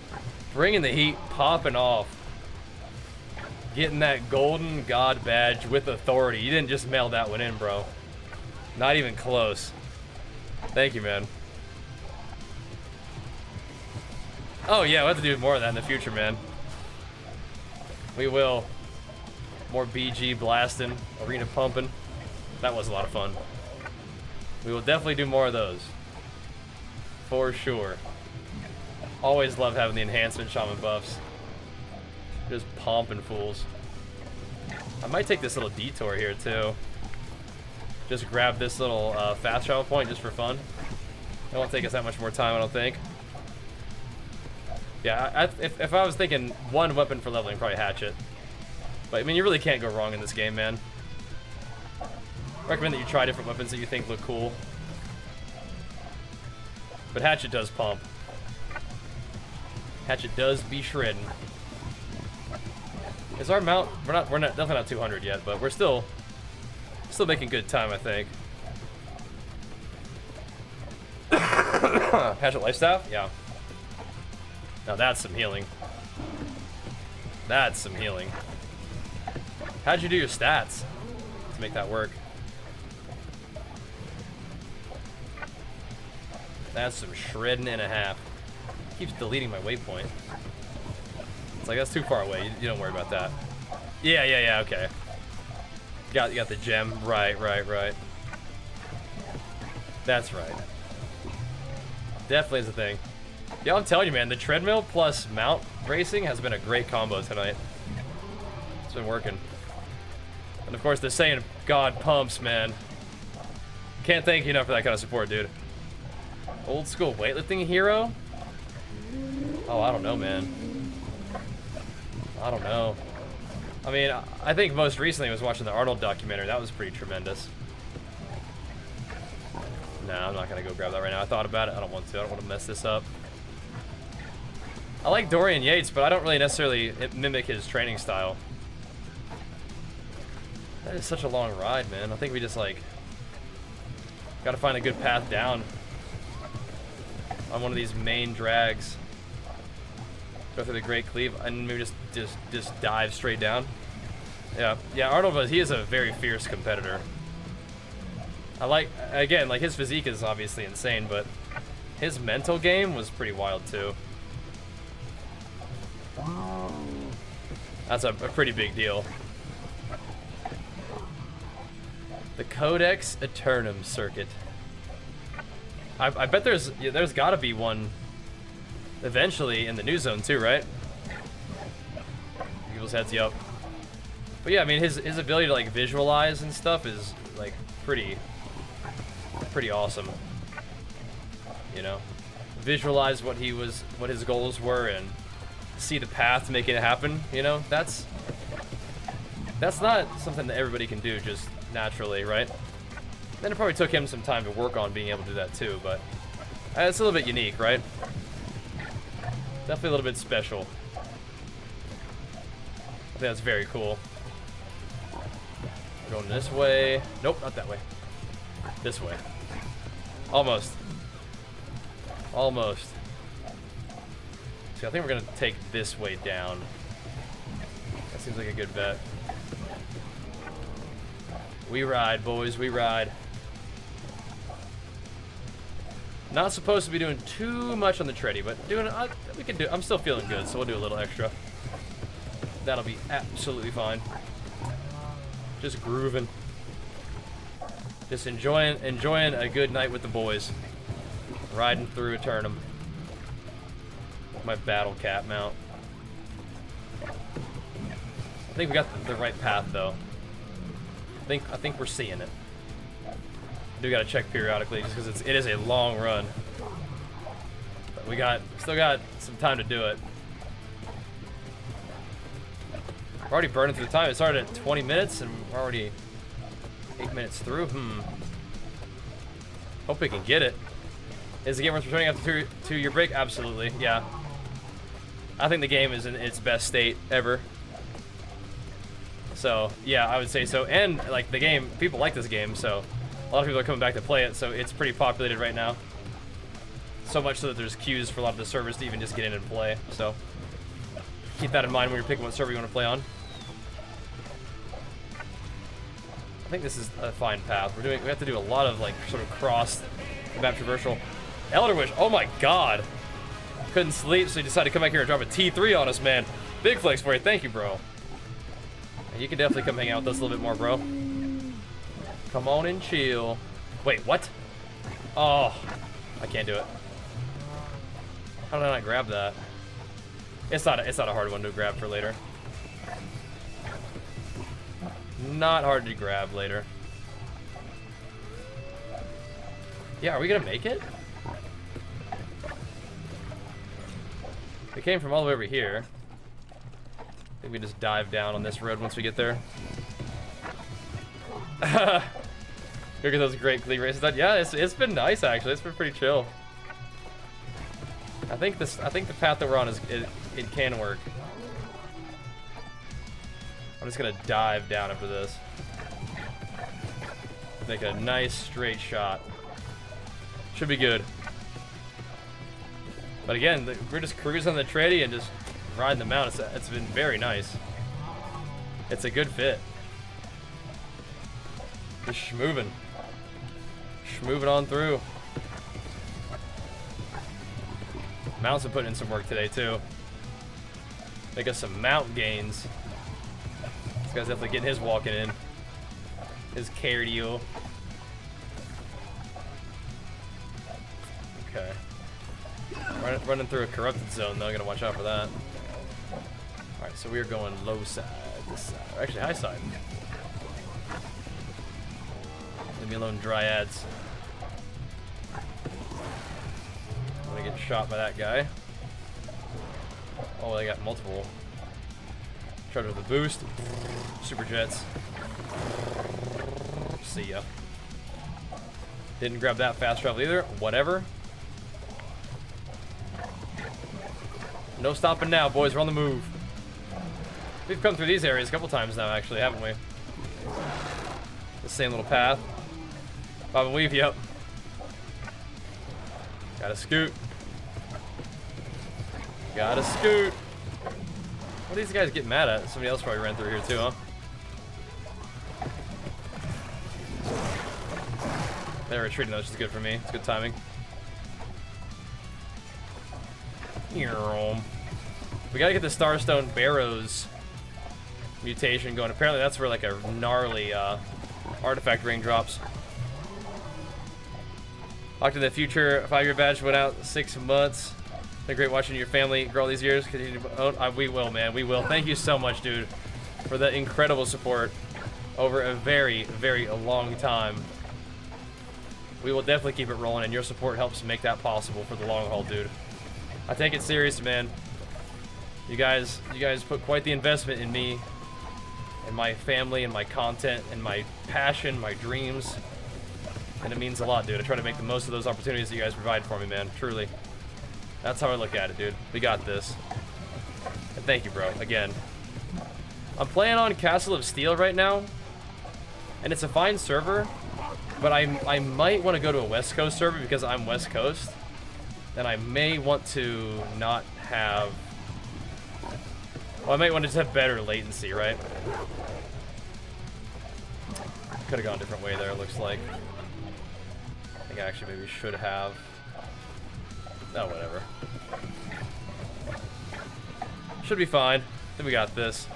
Bringing the heat, popping off. Getting that Golden God badge with authority. You didn't just mail that one in, bro. Not even close. Thank you, man. Oh, yeah, we'll have to do more of that in the future, man. We will. More BG blasting, arena pumping. That was a lot of fun. We will definitely do more of those. For sure. Always love having the enhancement shaman buffs. Just pumping fools. I might take this little detour here too. Just grab this little fast travel point just for fun. It won't take us that much more time, I don't think. Yeah, if I was thinking one weapon for leveling, probably Hatchet. But I mean, you really can't go wrong in this game, man. Recommend that you try different weapons that you think look cool. But Hatchet does pump. Hatchet does be shredding. Is our mount? We're not definitely not 200 yet, but we're still making good time, I think. Hatchet life staff? Yeah. Now that's some healing. That's some healing. How'd you do your stats to make that work? That's some shredding and a half. Keeps deleting my waypoint. It's like, that's too far away. You don't worry about that. Yeah, okay. You got the gem. Right. That's right. Definitely is a thing. Yeah, I'm telling you, man, the treadmill plus mount racing has been a great combo tonight. It's been working. And of course, the saying God pumps, man. Can't thank you enough for that kind of support, dude. Old school weightlifting hero? Oh, I don't know, man. I don't know. I mean, I think most recently I was watching the Arnold documentary. That was pretty tremendous. Nah, I'm not gonna go grab that right now. I thought about it. I don't want to. I don't want to mess this up. I like Dorian Yates, but I don't really necessarily mimic his training style. That is such a long ride, man. I think we just, like, gotta find a good path down on one of these main drags. Go through the Great Cleave and maybe just dive straight down. Yeah, Arnold he is a very fierce competitor. I like, again, like, his physique is obviously insane, but his mental game was pretty wild too. That's a pretty big deal. The Codex Eternum circuit. I bet there's gotta be one eventually in the new zone too, right? People's heads you up. But yeah, I mean, his ability to, like, visualize and stuff is, like, pretty awesome. You know, visualize what his goals were and see the path to make it happen. You know, that's not something that everybody can do just naturally, right? Then it probably took him some time to work on being able to do that too, but it's a little bit unique, right? Definitely a little bit special. I think that's very cool. Going this way. Nope, not that way. This way. Almost. Almost. See, I think we're gonna take this way down. That seems like a good bet. We ride, boys, we ride. Not supposed to be doing too much on the treadie, but doing we can do. I'm still feeling good, so we'll do a little extra. That'll be absolutely fine. Just grooving. Just enjoying a good night with the boys. Riding through Eternum. My battle cat mount. I think we got the right path though. I think we're seeing it. I do gotta check periodically just because it is a long run. But we still got some time to do it. We're already burning through the time. It started at 20 minutes and we're already 8 minutes through. Hope we can get it. Is the game worth returning after 2-year break? Absolutely, yeah. I think the game is in its best state ever. So, yeah, I would say so. And, like, the game, people like this game, so a lot of people are coming back to play it, so it's pretty populated right now. So much so that there's queues for a lot of the servers to even just get in and play, so keep that in mind when you're picking what server you want to play on. I think this is a fine path. We have to do a lot of, like, sort of cross map traversal. Elder Wish, oh my god. Couldn't sleep, so he decided to come back here and drop a T3 on us, man. Big flex for you, thank you, bro. You can definitely come hang out with us a little bit more, bro. Come on and chill. Wait, what? Oh, I can't do it. How did I not grab that? It's not a hard one to grab for later. Not hard to grab later. Yeah, are we gonna make it? We came from all the way over here. think we just dive down on this road once we get there. Look at those great Glee races. Yeah, it's been nice actually. It's been pretty chill. I think the path that we're on it can work. I'm just gonna dive down after this. Make a nice straight shot. Should be good. But again, we're just cruising on the treadie and just riding them out. It's been very nice. It's a good fit. Just schmoving. Schmoving on through. Mount's been putting in some work today too. Make us some mount gains. This guy's definitely getting his walking in. His cardio. Okay. Running through a corrupted zone though, gotta watch out for that. Alright, so we are going low side, this side, or actually high side. Leave me alone, dryads. I'm gonna get shot by that guy. Oh, they got multiple. Charge with the boost. Super jets. See ya. Didn't grab that fast travel either. Whatever. No stopping now, boys. We're on the move. We've come through these areas a couple times now, actually, haven't we? The same little path. Bob and weave, yep. Gotta scoot. Gotta scoot. What do these guys get mad at? Somebody else probably ran through here too, huh? They're retreating though, which is good for me. It's good timing. We gotta get the Starstone Barrows mutation going. Apparently that's where like a gnarly artifact ring drops. Locked in the future, 5-year badge went out 6 months. Been great watching your family grow all these years. Continue to we will, man. We will. Thank you so much, dude, for the incredible support over a very, very long time. We will definitely keep it rolling, and your support helps make that possible for the long haul, dude. I take it serious, man. You guys put quite the investment in me, and my family, and my content, and my passion, my dreams, and it means a lot, dude. I try to make the most of those opportunities that you guys provide for me, man. Truly. That's how I look at it, dude. We got this. And thank you, bro. Again. I'm playing on Castle of Steel right now, and it's a fine server, but I might want to go to a West Coast server because I'm West Coast, and I may want to not have... Well, I might want to just have better latency, right? Could have gone a different way there, it looks like. I think I actually maybe should have... Oh, whatever. Should be fine. I think we got this.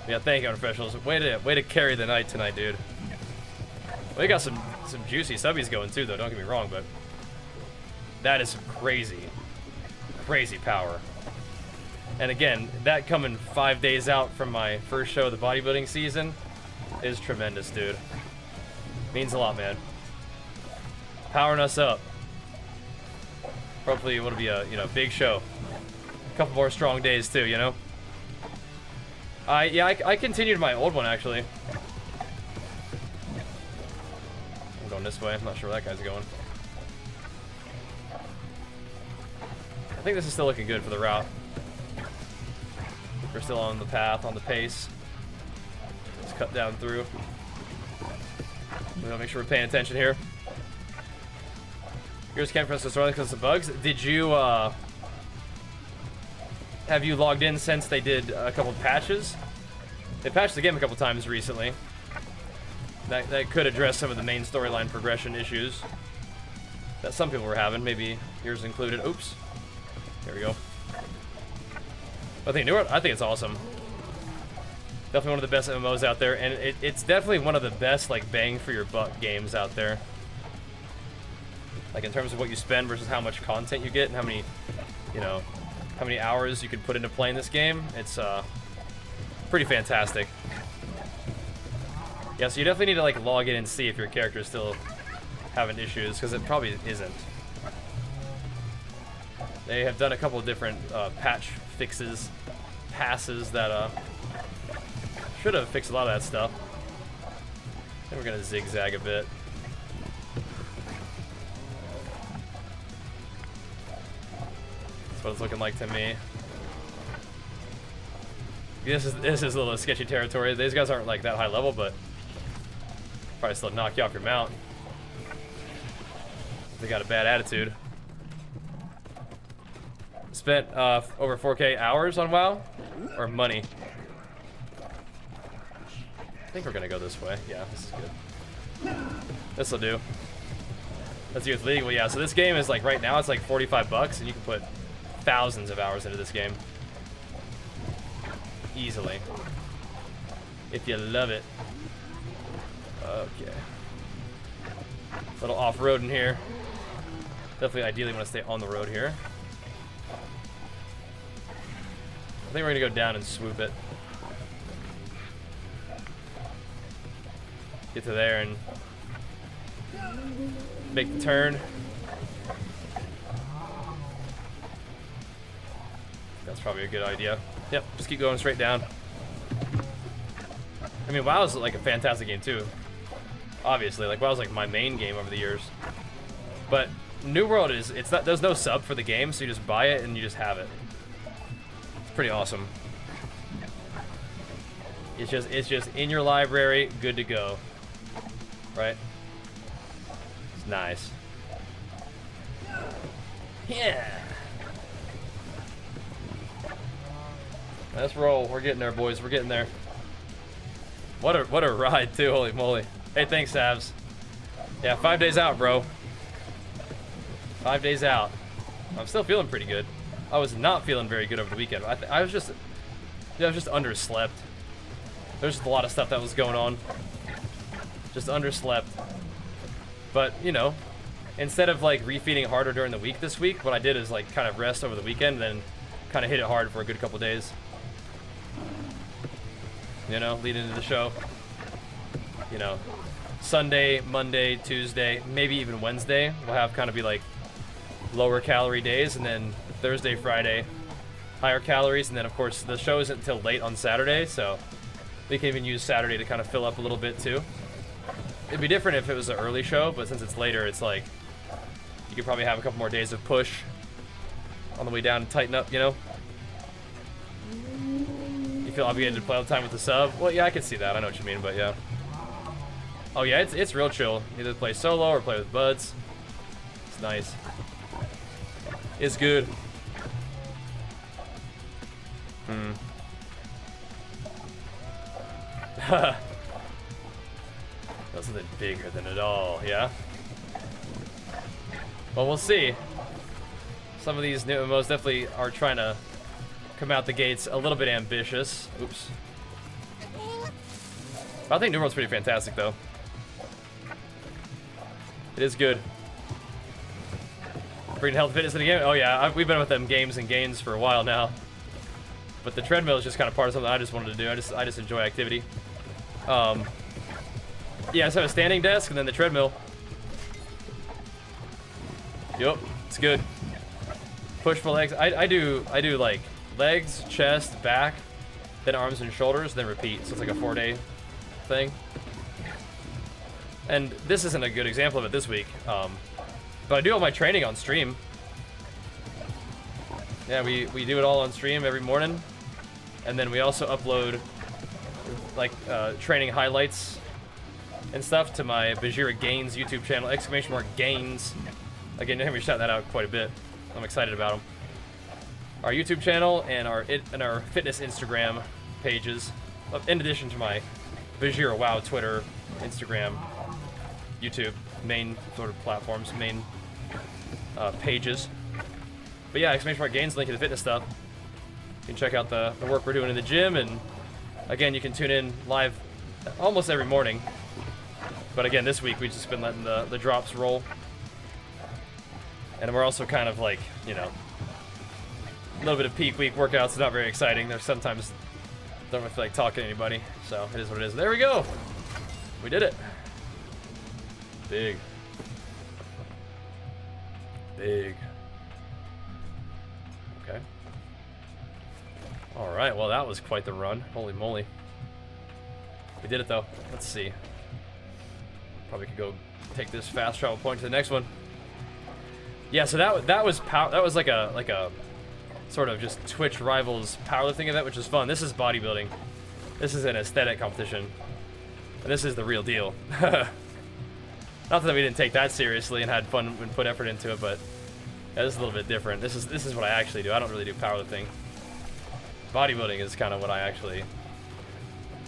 Yeah, thank you, unprofessionals. Way to carry the night tonight, dude. Well, we got some juicy subbies going too, though. Don't get me wrong, but that is some crazy power. And again, that coming 5 days out from my first show of the bodybuilding season is tremendous, dude. Means a lot, man. Powering us up. Hopefully, it'll be a big show. A couple more strong days too, you know. I continued my old one actually. I'm going this way. I'm not sure where that guy's going. I think this is still looking good for the route. We're still on the path, on the pace. Let's cut down through. We gotta make sure we're paying attention here. Here's Ken from Sorry because of bugs. Did you have you logged in since they did a couple of patches? They patched the game a couple times recently. That could address some of the main storyline progression issues that some people were having, maybe yours included. Oops. There we go. I think it's awesome. Definitely one of the best MMOs out there, and it's definitely one of the best like bang for your buck games out there. Like in terms of what you spend versus how much content you get and how many hours you can put into playing this game. It's pretty fantastic. Yeah, so you definitely need to like log in and see if your character is still having issues, because it probably isn't. They have done a couple of different patch fixes, passes that should have fixed a lot of that stuff. I think we're gonna zigzag a bit. That's what it's looking like to me. This is a little sketchy territory. These guys aren't like that high level, but probably still knock you off your mount. They got a bad attitude. Spent over 4K hours on WoW, or money. I think we're gonna go this way. Yeah, this is good. This'll do. Let's see what's legal. Yeah, so this game is like right now it's like 45 bucks, and you can put thousands of hours into this game easily if you love it. Okay. Little off-road in here. Definitely, ideally, want to stay on the road here. I think we're gonna go down and swoop it. Get to there and make the turn. That's probably a good idea. Yep, just keep going straight down. I mean, WoW is like a fantastic game too. Obviously, like WoW's like my main game over the years. But New World is, it's not, there's no sub for the game, so you just buy it and you just have it. It's pretty awesome. It's just in your library, good to go. Right? It's nice. Yeah. Let's roll. We're getting there, boys. We're getting there. What a ride too, holy moly. Hey, thanks, Savs. Yeah, 5 days out, bro. 5 days out. I'm still feeling pretty good. I was not feeling very good over the weekend. I was just underslept. There's just a lot of stuff that was going on. Just underslept. But, you know, instead of like refeeding harder during the week this week, what I did is like kind of rest over the weekend and then kind of hit it hard for a good couple days. You know, leading into the show. You know, Sunday, Monday, Tuesday, maybe even Wednesday, we'll have kind of be like lower calorie days, and then Thursday, Friday, higher calories, and then of course the show isn't until late on Saturday, so we can even use Saturday to kind of fill up a little bit too. It'd be different if it was an early show, but since it's later, it's like you could probably have a couple more days of push on the way down and tighten up, you know? You feel obligated to play all the time with the sub? Well, yeah, I can see that. I know what you mean, but yeah. Oh yeah, it's real chill. Either play solo or play with buds. It's nice. It's good. Something bigger than it all, yeah? Well, we'll see. Some of these new MMOs definitely are trying to come out the gates a little bit ambitious. Oops. I think New World's pretty fantastic, though. It is good. Bring health fitness in the game? Oh yeah, we've been with them games and gains for a while now. But the treadmill is just kind of part of something I just wanted to do. I just enjoy activity. Yeah, I just have a standing desk and then the treadmill. Yup, it's good. Push for legs. I do like legs, chest, back, then arms and shoulders, then repeat. So it's like a 4-day thing. And this isn't a good example of it this week, but I do all my training on stream. Yeah, we do it all on stream every morning, and then we also upload like training highlights and stuff to my Bajheera Gains YouTube channel, !Gains. Again, you hear me shout that out quite a bit. I'm excited about them. Our YouTube channel and our fitness Instagram pages, in addition to my Bajheera WoW Twitter, Instagram, YouTube, main sort of platforms, main pages. But yeah, !Gains, link to the fitness stuff. You can check out the work we're doing in the gym, and again, you can tune in live almost every morning. But again, this week we've just been letting the drops roll. And we're also kind of like, you know, a little bit of peak week workouts, not very exciting. There's sometimes don't really feel like talking to anybody, so it is what it is. There we go. We did it. Big. Big. Okay. All right, well, that was quite the run. Holy moly. We did it, though. Let's see. Probably could go take this fast travel point to the next one. Yeah, so that was like a sort of just Twitch Rivals powerlifting event, which is fun. This is bodybuilding. This is an aesthetic competition. And this is the real deal. Not that we didn't take that seriously and had fun and put effort into it, but yeah, this is a little bit different. This is what I actually do. I don't really do powerlifting. Bodybuilding is kind of what I actually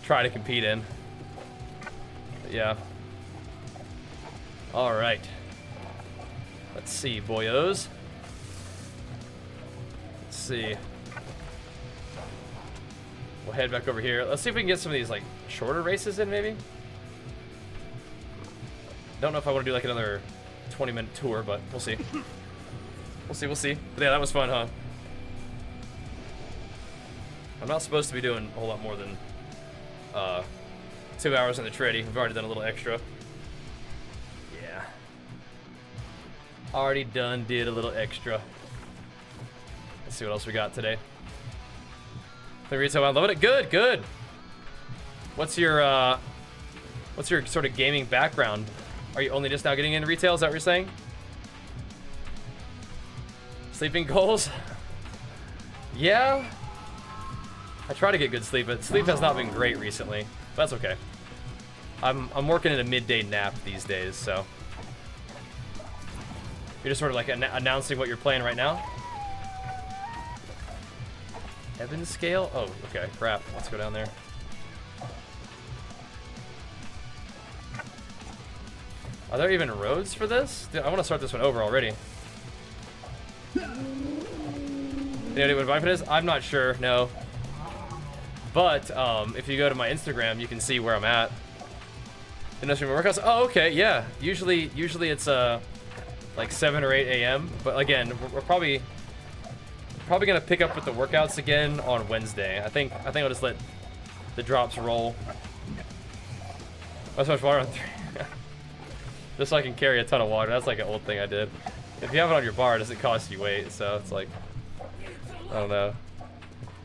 try to compete in. But yeah. All right. Let's see, boyos. Let's see. We'll head back over here. Let's see if we can get some of these like shorter races in, maybe. Don't know if I want to do like another 20-minute tour, but we'll see. We'll see. But yeah, that was fun, huh? I'm not supposed to be doing a whole lot more than 2 hours in the treadie. We've already done a little extra. Yeah. Already did a little extra. Let's see what else we got today. The retail, I'm loving it. Good. What's your sort of gaming background? Are you only just now getting into retail? Is that what you're saying? Sleeping goals? Yeah. I try to get good sleep, but sleep has not been great recently. But that's okay. I'm working in a midday nap these days, so you're just sort of like announcing what you're playing right now. Evans scale? Oh, okay. Crap. Let's go down there. Are there even roads for this? Dude, I want to start this one over already. You know what Bifid is? I'm not sure. No. But if you go to my Instagram, you can see where I'm at. Industrial workouts. Oh, okay. Yeah. Usually it's like 7 or 8 a.m. But again, we're probably gonna pick up with the workouts again on Wednesday. I think I'll just let the drops roll. That's much water on 3. Just so I can carry a ton of water. That's like an old thing I did. If you have it on your bar, it doesn't cost you weight, so it's like, I don't know.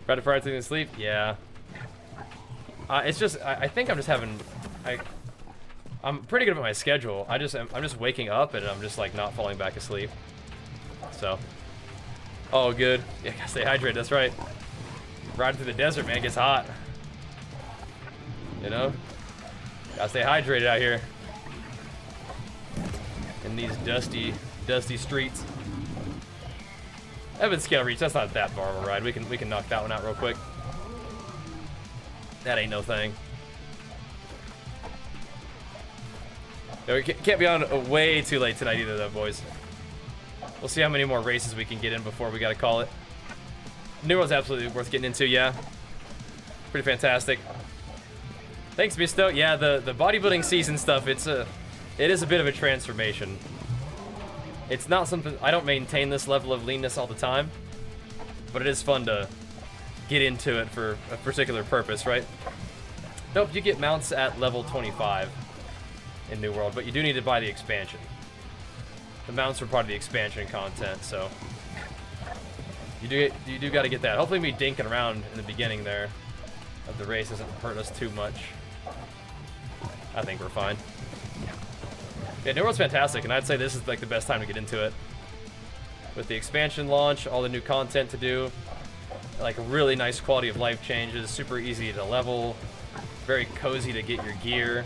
Ready for everything to sleep? Yeah. It's just I think I'm just having I'm pretty good at my schedule. I'm just waking up and I'm just like not falling back asleep. So. Oh, good. Yeah, gotta stay hydrated. That's right. Riding through the desert, man, it gets hot. You know? Gotta stay hydrated out here. In these dusty streets. Evans scale reach. That's not that far of a ride. We can knock that one out real quick. That ain't no thing. No, we can't be on way too late tonight either, though, boys. We'll see how many more races we can get in before we gotta call it. New World's absolutely worth getting into, yeah. Pretty fantastic. Thanks, Misto. Yeah, the bodybuilding season stuff, it is a bit of a transformation. It's not something, I don't maintain this level of leanness all the time, but it is fun to get into it for a particular purpose, right? Nope, you get mounts at level 25 in New World, but you do need to buy the expansion. The mounts are part of the expansion content, so you do got to get that. Hopefully me dinking around in the beginning there of the race doesn't hurt us too much. I think we're fine. Yeah, New World's fantastic, and I'd say this is like the best time to get into it. With the expansion launch, all the new content to do, like really nice quality of life changes, super easy to level, very cozy to get your gear,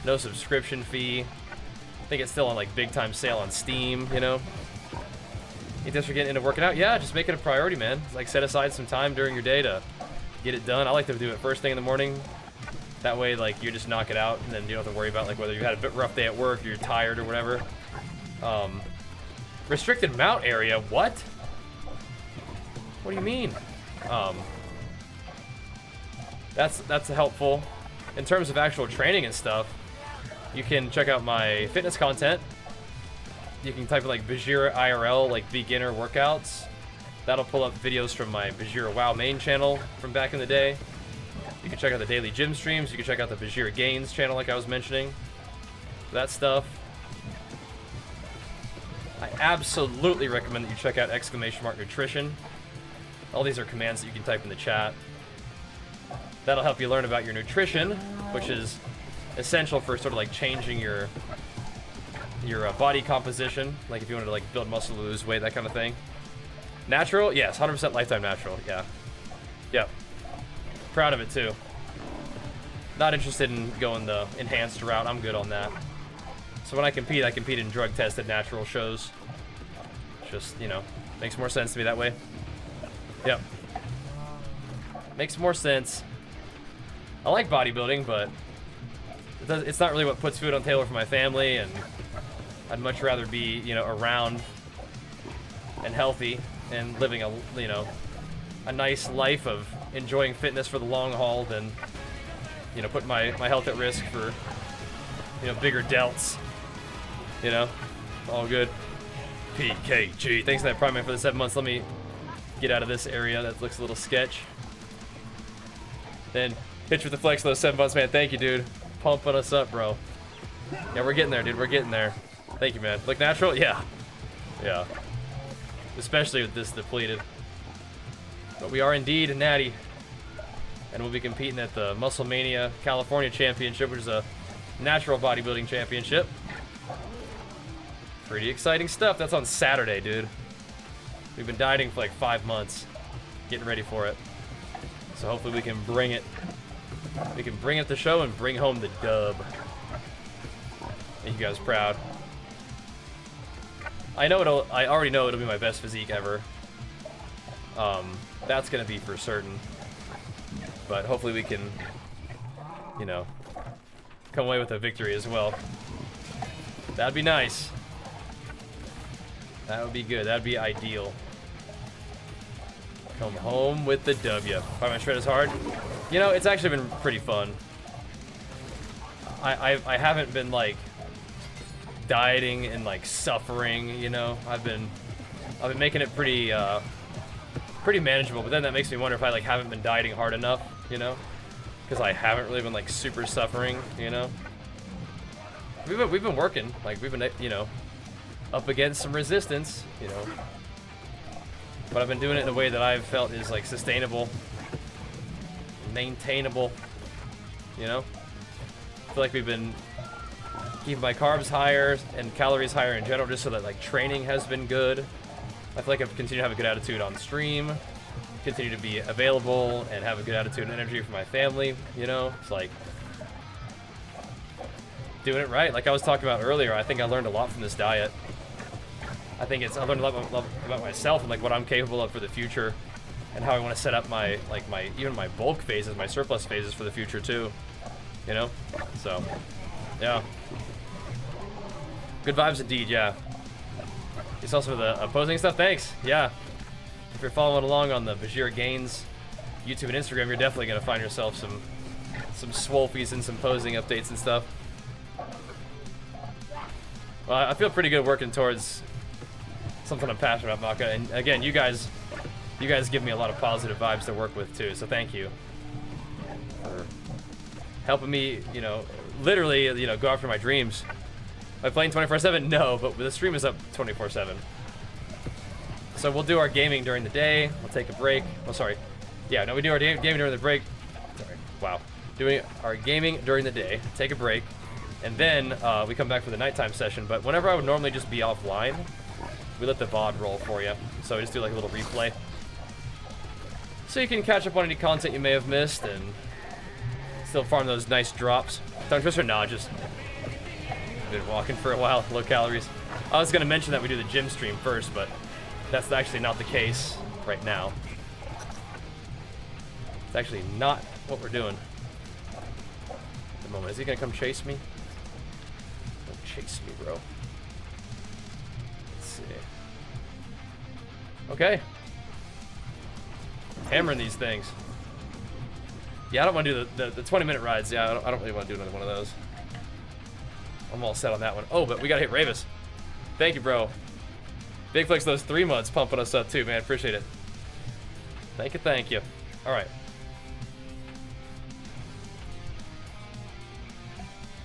no subscription fee. I think it's still on like big time sale on Steam, you know? You just for getting into working out? Yeah, just make it a priority, man. Like set aside some time during your day to get it done. I like to do it first thing in the morning. That way, like, you just knock it out, and then you don't have to worry about, like, whether you had a bit rough day at work, or you're tired, or whatever. Restricted mount area? What? What do you mean? That's helpful. In terms of actual training and stuff, you can check out my fitness content. You can type in, like, Bajheera IRL, like, beginner workouts. That'll pull up videos from my Bajheera WoW main channel from back in the day. You can check out the daily gym streams. You can check out the Bajheera Gains channel like I was mentioning. That stuff. I absolutely recommend that you check out ! Nutrition. All these are commands that you can type in the chat. That'll help you learn about your nutrition, which is essential for sort of like changing your body composition. Like if you wanted to like build muscle, lose weight, that kind of thing. Natural? Yes, 100% lifetime natural. Yeah. Yep. Proud of it too. Not interested in going the enhanced route. I'm good on that. So when I compete in drug-tested natural shows. Just, you know, makes more sense to me that way. Yep. Makes more sense. I like bodybuilding, but it's not really what puts food on the table for my family, and I'd much rather be, you know, around and healthy and living a, you know, a nice life of enjoying fitness for the long haul than, you know, putting my health at risk for, you know, bigger delts. You know, all good. PKG. Thanks for that Prime Man for the 7 months. Let me get out of this area. That looks a little sketch. Then Hitch with the flex those 7 months, man. Thank you, dude. Pumping us up, bro. Yeah, we're getting there, dude. We're getting there. Thank you, man. Look natural? Yeah. Yeah. Especially with this depleted. But we are indeed natty. And we'll be competing at the Muscle Mania California Championship, which is a natural bodybuilding championship. Pretty exciting stuff. That's on Saturday, dude. We've been dieting for like 5 months. Getting ready for it. So hopefully we can bring it. We can bring it to the show and bring home the dub. Make you guys proud. I already know it'll be my best physique ever. That's gonna be for certain. But hopefully we can, you know, come away with a victory as well. That'd be nice. That would be good. That'd be ideal. Come home with the W. Why my shred is hard? You know, it's actually been pretty fun. I haven't been like dieting and like suffering, you know. I've been making it pretty pretty manageable, but then that makes me wonder if I like haven't been dieting hard enough, you know? Because I haven't really been like super suffering, you know. We've been working, like we've been, you know, up against some resistance, you know. But I've been doing it in a way that I've felt is like sustainable, maintainable, you know. I feel like we've been keeping my carbs higher and calories higher in general, just so that like training has been good. I feel like I've continued to have a good attitude on stream, continue to be available and have a good attitude and energy for my family, you know. It's like doing it right. Like I was talking about earlier, I think I learned a lot from this diet. I learned a lot about myself and like what I'm capable of for the future, and how I want to set up my even my bulk phases, my surplus phases for the future too. You know? So yeah. Good vibes indeed, yeah. You saw some of the opposing stuff? Thanks. Yeah. If you're following along on the Bajheera Gains YouTube and Instagram, you're definitely gonna find yourself some swolfies and some posing updates and stuff. Well, I feel pretty good working towards something I'm passionate about, Maka. And again, you guys give me a lot of positive vibes to work with too. So thank you for helping me, you know, literally, you know, go after my dreams. Am I playing 24/7? No, but the stream is up 24/7. So we'll do our gaming during the day. We'll take a break. Oh, sorry. Yeah, no, we do our gaming during the break. Sorry. Wow. Doing our gaming during the day. Take a break. And then we come back for the nighttime session. But whenever I would normally just be offline, we let the VOD roll for you. So we just do like a little replay. So you can catch up on any content you may have missed and still farm those nice drops. Tongue twister? Nah, just been walking for a while. Low calories. I was going to mention that we do the gym stream first, but that's actually not the case right now. It's actually not what we're doing at the moment. Is he going to come chase me? Don't chase me, bro. Let's see. Okay. Hammering these things. Yeah, I don't want to do the 20-minute rides. Yeah, I don't really want to do another one of those. I'm all set on that one. Oh, but we got to hit Ravis. Thank you, bro. Big flex those 3 months pumping us up too, man. Appreciate it. Thank you, thank you. All right.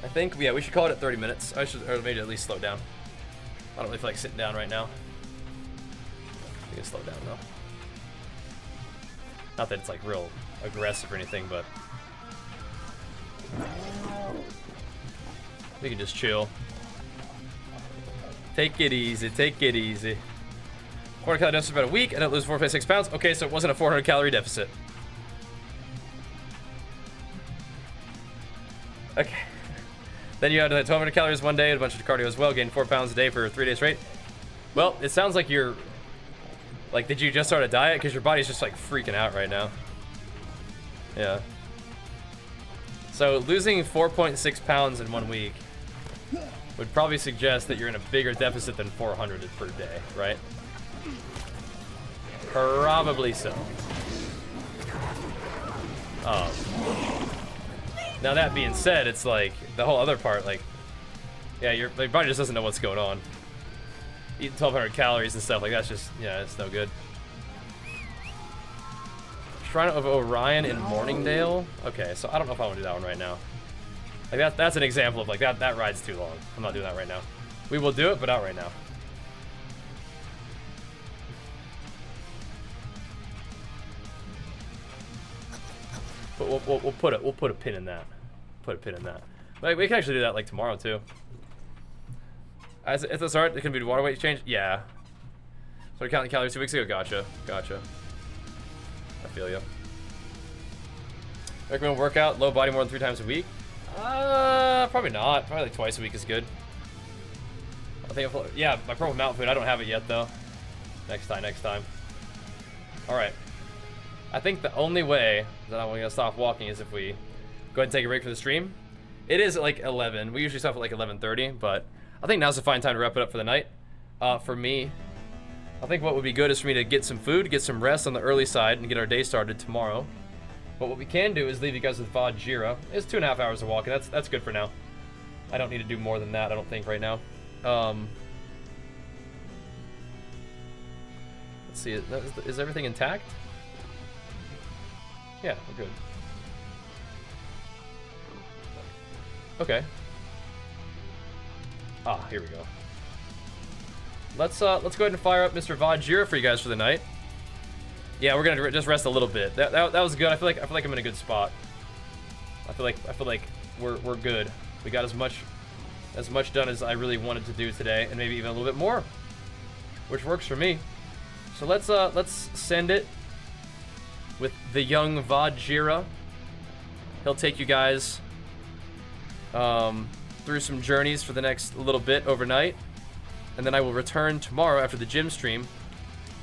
I think, yeah, we should call it at 30 minutes. I should, or maybe at least slow down. I don't really feel like sitting down right now. We can slow down though. Not that it's like real aggressive or anything, but we can just chill. Take it easy, take it easy. 400 calorie deficit for about a week, and I lose 4.6 pounds. Okay, so it wasn't a 400 calorie deficit. Okay. Then you had 1,200 calories one day and a bunch of cardio as well, gained 4 pounds a day for 3 days straight. Well, it sounds like you're, like, did you just start a diet? Because your body's just, like, freaking out right now. Yeah. So losing 4.6 pounds in 1 week would probably suggest that you're in a bigger deficit than 400 per day, right? Probably so. Now that being said, it's like the whole other part, like, yeah, your body just doesn't know what's going on. Eating 1,200 calories and stuff like that's just, yeah, it's no good. Shrine of Orion in Morningdale. Okay, so I don't know if I want to do that one right now. Like that's an example of like that ride's too long. I'm not doing that right now. We will do it, but not right now. But we'll put a pin in that. Put a pin in that. Like we can actually do that like tomorrow too. As if the start, it can be water weight change. Yeah. Started counting calories 2 weeks ago. Gotcha. Gotcha. I feel you. Recommend workout, low body more than 3 times a week? Probably not. Probably like twice a week is good. I think, yeah, my problem with mountain food, I don't have it yet though. Next time. All right. I think the only way that I'm gonna stop walking is if we go ahead and take a break for the stream. It is at like 11. We usually stop at like 11:30, but I think now's a fine time to wrap it up for the night. For me, I think what would be good is for me to get some food, get some rest on the early side, and get our day started tomorrow. But what we can do is leave you guys with Bajheera. It's 2.5 hours of walking. That's good for now. I don't need to do more than that, I don't think, right now. Let's see. Is everything intact? Yeah, we're good. Okay. Ah, here we go. Let's go ahead and fire up Mr. Bajheera for you guys for the night. Yeah, we're gonna just rest a little bit. That was good. I feel like I'm in a good spot. I feel like we're good. We got as much done as I really wanted to do today, and maybe even a little bit more, which works for me. So let's send it with the young Bajheera. He'll take you guys through some journeys for the next little bit overnight, and then I will return tomorrow after the gym stream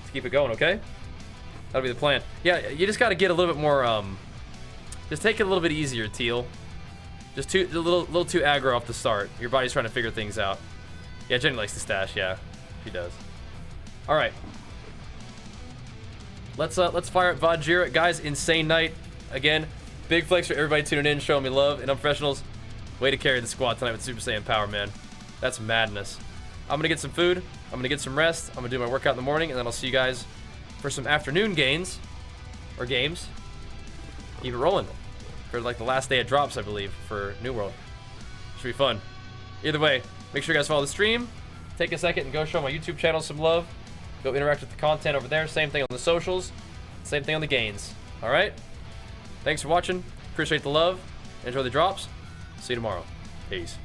to keep it going. Okay, that'll be the plan. Yeah, you just got to get a little bit more. Just take it a little bit easier, Teal. Just a little too aggro off the start. Your body's trying to figure things out. Yeah, Jenny likes the stash. Yeah, she does. All right. Let's fire up Bajheera, guys. Insane night again. Big flex for everybody tuning in, showing me love, and unprofessionals. Way to carry the squad tonight with Super Saiyan power, man. That's madness. I'm gonna get some food. I'm gonna get some rest. I'm gonna do my workout in the morning, and then I'll see you guys for some afternoon gains or games. Keep it rolling for like the last day of drops, I believe, for New World. Should be fun. Either way, make sure you guys follow the stream. Take a second and go show my YouTube channel some love. Go interact with the content over there. Same thing on the socials. Same thing on the gains. All right. Thanks for watching. Appreciate the love. Enjoy the drops. See you tomorrow. Peace.